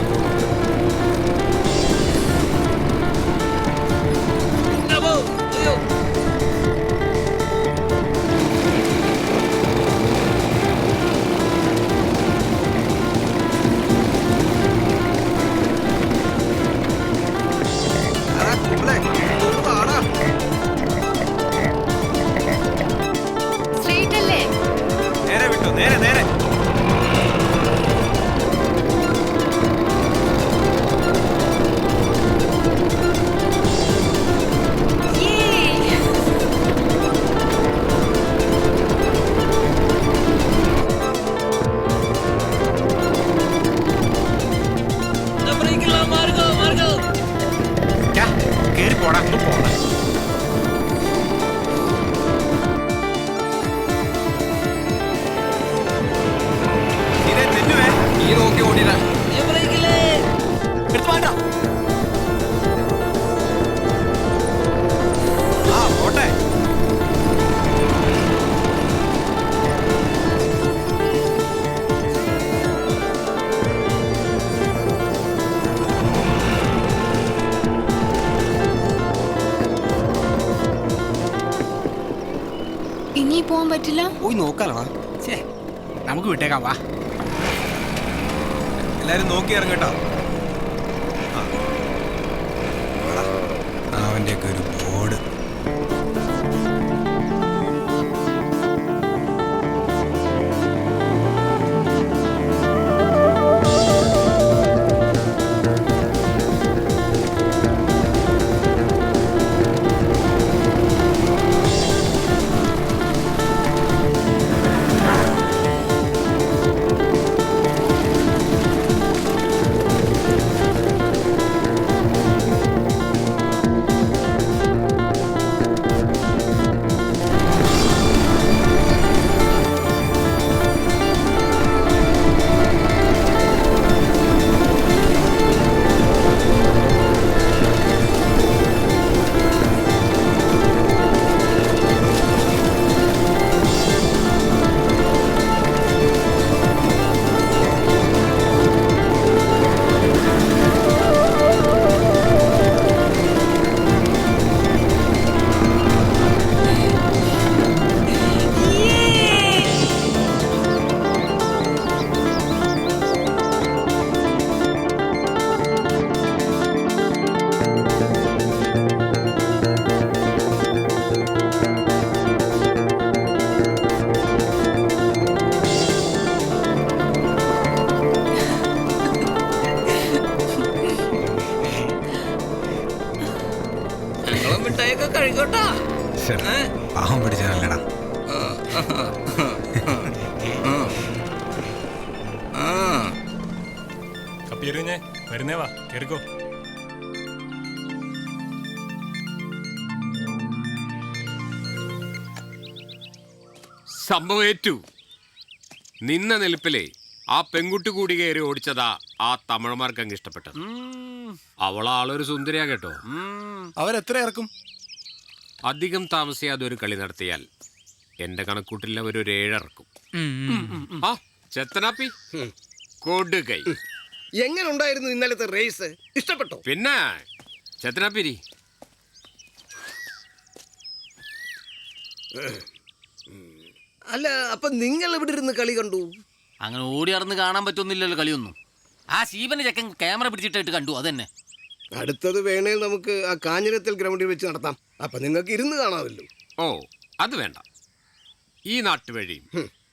നേരെ വിട്ടോ, നേരെ നേരെ. പോടാ പോടാ. നീ നോക്കി ഓടിടാ. എടുത്ത് മാറ്റാ. ആ പോട്ടെ. ഇനി പോകാൻ പറ്റില്ല. പോയി നോക്കാലോ. നമുക്ക് വിട്ടേക്കാം, വാ. എല്ലാരും നോക്കി ഇറങ്ങട്ടോ. അവൻ്റെയൊക്കെ ഒരു ബോർഡ്. പാവം പിടിച്ചതല്ലടാ. കപ്പിയെറിഞ്ഞേ വരുന്നേ, വാ കേറിക്കോ. സംഭവേറ്റു. നിന്ന നിൽപ്പിലെ ആ പെൺകുട്ടി കൂടി കയറി ഓടിച്ചതാ ആ തമിഴന്മാർക്ക് അങ്ങ് ഇഷ്ടപ്പെട്ടത്. അവളാളൊരു സുന്ദരിയാ കേട്ടോ. അവരെത്ര ഇറക്കും? അധികം താമസിയാതെ ഒരു കളി നടത്തിയാൽ എന്റെ കണക്കൂട്ടിൽ അവരൊരു 7 ഇറക്കും. ആ ചെത്തനാപ്പി കൊടുകൈ. എങ്ങനെ ഉണ്ടായിരുന്നു ഇന്നലത്തെ റേസ്? ഇഷ്ടപ്പെട്ടോ? പിന്നെ ചെത്തനാപ്പിരി. അല്ല, അപ്പൊ നിങ്ങൾ ഇവിടെ ഇരുന്ന് കളി കണ്ടു? അങ്ങനെ ഓടി നടന്ന് കാണാൻ പറ്റുന്നില്ലല്ലോ കളിയൊന്നും. ആ ശീവന്റെ ചെക്കൻ ക്യാമറ പിടിച്ചിട്ടായിട്ട് കണ്ടു, അതന്നെ. അടുത്തത് വേണേൽ നമുക്ക് ആ കാഞ്ഞിരത്തിൽ ഗ്രൗണ്ടിൽ വെച്ച് നടത്താം. അപ്പൊ നിങ്ങൾക്ക് ഇരുന്ന് കാണാമല്ലോ. ഓ അത് വേണ്ട. ഈ നാട്ടുവഴിയും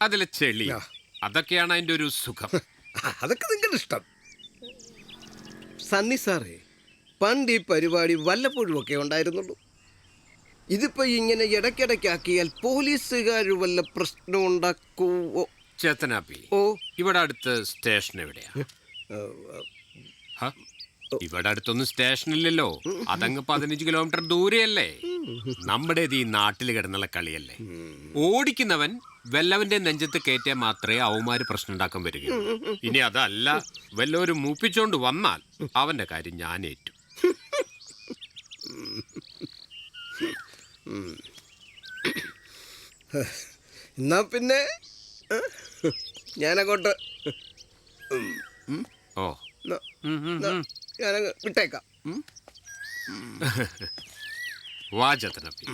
അതിലെ ചെളി, അതൊക്കെയാണ് അതിന്റെ ഒരു സുഖം. അതൊക്കെ നിങ്ങളുടെ ഇഷ്ടം. സണ്ണി സാറേ, പണ്ട് ഈ പരിപാടി വല്ലപ്പോഴും ഒക്കെ ഉണ്ടായിരുന്നുള്ളൂ. ഇതിപ്പോ ഇങ്ങനെ ഇടയ്ക്കിടയ്ക്കാക്കിയാൽ പോലീസുകാർ വല്ല പ്രശ്നം ഉണ്ടാക്കുവോ? ചേത്തനാപ്പി, ഇവിടെ അടുത്ത് സ്റ്റേഷൻ എവിടെയാ? ഇവിടെ അടുത്തൊന്നും സ്റ്റേഷനില്ലല്ലോ. അതങ്ങ് 15 കിലോമീറ്റർ ദൂരെയല്ലേ. നമ്മുടേത് ഈ നാട്ടിൽ കിടന്നുള്ള കളിയല്ലേ. ഓടിക്കുന്നവൻ വല്ലവന്റെ നെഞ്ചത്ത് കയറ്റിയാൽ മാത്രമേ അവന്മാര് പ്രശ്നം ഉണ്ടാക്കാൻ വരികയുള്ളൂ. ഇനി അതല്ല, വല്ലവരും മൂപ്പിച്ചോണ്ട് വന്നാൽ അവന്റെ കാര്യം ഞാൻ ഏറ്റു. എന്നാ പിന്നെ ഞാനങ്ങോട്ട് ഞാനങ്ങ് വിട്ടേക്കാം. വാചതനപ്പി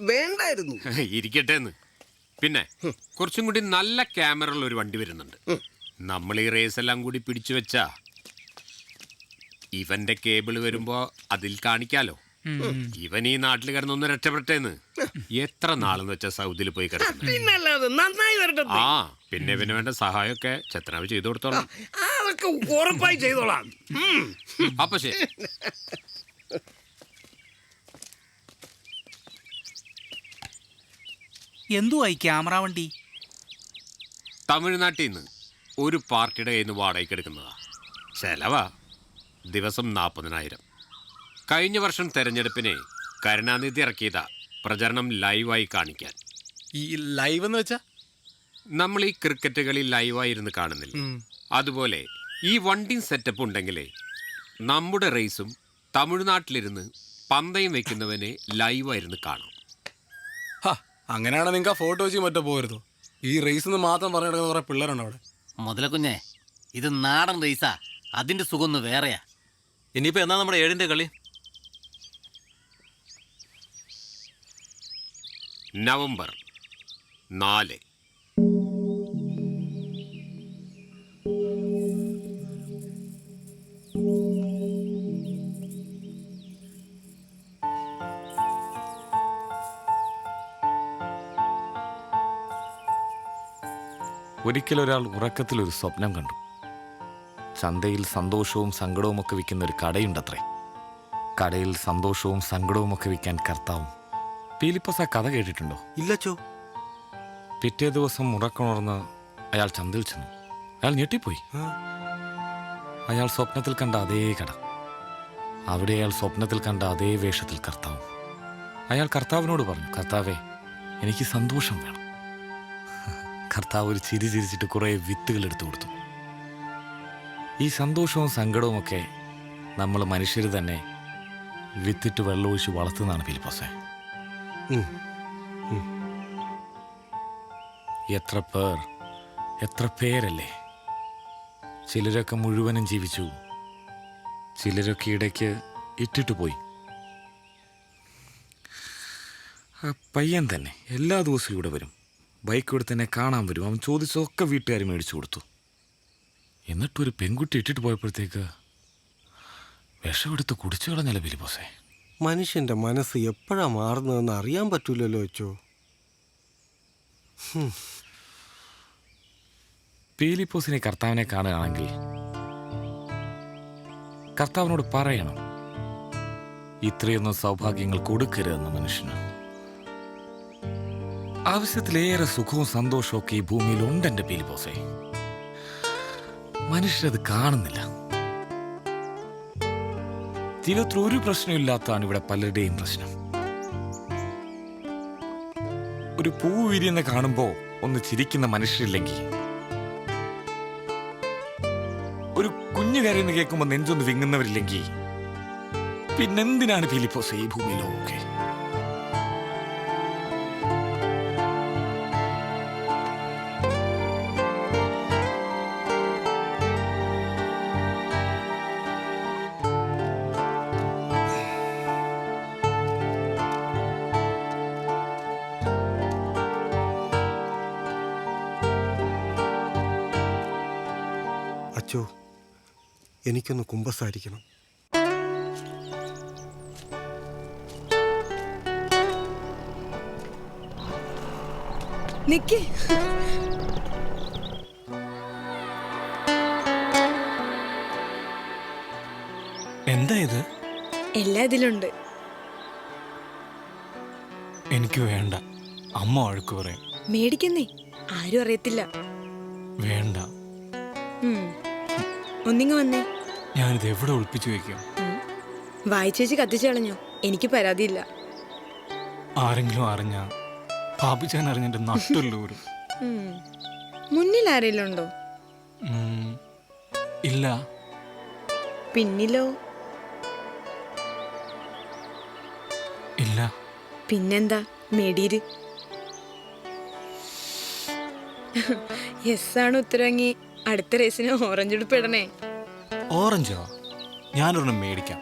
വേണ്ടായിരുന്നു. ഇരിക്കട്ടെ. പിന്നെ കുറച്ചും കൂടി നല്ല ക്യാമറയുള്ള ഒരു വണ്ടി വരുന്നുണ്ട്. നമ്മൾ ഈ റേസ് എല്ലാം കൂടി പിടിച്ചു വെച്ചാ ഇവന്റെ കേബിൾ വരുമ്പോ അതിൽ കാണിക്കാലോ. ഇവൻ ഈ നാട്ടിൽ കിടന്നൊന്ന് രക്ഷപ്പെട്ടേന്ന്. എത്ര നാളെന്ന് വെച്ചാ സൗദിയിൽ പോയി കിടക്കുന്നു. ആ പിന്നെ ഇവന് വേണ്ട സഹായമൊക്കെ ചെത്തനാവ് ചെയ്തു കൊടുത്തോളാം. ഉറപ്പായി ചെയ്തോളാം. അപ്പൊ ശരി. എന്തുവായി ക്യാമറ വണ്ടി? തമിഴ്നാട്ടിൽ നിന്ന് ഒരു പാർട്ടിയുടെ കയ്യിൽ നിന്ന് വാടകയ്ക്ക് എടുക്കുന്നതാ. ചെലവാ ദിവസം 40,000. കഴിഞ്ഞ വർഷം തെരഞ്ഞെടുപ്പിന് കരുണാനിധി ഇറക്കിയതാ പ്രചരണം ലൈവായി കാണിക്കാൻ. ഈ ലൈവ് എന്ന് വെച്ചാ നമ്മൾ ഈ ക്രിക്കറ്റ് കളി ലൈവായിരുന്ന് കാണുന്നില്ല, അതുപോലെ ഈ വണ്ടി സെറ്റപ്പ് ഉണ്ടെങ്കിൽ നമ്മുടെ റേസും തമിഴ്നാട്ടിലിരുന്ന് പന്തയം വെക്കുന്നവനെ ലൈവായിരുന്നു കാണാം. അങ്ങനെയാണെങ്കിൽ നിങ്ങൾക്ക് ആ ഫോട്ടോ വെച്ച് മറ്റോ പോരുതോ? ഈ റേസ് മാത്രം പറഞ്ഞു നടക്കുന്ന കുറെ പിള്ളേരുണ്ട് അവിടെ. മുതലക്കുഞ്ഞെ, ഇത് നാടൻ റേസാ, അതിന്റെ സുഖം വേറെയാ. ഇനിയിപ്പോ എന്നാ നമ്മുടെ 7ന്റെ കളി? നവംബർ 4. ഒരിക്കലൊരാൾ ഉറക്കത്തിലൊരു സ്വപ്നം കണ്ടു. ചന്തയിൽ സന്തോഷവും സങ്കടവും ഒക്കെ വിൽക്കുന്ന ഒരു കടയുണ്ടത്രേ. കടയിൽ സന്തോഷവും സങ്കടവും ഒക്കെ വിൽക്കാൻ കർത്താവും. പീലിപ്പോസ് ആ കഥ കേട്ടിട്ടുണ്ടോ? ഇല്ലച്ചോ. പിറ്റേ ദിവസം ഉറക്കമുണർന്ന് അയാൾ ചന്തയിൽ ചെന്നു. അയാൾ ഞെട്ടിപ്പോയി. അയാൾ സ്വപ്നത്തിൽ കണ്ട അതേ കട, അവിടെ അയാൾ സ്വപ്നത്തിൽ കണ്ട അതേ വേഷത്തിൽ കർത്താവും. അയാൾ കർത്താവിനോട് പറഞ്ഞു, കർത്താവേ, എനിക്ക് സന്തോഷം വേണം. കർത്താവ് ഒരു ചിരി ചിരിച്ചിട്ട് കുറേ വിത്തുകൾ എടുത്തു കൊടുത്തു. ഈ സന്തോഷവും സങ്കടവും ഒക്കെ നമ്മൾ മനുഷ്യർ തന്നെ വിത്തിട്ട് വെള്ളമൊഴിച്ച് വളർത്തുന്നതാണ് ഫിലിപ്പോസേ. എത്ര പേരല്ലേ. ചിലരൊക്കെ മുഴുവനും ജീവിച്ചു, ചിലരൊക്കെ ഇടയ്ക്ക് ഇട്ടിട്ട് പോയി. ആ പയ്യൻ തന്നെ എല്ലാ ദിവസവും ഇവിടെ വരും, ബൈക്ക് എടുത്ത് തന്നെ കാണാൻ വരും. അവൻ ചോദിച്ചതൊക്കെ വീട്ടുകാർ മേടിച്ചു കൊടുത്തു. എന്നിട്ടൊരു പെൺകുട്ടി ഇട്ടിട്ട് പോയപ്പോഴത്തേക്ക് വിഷമെടുത്ത് കുടിച്ചു കളഞ്ഞല്ലേ ഫിലിപ്പോസേ. മനുഷ്യൻ്റെ മനസ്സ് എപ്പോഴാ മാറുന്നതെന്ന് അറിയാൻ പറ്റൂലല്ലോ അച്ചോ. ഫിലിപ്പോസിനെ കർത്താവിനെ കാണുകയാണെങ്കിൽ കർത്താവിനോട് പറയണം, ഇത്രയൊന്നും സൗഭാഗ്യങ്ങൾ കൊടുക്കരുതെന്ന് മനുഷ്യന്. ആവശ്യത്തിലേറെ സുഖവും സന്തോഷവും ഒക്കെ ഈ ഭൂമിയിൽ ഉണ്ട് എൻ്റെ ഫിലിപ്പോസേ. മനുഷ്യരത് കാണുന്നില്ല. ജീവിതത്തിൽ ഒരു പ്രശ്നമില്ലാത്തതാണ് ഇവിടെ പലരുടെയും പ്രശ്നം. ഒരു പൂ വിരിയെന്ന് കാണുമ്പോൾ ഒന്ന് ചിരിക്കുന്ന മനുഷ്യരില്ലെങ്കിൽ, ഒരു കുഞ്ഞു കരയെന്ന് കേൾക്കുമ്പോൾ നെഞ്ചൊന്ന് വിങ്ങുന്നവരില്ലെങ്കിൽ, പിന്നെന്തിനാണ് ഫിലിപ്പോസ് ഈ ഭൂമിയിലൊക്കെ? അച്ചോ, എനിക്കൊന്ന് കുമ്പസാരിക്കണം. നിക്ക്. എന്താ ഇത്? എല്ലാ ഇതിലുണ്ട്. എനിക്ക് വേണ്ട, അമ്മ വഴക്ക് പറയും. മേടിക്കുന്നേ, ആരും അറിയത്തില്ല. വേണ്ട. ഒന്നിങ്ങ് വന്നേ. ഞാനിത് എവിടെ ഒളിപ്പിച്ചു വെക്കും? വായിച്ചേച്ച് കത്തിച്ചു കളഞ്ഞോ? എനിക്ക് പരാതിയില്ല. ആരെങ്കിലും അറിഞ്ഞ, പാപ്പിച്ചാൻ അറിഞ്ഞിട്ട് നട്ടല്ലൂരും. മുന്നിൽ ആരെങ്കിലും ഉണ്ടോ? ഇല്ല. പിന്നിലോ? ഇല്ല. പിന്നെന്താ? മേടീര്. യെസ് ആണ് ഉത്തരവെങ്കി അടുത്ത റേസിന് ഓറഞ്ച് ഉടുപ്പിടണേ. ഓറഞ്ചോ? ഞാനൊരെണ്ണം മേടിക്കാം.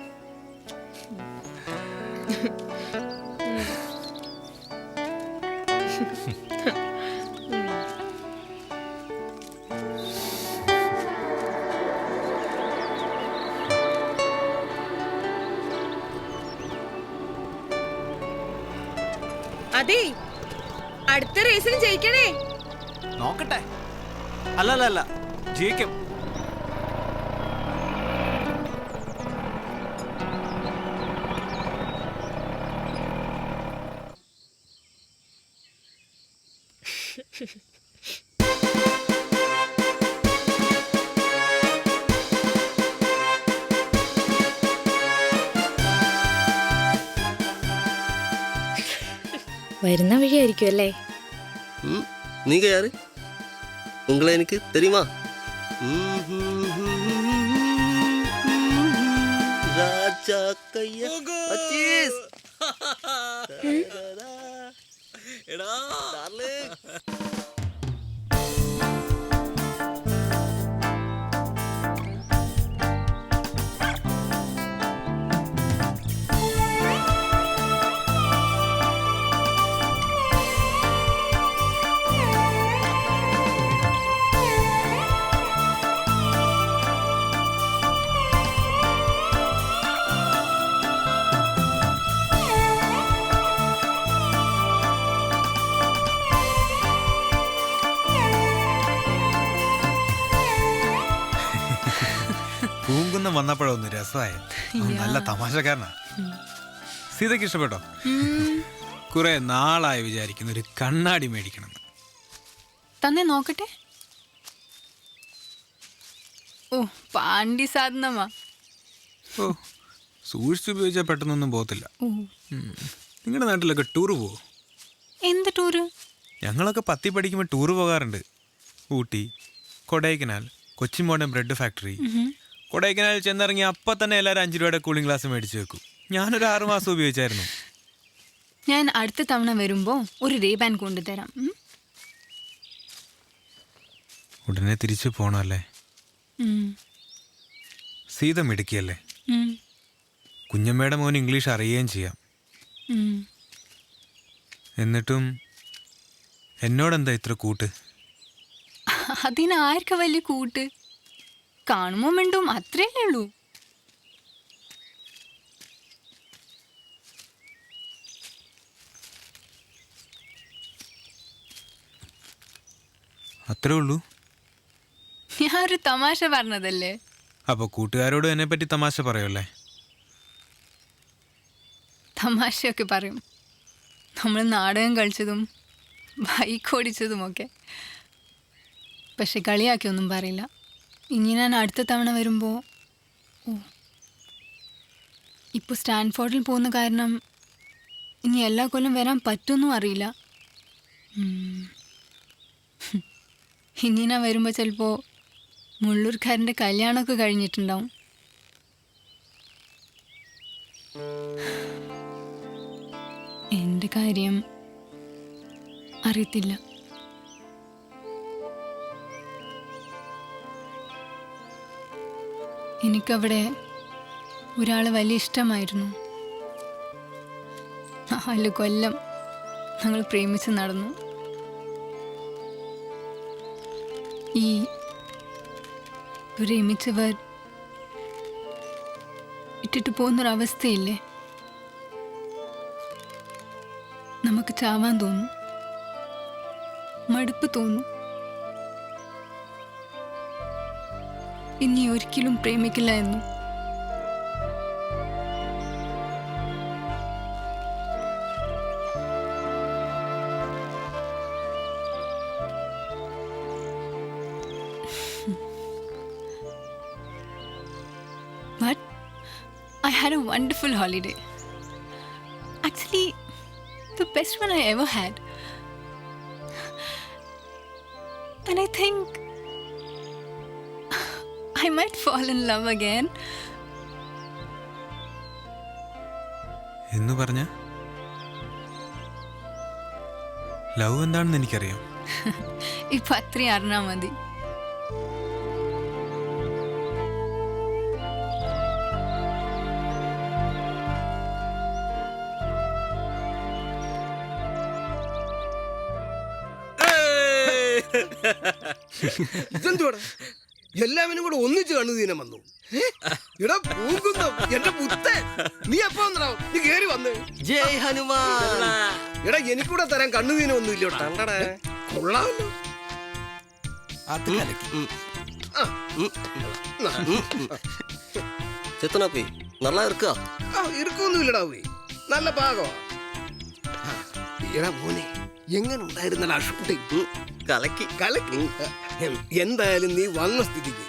അതെ, അടുത്ത റേസിന് ജയിക്കണേ. നോക്കട്ടെ. അല്ല, ജയിക്കും. വരുന്ന വഴിയായിരിക്കും അല്ലേ? நீங்க யாரு? உங்களை எனக்கு தெரியுமா? ராஜா கையா அச்சீஸ் எடா டார்லிங். പൂങ്കുന്നം വന്നപ്പോഴൊന്ന് രസമായ നല്ല തമാശക്കാരനാ. സീതയ്ക്ക് ഇഷ്ടപ്പെട്ടോ? കുറെ നാളായി വിചാരിക്കുന്ന ഒരു കണ്ണാടി മേടിക്കണം. തന്നെ നോക്കട്ടെ. ഓ പാണ്ടി സാധനമാ. ഓ സൂക്ഷിച്ചുപയോഗിച്ചാൽ പെട്ടെന്നൊന്നും പോകത്തില്ല. നിങ്ങളുടെ നാട്ടിലൊക്കെ ടൂറ് പോവോ? എന്ത് ടൂറ്? ഞങ്ങളൊക്കെ 10 പഠിക്കുമ്പോൾ ടൂറ് പോകാറുണ്ട്. Ooty, Kodaikanal, Kochi modern bread factory. കൊടൈക്കനാലിൽ ചെന്നിറങ്ങി അപ്പം തന്നെ എല്ലാവരും 5 രൂപയുടെ കൂളിംഗ് ഗ്ലാസ് മേടിച്ച് വെക്കും. ഞാനൊരു 6 മാസം ഉപയോഗിച്ചായിരുന്നു. ഞാൻ അടുത്ത തവണ വരുമ്പോ ഒരു റേബാൻ കൊണ്ടുതരാം. ഉടനെ തിരിച്ചു പോണല്ലേ? സീത മിടുക്കിയല്ലേ? കുഞ്ഞമ്മയുടെ മോൻ ഇംഗ്ലീഷ് അറിയുകയും ചെയ്യാം. എന്നിട്ടും എന്നോടെന്താ ഇത്ര കൂട്ട്? അതിനാർക്ക വലിയ കൂട്ട്? കാണുമ്പോ മിണ്ടും, അത്രേ ഉള്ളൂ. അത്രേ ഉള്ളൂ? ഞാൻ ഒരു തമാശ പറഞ്ഞതല്ലേ. അപ്പൊ കൂട്ടുകാരോട് എന്നെ പറ്റി തമാശ പറയല്ലേ? തമാശയൊക്കെ പറയും. നമ്മൾ നാടകം കളിച്ചതും ബൈക്ക് ഓടിച്ചതുമൊക്കെ. പക്ഷെ കളിയാക്കിയൊന്നും പറയില്ല. ഇനി ഞാൻ അടുത്ത തവണ വരുമ്പോൾ ഇപ്പോൾ സ്റ്റാൻഫോർഡിൽ പോകുന്ന കാരണം ഇനി എല്ലാ കൊല്ലം വരാൻ പറ്റുമെന്നും അറിയില്ല. ഇനി ഞാൻ വരുമ്പോൾ ചിലപ്പോൾ മുള്ളൂർക്കാരൻ്റെ കല്യാണമൊക്കെ കഴിഞ്ഞിട്ടുണ്ടാവും. എൻ്റെ കാര്യം അറിയത്തില്ല. എനിക്കവിടെ ഒരാളെ വലിയ ഇഷ്ടമായിരുന്നു. 4 കൊല്ലം ഞങ്ങൾ പ്രേമിച്ച് നടന്നു. ഈ പ്രേമിച്ചവർ ഇട്ടിട്ട് പോകുന്നൊരവസ്ഥയില്ലേ, നമുക്ക് ചാവാൻ തോന്നും, മടുപ്പ് തോന്നും. ഇനി ഒരിക്കലും പ്രേമിക്കില്ല എന്നും. But I had a wonderful holiday. Actually, the best one I ever had. And I think I might fall in love again. എന്ന് പറഞ്ഞ ലവ് എന്താണെന്ന് എനിക്കറിയാം. ഇപ്പൊ അത്രയും അറിഞ്ഞാ മതി. ഇതെന്തുവാടാ എല്ലാവരും കൂടെ ഒന്നിച്ച് കണ്ണുദീനം വന്നു? ഇടാ പൂങ്കുന്ന എന്റെ മുത്തേ, നീ എപ്പോ വന്നോ? നീ കേറി വന്ന്. ജയ് ഹനുമാൻ. എടാ എനിക്കൂടെ തരാൻ കണ്ണുദീനം ഒന്നും ഇല്ലോട്ടാ. കൊള്ളാമല്ലോ. ചെത്തനാപ്പി നല്ല ഇറുക്കാ? ഇറുക്കൊന്നും ഇല്ലടാ പോയി, നല്ല പാകമാ. എടാ മോനെ എങ്ങനെ ഉണ്ടായിരുന്നടാ ഷൂട്ടിങ്? കലക്കി കലക്കി. എന്തായാലും നീ വന്ന സ്ഥിതിക്ക്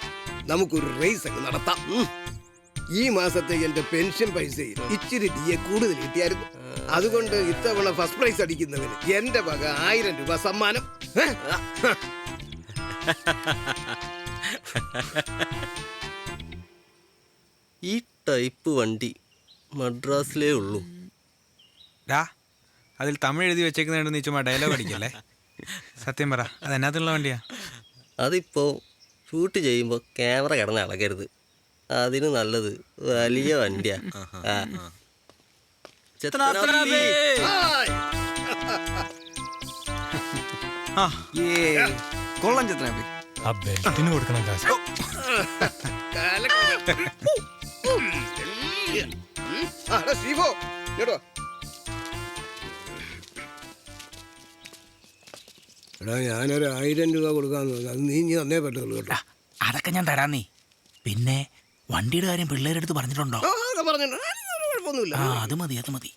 നമുക്കൊരു റേസ് അങ്ങ് നടത്താം. ഈ മാസത്തെ എന്റെ പെൻഷൻ പൈസയിൽ ഇച്ചിരി DA കൂടുതൽ കിട്ടിയായിരുന്നു. അതുകൊണ്ട് ഇത്തവണ ഫസ്റ്റ് പ്രൈസ് അടിക്കുന്നവന് എന്റെ വക 1000 രൂപ സമ്മാനം. ഈ ടൈപ്പ് വണ്ടി മദ്രാസിലേ ഉള്ളൂ. അതിൽ തമിഴ് എഴുതി വെച്ചേക്കുന്നുണ്ട്. നീ ചുമ്മാ ഡയലോഗ് അടിക്കല്ലേ. സത്യം പറ, അത് എന്നാത്തുള്ള വണ്ടിയാ? അതിപ്പോ ഷൂട്ട് ചെയ്യുമ്പോ ക്യാമറ കിടന്ന് ഇളകരുത്, അതിന് നല്ലത് വലിയ വണ്ടിയാ. കൊള്ളാം ചെത്തനാപ്പി. ആ ബെൽറ്റിന് കൊടുക്കണം കാശ്. എടാ ഞാനൊരു 1000 രൂപ കൊടുക്കാന്ന് പറഞ്ഞു. അത് നീ ഇനി തന്നേ പറ്റുള്ളൂ കേട്ടോ. അതൊക്കെ ഞാൻ തരാന്നേ. പിന്നെ വണ്ടിയുടെ കാര്യം പിള്ളേരുടെ അടുത്ത് പറഞ്ഞിട്ടുണ്ടോ? കുഴപ്പമൊന്നുമില്ല. അത് മതി, അത് മതി.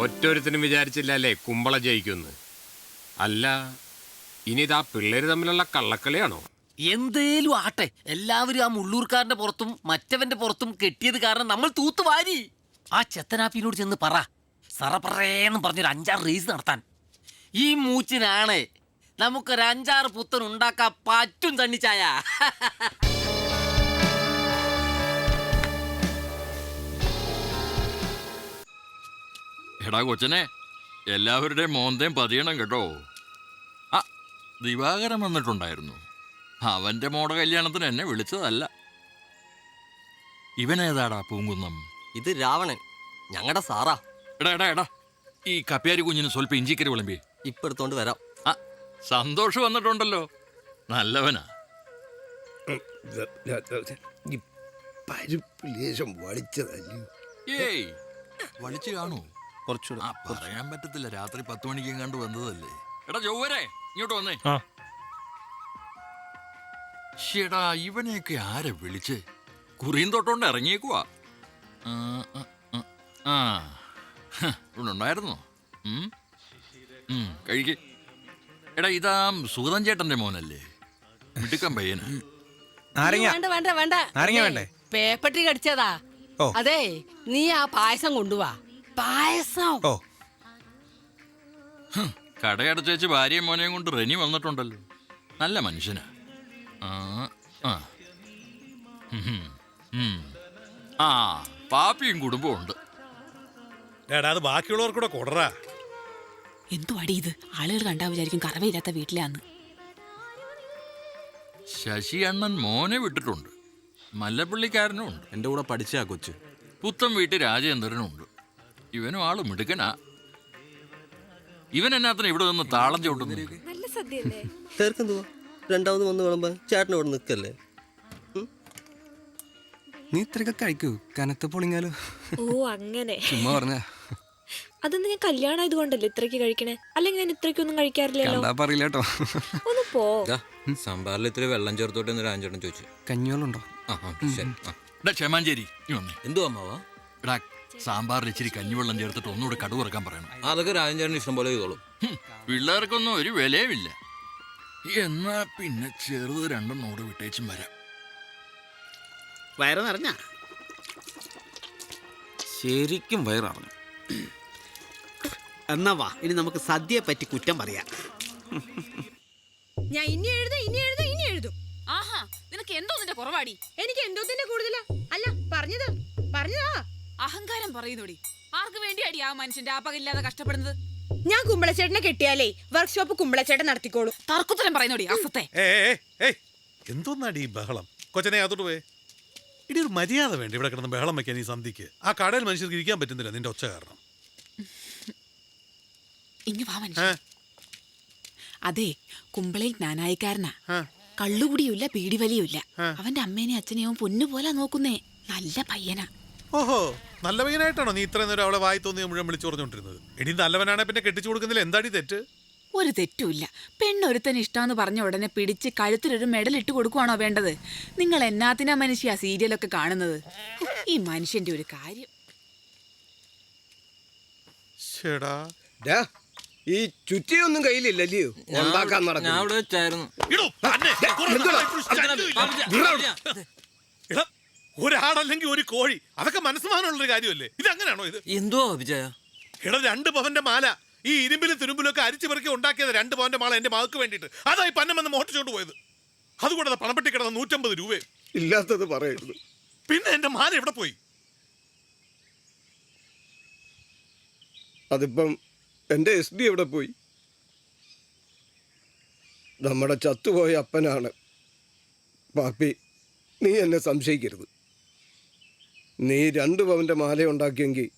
ഒറ്റൊരുത്തിനും വിചാരിച്ചില്ലല്ലേ കുമ്പള ജയിക്കുന്ന്. അല്ല, ഇനിതാ പിള്ളേര് തമ്മിലുള്ള കള്ളക്കളിയാണോ? എന്തേലും ആട്ടെ, എല്ലാവരും ആ മുള്ളൂർക്കാരന്റെ പുറത്തും മറ്റവന്റെ പുറത്തും കെട്ടിയത് കാരണം നമ്മൾ തൂത്തുവാരി. ആ ചെത്തനാപ്പിനോട് ചെന്ന് പറ, സറപ്പറേന്ന് പറഞ്ഞൊരു 5-6 റേസ് നടത്താൻ. ഈ മൂച്ചിനാണ് നമുക്കൊരു 5-6 പുത്തൻ ഉണ്ടാക്കാൻ പറ്റും തണ്ണിച്ചായ. എടാ കൊച്ചനെ, എല്ലാവരുടെയും മോന്തയും പതിയണം കേട്ടോ. ആ ദിവാകരൻ വന്നിട്ടുണ്ടായിരുന്നു. അവൻ്റെ മോടെ കല്യാണത്തിന് എന്നെ വിളിച്ചതല്ല. ഇവനേതാടാ പൂങ്കുന്നം? ഇത് രാവണൻ, ഞങ്ങളുടെ സാറാ. എടാ എടാ എടാ, ഈ കപ്പ്യാരി കുഞ്ഞിന് സ്വല്പം ഇഞ്ചിക്കരി വിളമ്പി ഇപ്പൊ എടുത്തോണ്ട് വരാം. ആ സന്തോഷം വന്നിട്ടുണ്ടല്ലോ. നല്ലവനാ. ഈ പരിപ്പ് ലേശം വളിച്ചതല്ലേ? ഏയ് വളിച്ചു കാണൂ. കുറച്ചുകൂടെ പറയാൻ പറ്റത്തില്ല. രാത്രി 10 മണിക്ക് കണ്ടു വന്നതല്ലേ. എടാ ചൊവ്വരെ ഇങ്ങോട്ട് വന്നേ. ഷേടാ ഇവനെയൊക്കെ ആരെ വിളിച്ച് കുറിയും തൊട്ടോണ്ട് ഇറങ്ങിയേക്കുവാ. ഇവിടെ ഉണ്ടായിരുന്നോ? കഴിക്ക്. എടാ ഇതാ സുഗതൻ ചേട്ടന്റെ മോനല്ലേ? മിടുക്കൻ പയ്യന്. വേണ്ട പേപ്പട്ടി കടിച്ചതാ. അതെ നീ ആ പായസം കൊണ്ടുവാ. പായസം കടയടച്ചേച്ച് ഭാര്യയും മോനെയും കൊണ്ട് റെനി വന്നിട്ടുണ്ടല്ലോ. നല്ല മനുഷ്യനാ. ആ പാപ്പിയും കുടുംബവും ഉണ്ട്. അത് ബാക്കിയുള്ളവർക്കൂടെ കൊടറാ. എന്തു അടി ഇത്? ആളുകൾ കണ്ടാ വിചാരിക്കും കറവയില്ലാത്ത വീട്ടിലാന്ന്. ശശി അണ്ണൻ മോനെ വിട്ടിട്ടുണ്ട്. മല്ലപ്പള്ളിക്കാരനും ഉണ്ട്. എൻ്റെ കൂടെ പഠിച്ച കൊച്ചു. പുത്തൻ വീട്ടിൽ രാജേന്ദ്രനും ഉണ്ട്. ഇവനും ആള് മിടുക്കനാ. ഇവൻ എന്നാത്തിന് ഇവിടെ നിന്ന് താളം ചവിട്ടുന്നു? നല്ല സദ്യയല്ലേ? ചേർക്കെന്തുവാ രണ്ടാമത് വന്ന് വിളമ്പാൻ ചേട്ടൻ ഇവിടെ നിൽക്കല്ലേ? നീ ഇത്രയൊക്കെ കഴിക്കൂ, കനത്ത പൊളിങ്ങാലോ. ഓ അങ്ങനെ. ചുമ്മാ പറഞ്ഞ. അതെന്താ ഞാൻ കല്യാണം ആയതുകൊണ്ടല്ലേ ഇത്രയ്ക്ക് കഴിക്കണേ? അല്ലെങ്കിൽ ഞാൻ ഇത്രയ്ക്കൊന്നും കഴിക്കാറില്ലല്ലോ. പറയില്ല കേട്ടോ. ഒന്ന് പോ. സാമ്പാറിൽ ഇത്തിരി വെള്ളം ചേർത്തോട്ടെ എന്ന് രാജേട്ടൻ ചോദിച്ചു. കഞ്ഞിവെള്ളുണ്ടോ? ക്ഷമാഞ്ചേരി എന്തോ അമ്മാവാ? എടാ സാമ്പാറിൽ ഇച്ചിരി കഞ്ഞിവെള്ളം ചേർത്തിട്ട് ഒന്നുകൂടെ കടുക് വറക്കാൻ പറയണം. അതൊക്കെ രാജേട്ടന് ഇഷ്ടം പോലെ ചെയ്തോളും. പിള്ളേർക്കൊന്നും ഒരു വിലയുമില്ല. എന്നാ പിന്നെ ചെറുത് രണ്ടെണ്ണോട് വിട്ടേച്ചും വരാം. വയറ് നിറഞ്ഞ ശരിക്കും വയറിറങ്ങും. എന്നാ വാ ഇനി നമുക്ക് സദ്യയെ പറ്റി കുറ്റം പറയാം. ഞാൻ ഇനി എഴുതും. ആഹാ നിനക്ക് എന്തോ നിന്റെ കുറവാടി? എനിക്ക് എന്തോ തന്നെ കൂടുതലാ. അല്ല പറഞ്ഞതാ. അഹങ്കാരം പറയുന്നോടി. ആർക്ക് വേണ്ടി അടി ആ മനുഷ്യന്റെ ആ പകയില്ലാതെ കഷ്ടപ്പെടുന്നത്? ഞാൻ കുമ്പളച്ചേട്ടനെ കെട്ടിയാലേ വർക്ക്ഷോപ്പ് കുമ്പളച്ചേട്ടൻ നടത്തിക്കോളൂ. തർക്കുത്തരം പറയുന്നോടി അസത്തെ. എന്തോന്നാടി ബഹളം? കൊച്ചനെ അതോട്ട് പോയേ. ഇടി ഒരു മര്യാദ വേണ്ട ഇവിടെ കിടന്ന് ബഹളം വെക്കാൻ. ഈ സന്ധിക്ക് ആ കടയിൽ മനുഷ്യർക്ക് ഇരിക്കാൻ പറ്റുന്നില്ല നിന്റെ ഒച്ച കാരണം. ഇങ്ങ് വാ മനുഷ്യ. അതെ കുമ്പളയിൽ ജ്ഞാനായിക്കാരനാ. കള്ളുകുടിയുമില്ല പീടിവലിയുമില്ല. അവന്റെ അമ്മേനെയും അച്ഛനെയും അവൻ പൊന്നുപോലെ നോക്കുന്നേ. നല്ല പയ്യനാ. ഓഹോ നല്ല പയ്യനായിട്ടാണോ നീ ഇത്രയും നേരം അവളെ വായി തോന്നിയ മുഴുവൻ വിളിച്ചു പറഞ്ഞോണ്ടിരുന്നത്? എടി നല്ലവനാണെ പിന്നെ കെട്ടിച്ചു കൊടുക്കുന്നില്ല. എന്താടി തെറ്റ്? ഒരു തെറ്റുമില്ല. പെണ്ണൊരുത്തന് ഇഷ്ടമെന്ന് പറഞ്ഞ ഉടനെ പിടിച്ച് കഴുത്തിലൊരു മെഡലിട്ട് കൊടുക്കുവാണോ വേണ്ടത്? നിങ്ങൾ എന്നാത്തിനാ മനുഷ്യ സീരിയലൊക്കെ കാണുന്നത്? ഈ മനുഷ്യന്റെ ഒരു കാര്യം. ഈ ചുറ്റിയൊന്നും കയ്യിലില്ലല്ലയോ? ഉണ്ടാക്കാൻ നടക്കും. ഒരാളല്ലെങ്കിൽ ഒരു കോഴി, അതൊക്കെ മനസ്സമാനമുള്ളൊരു കാര്യമല്ലേ? ഇത് അങ്ങനെയാണോ? ഇത് എന്തോ വിജയ 2 പവന്റെ മാല ഈ ഇരുമ്പിലും തുരുമ്പിലൊക്കെ അരിച്ചു പെറുക്കി ഉണ്ടാക്കിയത് 2 പവന്റെ മാല എന്റെ മകൾക്ക് വേണ്ടിയിട്ട്. അതായി പന്നമെന്ന് മോട്ടിച്ചോണ്ട് പോയത്. അതുകൂടാതെ പണപ്പെട്ടി കിടന്ന 150 രൂപ ഇല്ലാത്തത് പറയരുത്. പിന്നെ എന്റെ മാല എവിടെ പോയി? അതിപ്പം എൻ്റെ SD എവിടെ പോയി? നമ്മുടെ ചത്തുപോയ അപ്പനാണ്. പാപ്പി നീ എന്നെ സംശയിക്കരുത്. നീ 2 പവന്റെ മാല ഉണ്ടാക്കിയെങ്കിൽ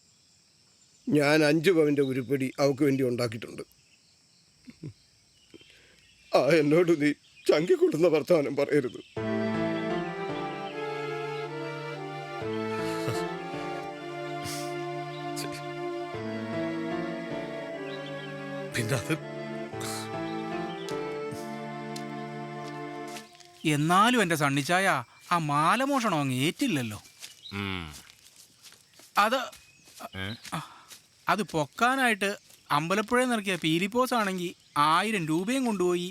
ഞാൻ 5 പവന്റെ ഉരുപ്പടി അവൾക്ക് വേണ്ടി ഉണ്ടാക്കിയിട്ടുണ്ട്. എന്നോട് നീ ചങ്കിക്കൊള്ളുന്ന വർത്തമാനം പറയരുത്. പിന്നെ എന്നാലും എൻ്റെ സണ്ണിച്ചായ ആ മാലമോഷണം അങ്ങ് ഏറ്റില്ലല്ലോ. അത് പൊക്കാനായിട്ട് അമ്പലപ്പുഴയിൽ നിറക്കിയ പീലിപ്പോസ് ആണെങ്കിൽ 1000 രൂപയും കൊണ്ടുപോയി,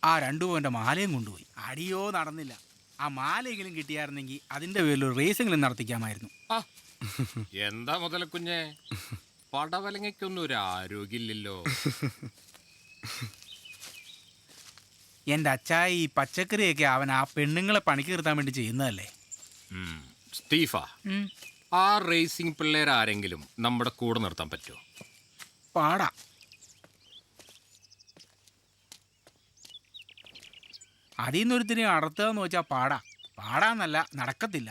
ആ 2 പവൻ്റെ മാലയും കൊണ്ടുപോയി. അടിയോ നടന്നില്ല. ആ മാലയെങ്കിലും കിട്ടിയായിരുന്നെങ്കിൽ അതിൻ്റെ പേരിൽ ഒരു റേസെങ്കിലും നടത്തിക്കാമായിരുന്നു. എന്താ മുതലക്കുഞ്ഞെ, പടവലങ്ങയ്ക്കൊന്നും ഒരു ആരോഗ്യമില്ലല്ലോ. എൻ്റെ അച്ചായ ഈ പച്ചക്കറിയൊക്കെ അവൻ ആ പെണ്ണുങ്ങളെ പണിക്ക് നിർത്താൻ വേണ്ടി ചെയ്യുന്നതല്ലേ. സ്റ്റീഫ, ആ റേസിംഗ് പിള്ളേർ ആരെങ്കിലും നമ്മുടെ കൂടെ നിർത്താൻ പറ്റുമോ? പാടാ. അതിൽ നിന്നൊരുത്തിനെ അടർത്തുക എന്ന് വെച്ചാൽ പാടാന്നല്ല, നടക്കത്തില്ല.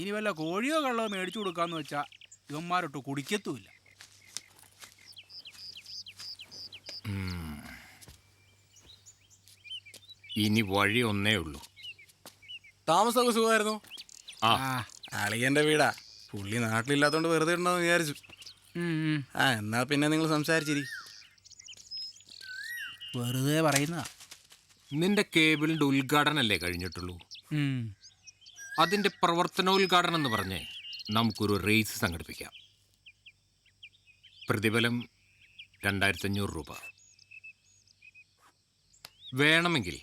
ഇനി വല്ല കോഴിയോ കള്ളോ മേടിച്ചു കൊടുക്കാന്ന് വെച്ചാൽ ഇവന്മാരൊട്ട് കുടിക്കത്തുമില്ല. ഇനി വഴി ഒന്നേ ഉള്ളൂ. താമസമൊക്കെ സുഖമായിരുന്നു? ആ, അളിയന്റെ വീടാ. പുള്ളി നാട്ടിലില്ലാത്തോണ്ട് വെറുതെ ഉണ്ടെന്ന് വിചാരിച്ചു. എന്നാ പിന്നെ നിങ്ങൾ സംസാരിച്ചിരി. വെറുതെ പറയുന്ന. നിന്റെ കേബിളിന്റെ ഉദ്ഘാടനല്ലേ കഴിഞ്ഞിട്ടുള്ളൂ? അതിന്റെ പ്രവർത്തനോദ്ഘാടനം എന്ന് പറഞ്ഞേ നമുക്കൊരു റേസ് സംഘടിപ്പിക്കാം. പ്രതിഫലം 2500 രൂപ. വേണമെങ്കിൽ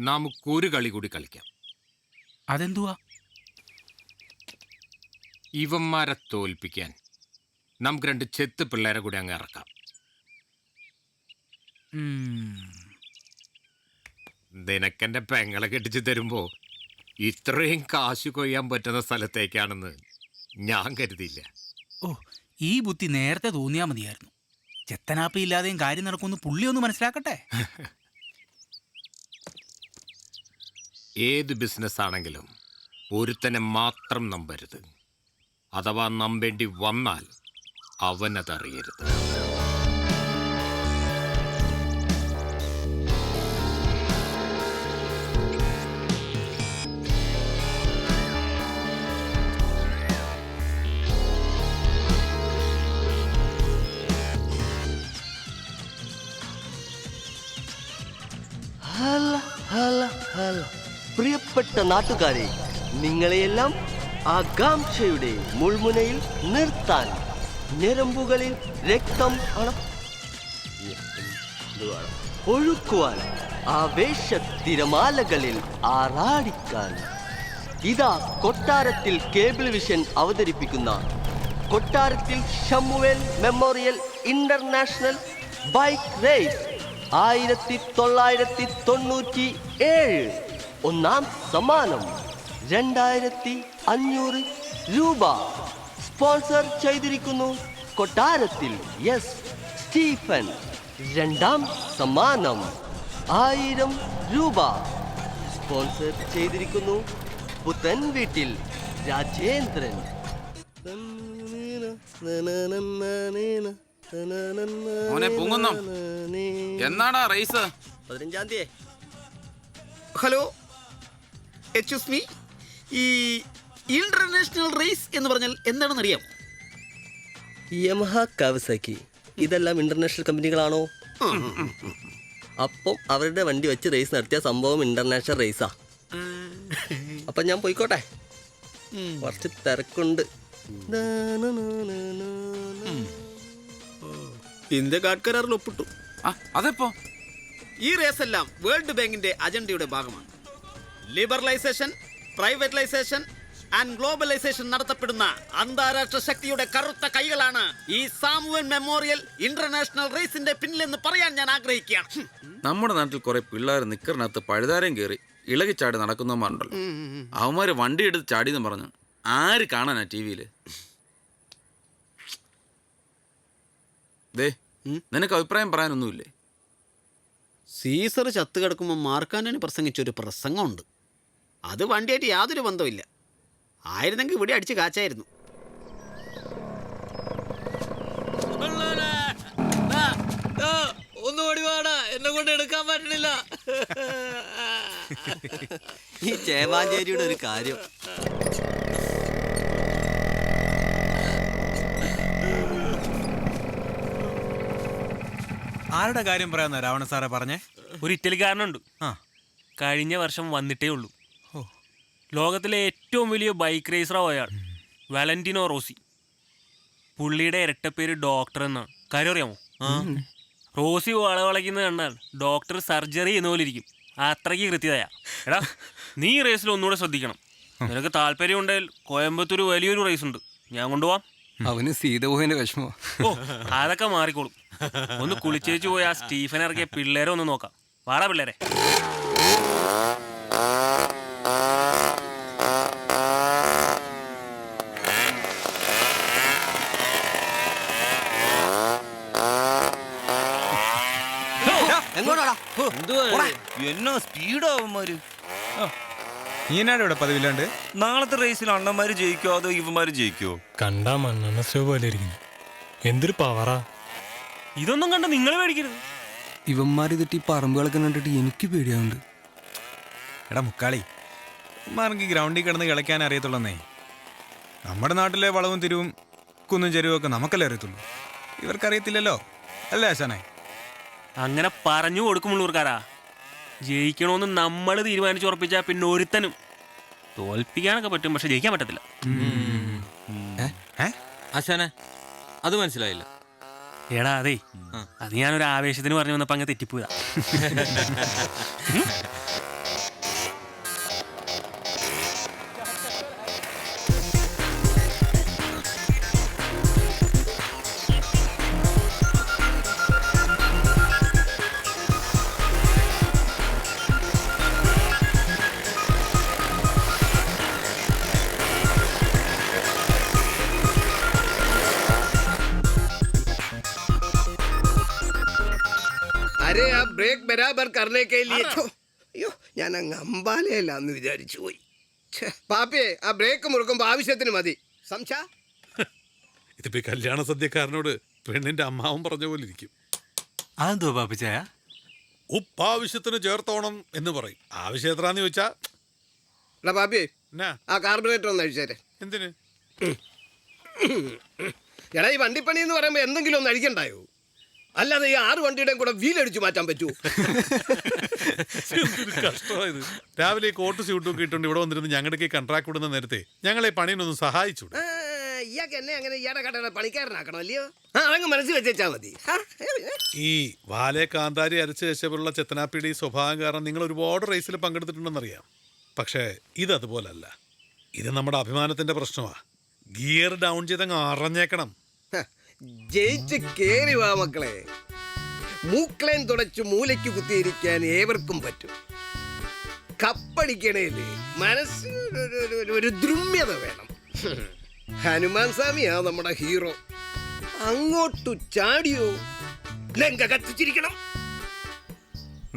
നമുക്കൊരു കളി കൂടി കളിക്കാം. അതെന്തുവാ? ഇവന്മാരെ തോൽപ്പിക്കാൻ നമുക്ക് 2 ചെത്ത് പിള്ളേരെ കൂടി അങ്ങ് ഇറക്കാം. നിനക്കെന്റെ പെങ്ങളെ കെട്ടിച്ച് തരുമ്പോ ഇത്രയും കാശ് കൊയ്യാൻ പറ്റുന്ന സ്ഥലത്തേക്കാണെന്ന് ഞാൻ കരുതിയില്ല. ഓ, ഈ ബുദ്ധി നേരത്തെ തോന്നിയാൽ മതിയായിരുന്നു. ചെത്തനാപ്പി ഇല്ലാതെയും കാര്യം നടക്കുമെന്ന് പുള്ളി ഒന്ന് മനസ്സിലാക്കട്ടെ. ഏത് ബിസിനസ് ആണെങ്കിലും ഒരുത്തനെ മാത്രം നമ്പരുത്. അഥവാ നമ്പേണ്ടി വന്നാൽ അവനതറിയരുത്. പ്രിയപ്പെട്ട നാട്ടുകാരെ, നിങ്ങളെയെല്ലാം ആകാംക്ഷയുടെ മുൾമുനയിൽ നിർത്താൻ ഞരമ്പുകളിൽ രക്തം ഒഴുക്കുവാൻ ആവേശത്തിരമാലകളിൽ ആറാടിക്കാൻ ഇതാ കൊട്ടാരത്തിൽ കേബിൾ വിഷൻ അവതരിപ്പിക്കുന്ന കൊട്ടാരത്തിൽ Shamuel memorial international bike raise 1997. ഒന്നാം സമ്മാനം 2500 രൂപ. സ്പോൺസർ ചെയ്തിരിക്കുന്നു കൊട്ടാരത്തിൽ എസ് സ്റ്റീഫൻ. രണ്ടാം സമ്മാനം 1000 രൂപ. സ്പോൺസർ ചെയ്തിരിക്കുന്നു പുത്തൻ വീട്ടിൽ രാജേന്ദ്രൻ. എന്നാടാ റേസ്? 15-ാം തീയതി. ഹലോ, എക്സ്ക്യൂസ് മീ, ഈ ഇന്റർനാഷണൽ റേസ് എന്ന് പറഞ്ഞാൽ എന്താണെന്ന് അറിയാമോ? യമഹ, കാവസാക്കി ഇതെല്ലാം ഇന്റർനാഷണൽ കമ്പനികളാണോ? അപ്പം അവരുടെ വണ്ടി വെച്ച് റേസ് നടത്തിയ സംഭവം ഇന്റർനാഷണൽ റേസാ. അപ്പൊ ഞാൻ പോയിക്കോട്ടെ, കുറച്ച് തിരക്കുണ്ട്. ഇന്ത്യ കാർഡ് കരാറിൽ ഒപ്പിട്ടു. അതെപ്പോ? ഈ റേസ് എല്ലാം വേൾഡ് ബാങ്കിന്റെ അജണ്ടയുടെ ഭാഗമാണ്. ലിബറലൈസേഷൻ, പ്രൈവറ്റൈസേഷൻ ആൻഡ് ഗ്ലോബലൈസേഷൻ നടത്തപ്പെടുന്ന അന്താരാഷ്ട്ര ശക്തിയുടെ കറുത്ത കൈകളാണ് ഈ സാമുവൽ മെമ്മോറിയൽ ഇന്റർനാഷണൽ റേസിന്റെ പിന്നിലെന്ന് പറയാൻ ഞാൻ ആഗ്രഹിക്കുകയാണ്. നമ്മുടെ നാട്ടിൽ കുറെ പിള്ളേർ നിക്കറിനകത്ത് പഴുതാരം കയറി ഇളകി ചാടി നടക്കുന്നവന്മാരുണ്ടല്ലോ. അവന്മാര് വണ്ടി എടുത്ത് ചാടിയെന്ന് പറഞ്ഞു ആര് കാണാനാ ടിവിയില്? നിനക്ക് അഭിപ്രായം പറയാനൊന്നുമില്ലേ? സീസർ ചത്തു കിടക്കുമ്പോൾ മാർക്കാന്റണി പ്രസംഗിച്ചൊരു പ്രസംഗമുണ്ട്. അത് വണ്ടിയായിട്ട് യാതൊരു ബന്ധമില്ല. ആയിരുന്നെങ്കിൽ ഇവിടെ അടിച്ച് കാച്ചായിരുന്നു. ഒന്ന് ഓടിവാടാ, എന്നെ കൊണ്ട് എടുക്കാൻ പറ്റണില്ല. ഈ ചേവാഞ്ചേരിയുടെ ഒരു കാര്യം. ആരുടെ കാര്യം പറയാന്ന രാവണ സാറെ പറഞ്ഞേ? ഒരു ഇറ്റലിക്കാരനുണ്ട്. കഴിഞ്ഞ വർഷം വന്നിട്ടേ ഉള്ളൂ. ലോകത്തിലെ ഏറ്റവും വലിയ ബൈക്ക് റേസറാണ് അയാൾ, വാലന്റിനോ റോസി. പുള്ളിയുടെ ഇരട്ടപ്പേര് ഡോക്ടർ എന്നാണ്. കാര്യം അറിയാമോ? റോസി വളവളയ്ക്കുന്നത് കണ്ടാൽ ഡോക്ടർ സർജറി ചെയ്യുന്ന പോലെ ഇരിക്കും. അത്രയ്ക്ക് കൃത്യതയാ. എടാ, നീ ഈ റേസിൽ ഒന്നുകൂടെ ശ്രദ്ധിക്കണം. നിനക്ക് താല്പര്യം ഉണ്ടെങ്കിൽ കോയമ്പത്തൂർ വലിയൊരു റേസ് ഉണ്ട്, ഞാൻ കൊണ്ടുപോവാം. അവന് സീത പോയതിന്റെ വിഷമോ? ഓ, അതൊക്കെ മാറിക്കോളും. ഒന്ന് കുളിച്ചേച്ച് പോയി ആ സ്റ്റീഫൻ ഇറക്കിയ പിള്ളേരെ ഒന്ന് നോക്കാം. വാടാ പിള്ളേരെ. എന്നാ സ്പീഡാവന്മാര്. നീ എന്നാണ് ഇവിടെ പതിവില്ലാണ്ട്? നാളത്തെ റേസിൽ അണ്ണന്മാര് ജയിക്കോ അതോ ഇവന്മാര് ജയിക്കോ? കണ്ടാ മണ്ണെണ്ണ സ്റ്റവ് പോലെ ഇരിക്കുന്നു. എന്തൊരു പവറാ! ഇതൊന്നും കണ്ട നിങ്ങൾ പേടിക്കരുത്. ഇവന്മാർ ഇതിട്ട് ഈ പറമ്പുകളൊക്കെ കണ്ടിട്ട് എനിക്ക് പേടിയാവുന്നുണ്ട്. എടാ മുക്കാളി, മാർക്ക് ഗ്രൗണ്ടിൽ കിടന്ന് കളിക്കാൻ അറിയത്തുള്ളന്നേ. നമ്മുടെ നാട്ടിലെ വളവും തിരിവും കുന്നും ചെരുവും ഒക്കെ നമുക്കല്ലേ അറിയത്തുള്ളൂ, ഇവർക്കറിയത്തില്ലല്ലോ അല്ലേ ആശാനെ? അങ്ങനെ പറഞ്ഞു കൊടുക്കുമുള്ളൂർക്കാരാ. ജയിക്കണമെന്ന് നമ്മൾ തീരുമാനിച്ചുറപ്പിച്ചാൽ പിന്നെ ഒരുത്തനും തോൽപ്പിക്കാനൊക്കെ പറ്റും, പക്ഷെ ജയിക്കാൻ പറ്റത്തില്ല. ആശാനെ അത് മനസ്സിലായില്ല. എടാ അതെ, അത് ഞാനൊരു ആവേശത്തിന് പറഞ്ഞു വന്നപ്പോ അങ്ങ് തെറ്റിപ്പോയതാ. अरे आप ब्रेक बराबर करने के लिए तो അയ്യോ ഞാൻ അങ്ങ് അമ്പാലയല്ലാന്ന് വിചാരിച്ചു പോയി. പാപ്പിയെ ആ ബ്രേക്ക് മുറുക്കുമ്പോ ആവശ്യത്തിന് മതി. സംശ ഇതിപ്പോ കല്യാണ സദ്യക്കാരനോട് പെണ്ണിന്റെ അമ്മാവൻ പറഞ്ഞ പോലെ ഇരിക്കും. അതെന്തോ പാപ്പിച്ചായ? ഉപ്പ് ആവശ്യത്തിന് ചേർത്തോണം എന്ന് പറയും. ആവശ്യം എത്രാന്ന് ചോദിച്ചാ പാപ്പിയെ ആ കാർബറേറ്റർ ഒന്ന് അഴിച്ചേരെ. എന്തിന്? എടാ ഈ വണ്ടിപ്പണി എന്ന് പറയുമ്പോ എന്തെങ്കിലും ഒന്ന് അഴിക്കണ്ടായോ? അല്ലാതെ ഈ 6 വണ്ടിയുടെയും കൂടെ വീലടിച്ചു മാറ്റാൻ പറ്റുമോ? കഷ്ടമായത്. രാവിലെ കോട്ട് സ്യൂട്ടും കിട്ടുകൊണ്ട് ഇവിടെ വന്നിരുന്ന് ഞങ്ങളുടെ കൺട്രാക്ട് വിടുന്ന നേരത്തെ ഞങ്ങളെ പണിയൊന്നും സഹായിച്ചു. ഇയാൾക്ക് എന്നെ അങ്ങനെ ഇയാടെ കടയുടെ പണിക്കാരനാക്കണം അല്ലയോ? അതങ്ങ് മനസ്സിൽ വെച്ചാ മതി. ഈ വാലെ കാന്താരി അരച്ച് ശേഷമുള്ള ചെത്തനാപ്പിയുടെ ഈ സ്വഭാവം കാരണം നിങ്ങൾ ഒരുപാട് റേസിൽ പങ്കെടുത്തിട്ടുണ്ടെന്നറിയാം. പക്ഷേ ഇതതുപോലല്ല. ഇത് നമ്മുടെ അഭിമാനത്തിന്റെ പ്രശ്നമാ. Gear down ചെയ്തങ്ങ് അറിഞ്ഞേക്കണം. ജയിച്ച് കേറി വാ മക്കളെ. മൂക്കളേൻ തുടച്ചു മൂലയ്ക്ക് കുത്തിയിരിക്കാൻ ഏവർക്കും പറ്റും. കപ്പടിക്കണേല് മനസ്സിന് ഒരു ദ്രുമ്യത വേണം. ഹനുമാൻ സ്വാമിയാ നമ്മുടെ ഹീറോ. അങ്ങോട്ടു ചാടിയോ ലങ്ക കത്തിച്ചിരിക്കണം.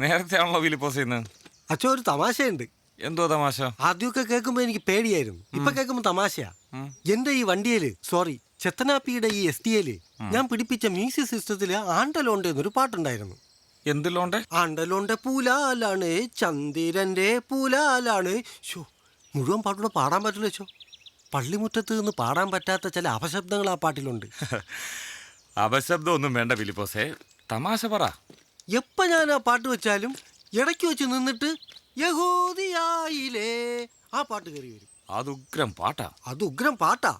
നേരത്തെ ആണല്ലോ ഫിലിപ്പോസ് ചെയ്യുന്നത്. അച്ഛൻ ഒരു തമാശയുണ്ട്. എന്തോ തമാശ? ആദ്യമൊക്കെ കേൾക്കുമ്പോ എനിക്ക് പേടിയായിരുന്നു, ഇപ്പൊ കേൾക്കുമ്പോ തമാശയാ. എന്റെ ഈ വണ്ടിയില് ചെത്തനാപ്പിയുടെ ഈ STL ഞാൻ പിടിപ്പിച്ച മ്യൂസിക് സിസ്റ്റത്തില് ആണ്ടലോണ്ട് എന്നൊരു പാട്ടുണ്ടായിരുന്നു. എന്തിലോണ്ട്? ആണ്ടലോണ്ട് പൂലാലാണ് ചന്ദ്രന്റെ പൂലാലാണ്. മുഴുവൻ പാട്ടൂടെ പാടാൻ പറ്റില്ല വെച്ചോ. പള്ളിമുറ്റത്ത് നിന്ന് പാടാൻ പറ്റാത്ത ചില അപശബ്ദങ്ങൾ ആ പാട്ടിലുണ്ട്. അപശബ്ദം ഒന്നും വേണ്ട ഫിലിപ്പോസേ, തമാശ പറ. എപ്പോ ഞാൻ ആ പാട്ട് വെച്ചാലും ഇടയ്ക്ക് വെച്ച് നിന്നിട്ട് യഹൂദിയായിലേ ആ പാട്ട് കയറി വരും. അത് ഉഗ്രം പാട്ടാ. അത് ഉഗ്രം പാട്ടാ,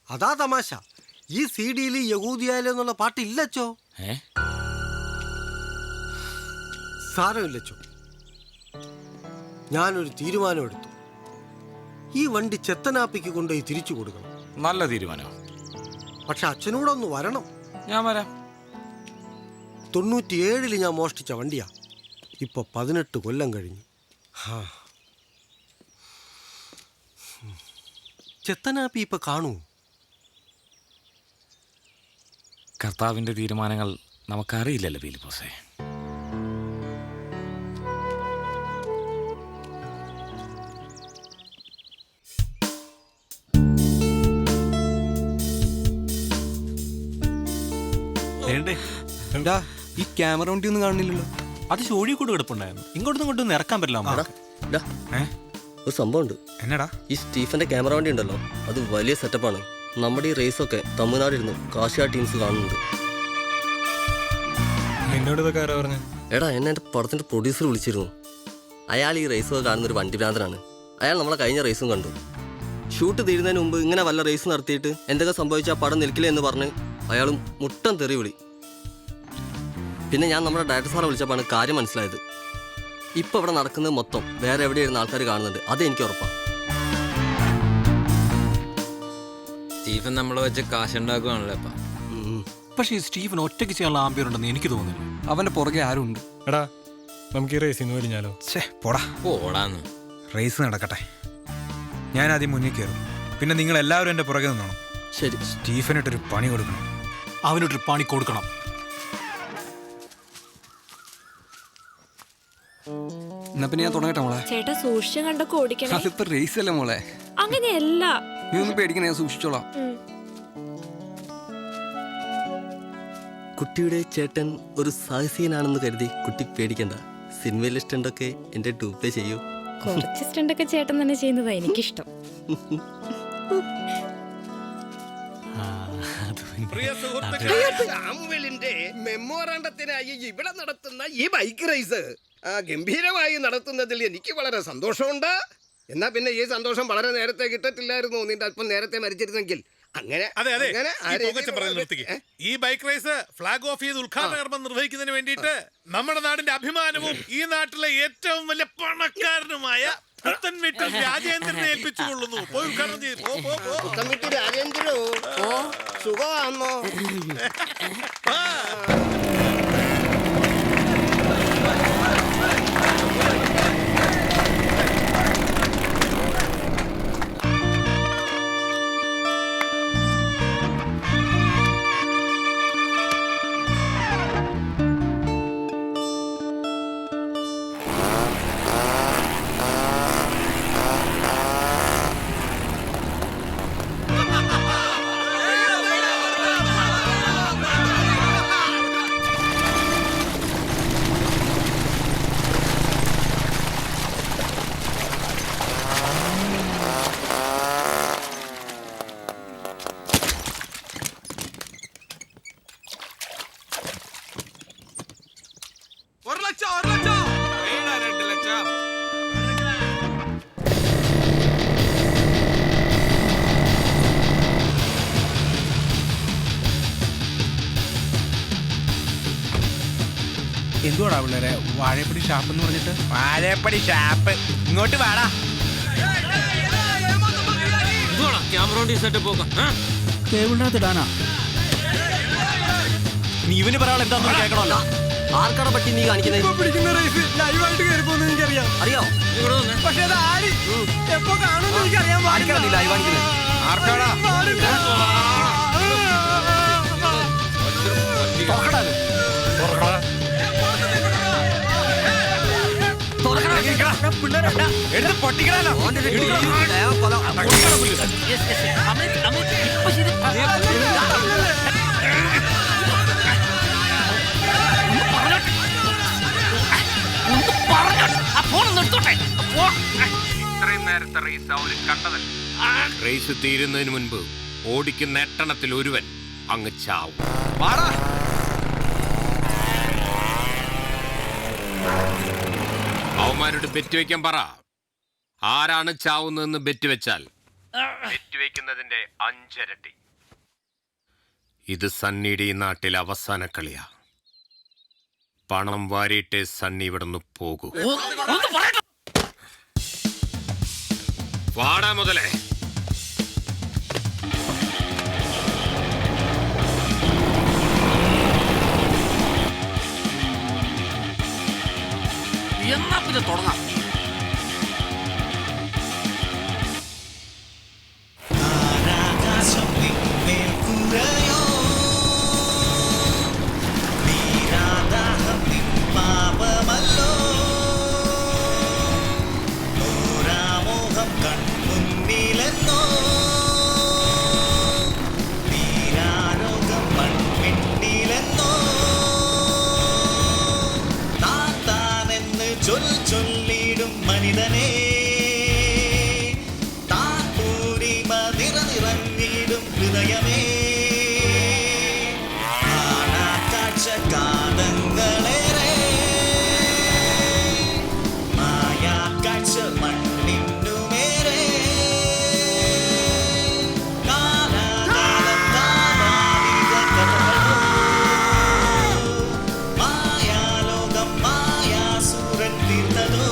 അതാ തമാശ. ഈ CD-യിൽ യഹൂദിയായിലേ എന്നുള്ള പാട്ടില്ലച്ചോ. സാരമില്ലച്ചോ, ഞാനൊരു തീരുമാനം എടുത്തു. ഈ വണ്ടി ചെത്തനാപ്പിക്ക് കൊണ്ടുപോയി തിരിച്ചു കൊടുക്കണം. നല്ല തീരുമാനം. പക്ഷെ അച്ഛനോടൊന്ന് വരണം. ഞാൻ വരാം. 97 ഞാൻ മോഷ്ടിച്ച വണ്ടിയാ. ഇപ്പൊ 18 കൊല്ലം കഴിഞ്ഞു. ചെത്തനാപ്പി ഇപ്പൊ കാണൂ. കർത്താവിന്റെ തീരുമാനങ്ങൾ നമുക്കറിയില്ലല്ലോ ഫിലിപ്പോസേ. ഈ ക്യാമറ വണ്ടി ഒന്നും കാണുന്നില്ലല്ലോ. അത് ഷോഴി കൂടെ കിടപ്പുണ്ടായിരുന്നു. ഇങ്ങോട്ടൊന്നും കൊണ്ടൊന്നും ഇറക്കാൻ പറ്റില്ല. ഒരു സംഭവമുണ്ട്. എന്നടാ? ഈ സ്റ്റീഫന്റെ ക്യാമറ വണ്ടി ഉണ്ടല്ലോ, അത് വലിയ സെറ്റപ്പാണ്. നമ്മുടെ ഈ റേസൊക്കെ തമിഴ്നാടിരുന്ന് കാശിയ ടീംസ് കാണുന്നുണ്ട്. എന്നോട് ഇതൊക്കെ ആരാ പറഞ്ഞു? എടാ എന്നെ എൻ്റെ പടത്തിന്റെ പ്രൊഡ്യൂസർ വിളിച്ചിരുന്നു. അയാൾ ഈ റേസൊക്കെ കാണുന്നൊരു വണ്ടി ഭ്രാന്തനാണ്. അയാൾ നമ്മളെ കഴിഞ്ഞ റേസും കണ്ടു. ഷൂട്ട് തീരുന്നതിന് മുമ്പ് ഇങ്ങനെ വല്ല റേസ് നടത്തിയിട്ട് എന്തൊക്കെ സംഭവിച്ചാൽ പടം നിൽക്കില്ല എന്ന് പറഞ്ഞ് അയാൾ മുട്ടൻ തെറി വിളി. പിന്നെ ഞാൻ നമ്മുടെ ഡയറക്ടർ സാറെ വിളിച്ചപ്പോഴാണ് കാര്യം മനസ്സിലായത്. ഇപ്പൊ ഇവിടെ നടക്കുന്നത് മൊത്തം വേറെ എവിടെയായിരുന്ന ആൾക്കാർ കാണുന്നുണ്ട്. അതെനിക്ക് ഉറപ്പാണ്. സ്റ്റീഫൻ നമ്മളെ വെച്ച് കാശുണ്ടാക്കുകയാണല്ലോ ഇപ്പം. പക്ഷേ ഈ സ്റ്റീഫൻ ഒറ്റയ്ക്ക് ചെയ്യാനുള്ള ആംബിയർ ഉണ്ടെന്ന് എനിക്ക് തോന്നുന്നില്ല. അവന്റെ പുറകെ ആരും ഉണ്ട്. എടാ നമുക്ക് ഈ റേസിൽ നിന്ന് കഴിഞ്ഞാലോ? പോടാന്ന്. റേസ് നടക്കട്ടെ. ഞാൻ ആദ്യം മുന്നിൽ കയറും, പിന്നെ നിങ്ങൾ എല്ലാവരും എൻ്റെ പുറകെ നിന്നോണം. ശരി. സ്റ്റീഫനിട്ടൊരു പണി കൊടുക്കണം. അവനൊരു പണി കൊടുക്കണം. എന്നാ പിന്നെ ഞാൻ തുടങ്ങട്ടെ മോളെ. ചേട്ടാ സൂക്ഷിച്ചു കണ്ടൊക്കെ ഓടിക്കണം. അതിപ്പോ റേസ് അല്ലേ മോളെ. അങ്ങനെയല്ല. നീ ഒന്നും പേടിക്കണേ, ഞാൻ സൂക്ഷിച്ചോളാം. കുട്ടിയുടെ ചേട്ടൻ ഒരു സാഹസികനാണെന്ന് കരുതി കുട്ടി പേടിക്കണ്ട. സിനിമയിലെ സ്റ്റണ്ടൊക്കെ എൻ്റെ ഡൂപ്പേ ചെയ്യൂ. കുറച്ച് സ്റ്റണ്ടൊക്കെ ചേട്ടൻ തന്നെ ചെയ്യുന്നതാ എനിക്കിഷ്ടം. സാമുവലിന്റെ മെമ്മോറാണ്ടത്തിനായി ഇവിടെ നടത്തുന്ന ഈ ബൈക്ക് റേസ് ഗംഭീരമായി നടത്തുന്നതിൽ എനിക്ക് വളരെ സന്തോഷമുണ്ട്. എന്നാ പിന്നെ ഈ സന്തോഷം വളരെ നേരത്തെ കിട്ടത്തില്ലായിരുന്നു. നിന്റെ അല്പം നേരത്തെ മരിച്ചിരുന്നെങ്കിൽ. അങ്ങനെ ഈ ബൈക്ക് റേസ് ഫ്ലാഗ് ഓഫ് ചെയ്ത് ഉദ്ഘാടന കർമ്മം നിർവഹിക്കുന്നതിന് വേണ്ടിയിട്ട് നമ്മുടെ നാടിന്റെ അഭിമാനവും ഈ നാട്ടിലെ ഏറ്റവും വലിയ പണക്കാരനുമായ പുത്തൻവീട്ടിൽ രാജേന്ദ്രനെ ഏൽപ്പിച്ചുകൊള്ളുന്നു. പോയി ഉദ്ഘാടനം ചെയ്തു. പുത്തൻവീട്ടിൽ രാജേന്ദ്രോ സുഖമാണോ? എന്തുവാടാ പിള്ളേരെ വാഴപ്പടി ഷാപ്പ് എന്ന് പറഞ്ഞിട്ട്? വാഴപ്പടി ഷാപ്പ് ഇങ്ങോട്ട് വാടാ. കേബിളിനകത്ത് ഇടാനാ? നീ ഇവന് പറയാൻ എന്താന്ന് കേൾക്കണമല്ലോ. ആർക്കാണ് പറ്റി നീ കാണിക്കുന്നത്? അറിയോ? പക്ഷേ അത് ആര് എപ്പോ കാണുമെന്ന് എനിക്കറിയാൻ പാടില്ല. ലൈവ് കാണിക്കുന്നത് ആർക്കാടാ? ഇത്രയും നേരത്തെ റേസ് അവര് കണ്ടതല്ല. റേസ് തീരുന്നതിന് മുൻപ് ഓടിക്കുന്ന 8 ഒരുവൻ അങ്ങ് ചാവും. അവന്മാരോട് ബെറ്റ് വെക്കാൻ പറ. ആരാണ് ചാവുന്നതെന്ന് ബെറ്റ് വെച്ചാൽ ബെറ്റ് വെക്കുന്നതിന്റെ 5 ഇരട്ടി. ഇത് സണ്ണിയുടെ ഈ നാട്ടിൽ അവസാന കളിയാ. പണം വാരിയിട്ടേ സണ്ണി ഇവിടുന്ന് പോകൂ. വാടാ മുതലേ. എന്നാ പിന്നെ തുടങ്ങാം. ചൊല്ലിടും മനിതനെ താക്കൂരിമ നിറഞ്ഞിടും ഹൃദയമേ കാഴ്ച കാലങ്ങളേറെ മായാ കാഴ്ച മണ്ണിന്നുമേറെ മായാലോകം മായാസുരൻ തീർത്തതോ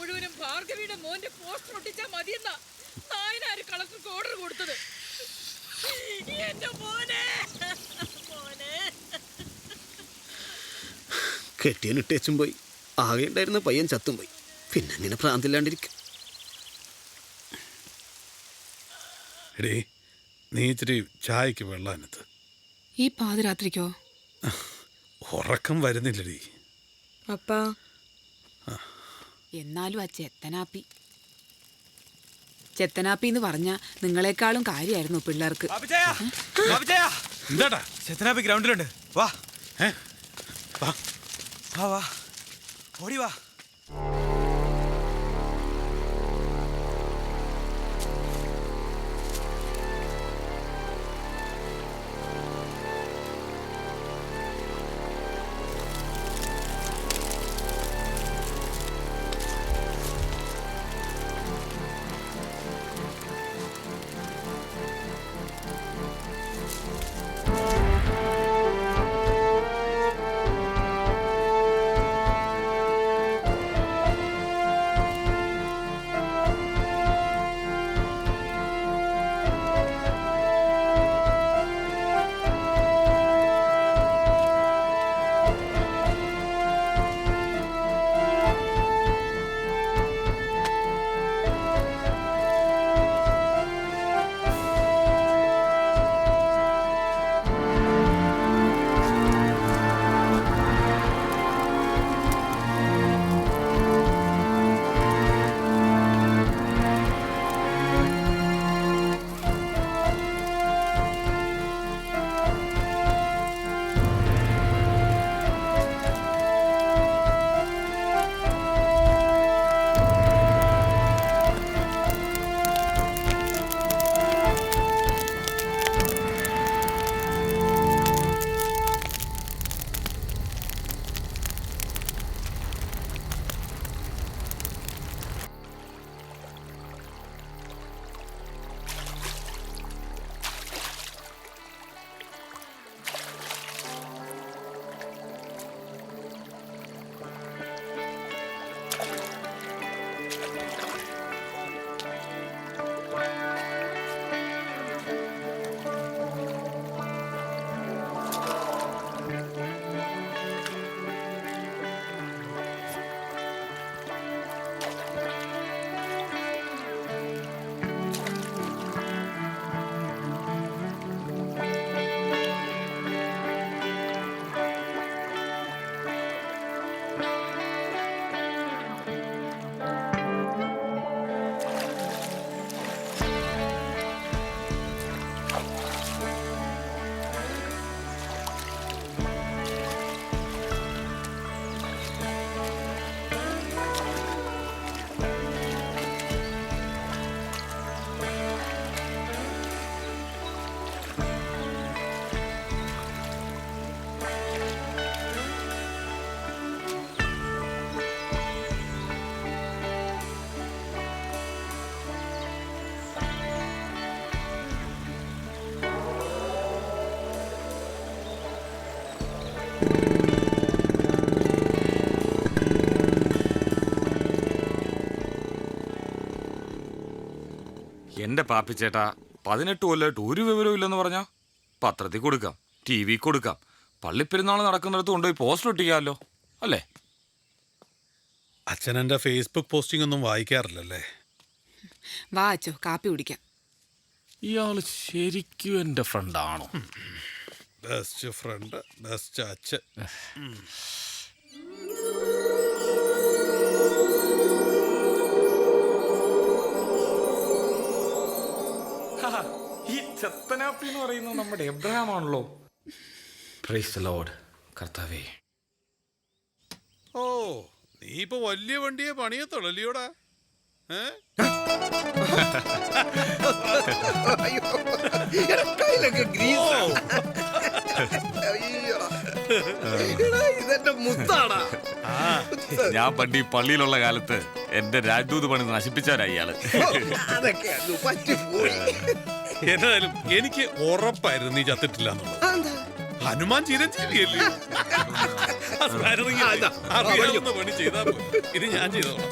മുഴുവനും ഭാർഗവിയുടെ മോന്റെ പോസ്റ്റർ ഒട്ടിച്ചാ മതിയെന്നാ നായനാര് കളക്ടർക്ക് ഓർഡർ കൊടുത്തത്. എന്റെ മോനെ കെട്ടിയനിട്ടേച്ചും പോയി. ആകെ ഉണ്ടായിരുന്ന പയ്യൻ ചത്തും പോയി. പിന്നെ അങ്ങനെ ഭ്രാന്തില്ലാണ്ടിരിക്കും. എടീ, നീ ഇച്ചിരി ചായക്ക് വെള്ളം അതിനകത്ത്. ഈ പാതിരാത്രിക്കോ? ഉറക്കം വരുന്നില്ലടി. അപ്പാ എന്നാലും ആ ചെത്തനാപ്പി എന്ന് പറഞ്ഞ നിങ്ങളെക്കാളും കാര്യമായിരുന്നു പിള്ളേർക്ക്. എന്താടാ? ചെത്തനാപ്പി ഗ്രൗണ്ടിലുണ്ട്. വാ വാ വാ വാ ഓടി വാ. എന്റെ പാപ്പിച്ചേട്ടാ 18 കൊല്ലമായിട്ട് ഒരു വിവരവും ഇല്ലെന്ന് പറഞ്ഞാ പത്രത്തിൽ കൊടുക്കാം, ടി വി കൊടുക്കാം, പള്ളിപ്പെരുന്നാൾ നടക്കുന്നിടത്ത് കൊണ്ടുപോയി പോസ്റ്റർ ഒട്ടിക്കാമല്ലോ അല്ലേ? അച്ഛൻ എൻ്റെ ഫേസ്ബുക്ക് പോസ്റ്റിംഗ് ഒന്നും വായിക്കാറില്ലല്ലേ? വാ അച്ചോ, കാപ്പി കുടിക്കാം. ഇയാള് ശരിക്കും എൻ്റെ ഫ്രണ്ടാണോ? ബെസ്റ്റ് ഫ്രണ്ട്, ബെസ്റ്റ് അച്ഛൻ. ഈ ചെത്തനാപ്പി എന്ന് പറയുന്നത് നമ്മുടെ എബ്രഹാം ആണല്ലോ. Praise the Lord. കർത്താവേ. ഓ, നീ ഇപ്പൊ വലിയ വണ്ടിയെ പണിയത്തുള്ളല്ലോടാ. ഞാൻ പണ്ട് ഈ പള്ളിയിലുള്ള കാലത്ത് എന്റെ രാജ്ദൂത് പണി നശിപ്പിച്ചവരാ ഇയാള്. എന്നാലും എനിക്ക് ഉറപ്പായിരുന്നു നീ ചത്തിട്ടില്ല എന്നുള്ളത്. ഹനുമാൻ ചിരഞ്ജീവിയല്ലേ? അറിയാവുന്ന പണി ചെയ്താ പോയി. ഇത് ഞാൻ ചെയ്തോളാം.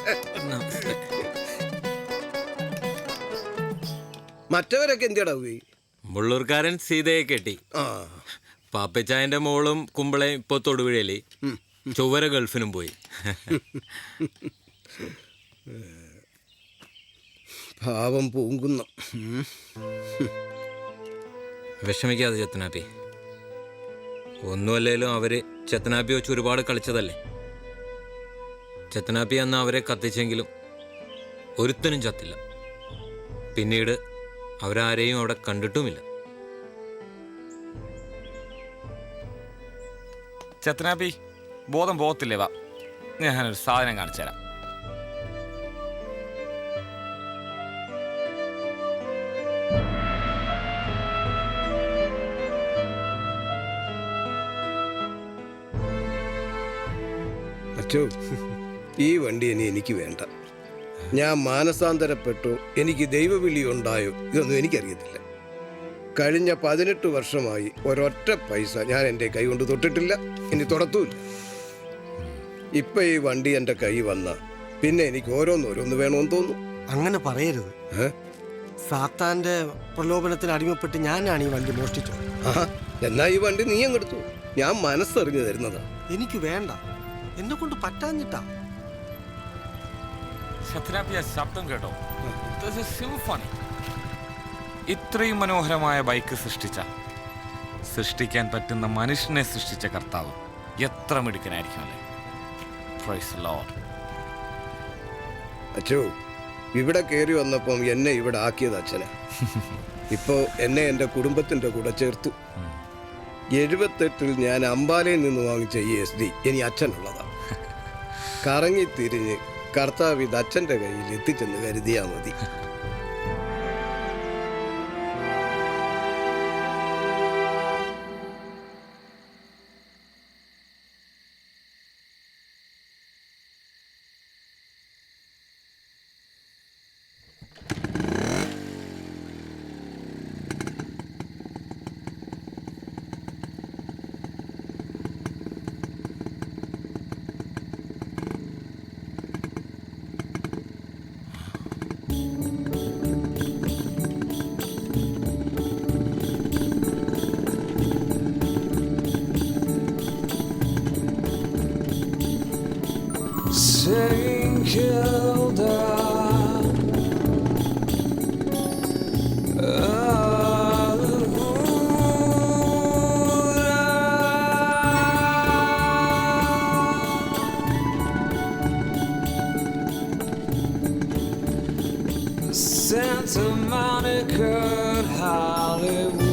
മറ്റവരൊക്കെ എന്തിയടാ മുള്ളൂർക്കാരൻ സീതയെ കെട്ടി. പാപ്പച്ചായന്റെ മോളും കുമ്പളയും ഇപ്പൊ തൊടുപുഴയില്. ചൊവ്വര ഗൾഫിനും പോയി. പാവം പൂങ്കുന്ന. വിഷമിക്കാതെ ചെത്തനാപ്പി. ഒന്നുമല്ലേലും അവര് ചെത്തനാപ്പി വെച്ച് ഒരുപാട് കളിച്ചതല്ലേ. ചെത്തനാപ്പി അന്ന് അവരെ കത്തിച്ചെങ്കിലും ഒരുത്തനും ചത്തില്ല. പിന്നീട് അവരാരെയും അവിടെ കണ്ടിട്ടുമില്ല. ചെത്തനാപ്പി ബോധം പോകത്തില്ലേ? വാ, ഞാനൊരു സാധനം കാണിച്ചു തരാം. അച്ചോ, ഈ വണ്ടി ഇനി എനിക്ക് വേണ്ട. ഞാൻ മാനസാന്തരപ്പെട്ടോ, എനിക്ക് ദൈവവിളി ഉണ്ടായോ, ഇതൊന്നും എനിക്കറിയത്തില്ല. കഴിഞ്ഞ 18 വർഷമായി ഒരൊറ്റ പൈസ ഞാൻ എൻ്റെ കൈ കൊണ്ട് തൊട്ടിട്ടില്ല, ഇനി തൊടത്തുമില്ല. ഇപ്പൊ ഈ വണ്ടി എൻ്റെ കൈ വന്ന പിന്നെ എനിക്ക് ഓരോന്നോരോന്ന് വേണമെന്ന് തോന്നും. അങ്ങനെ പറയരുത്. സാത്താന്റെ പ്രലോഭനത്തിന് അടിമപ്പെട്ട് ഞാനാണ് ഈ വണ്ടി മോഷ്ടിച്ചത്. എന്നാ ഈ വണ്ടി നീ അങ്ങെടുത്തു. ഞാൻ മനസ്സറിഞ്ഞു തരുന്നതാ. എനിക്ക് വേണ്ട, എന്നെ കൊണ്ട് പറ്റാഞ്ഞിട്ടാ. ശബ്ദം കേട്ടോ? ഇത്രയും മനോഹരമായ ബൈക്ക് സൃഷ്ടിക്കാൻ പറ്റുന്ന മനുഷ്യനെ സൃഷ്ടിച്ച കർത്താവ് എത്ര മിടുക്കനായിരിക്കും അല്ലേ? Praise lord. അച്ചോ, ഇവിടെ കയറി വന്നപ്പം എന്നെ ഇവിടെ ആക്കിയത് അച്ഛനാ. ഇപ്പോ എന്നെ എൻ്റെ കുടുംബത്തിന്റെ കൂടെ ചേർത്തു. 78-ൽ ഞാൻ അംബാലയിൽ നിന്ന് വാങ്ങിച്ച ഈ SD ഇനി അച്ഛനുള്ളതാ. കറങ്ങി തിരിഞ്ഞ് കർത്താവ് ഇത് അച്ഛൻ്റെ കയ്യിൽ എത്തിച്ചെന്ന് കരുതിയാ മതി. Saying Kilda, Santa Monica, Hollywood.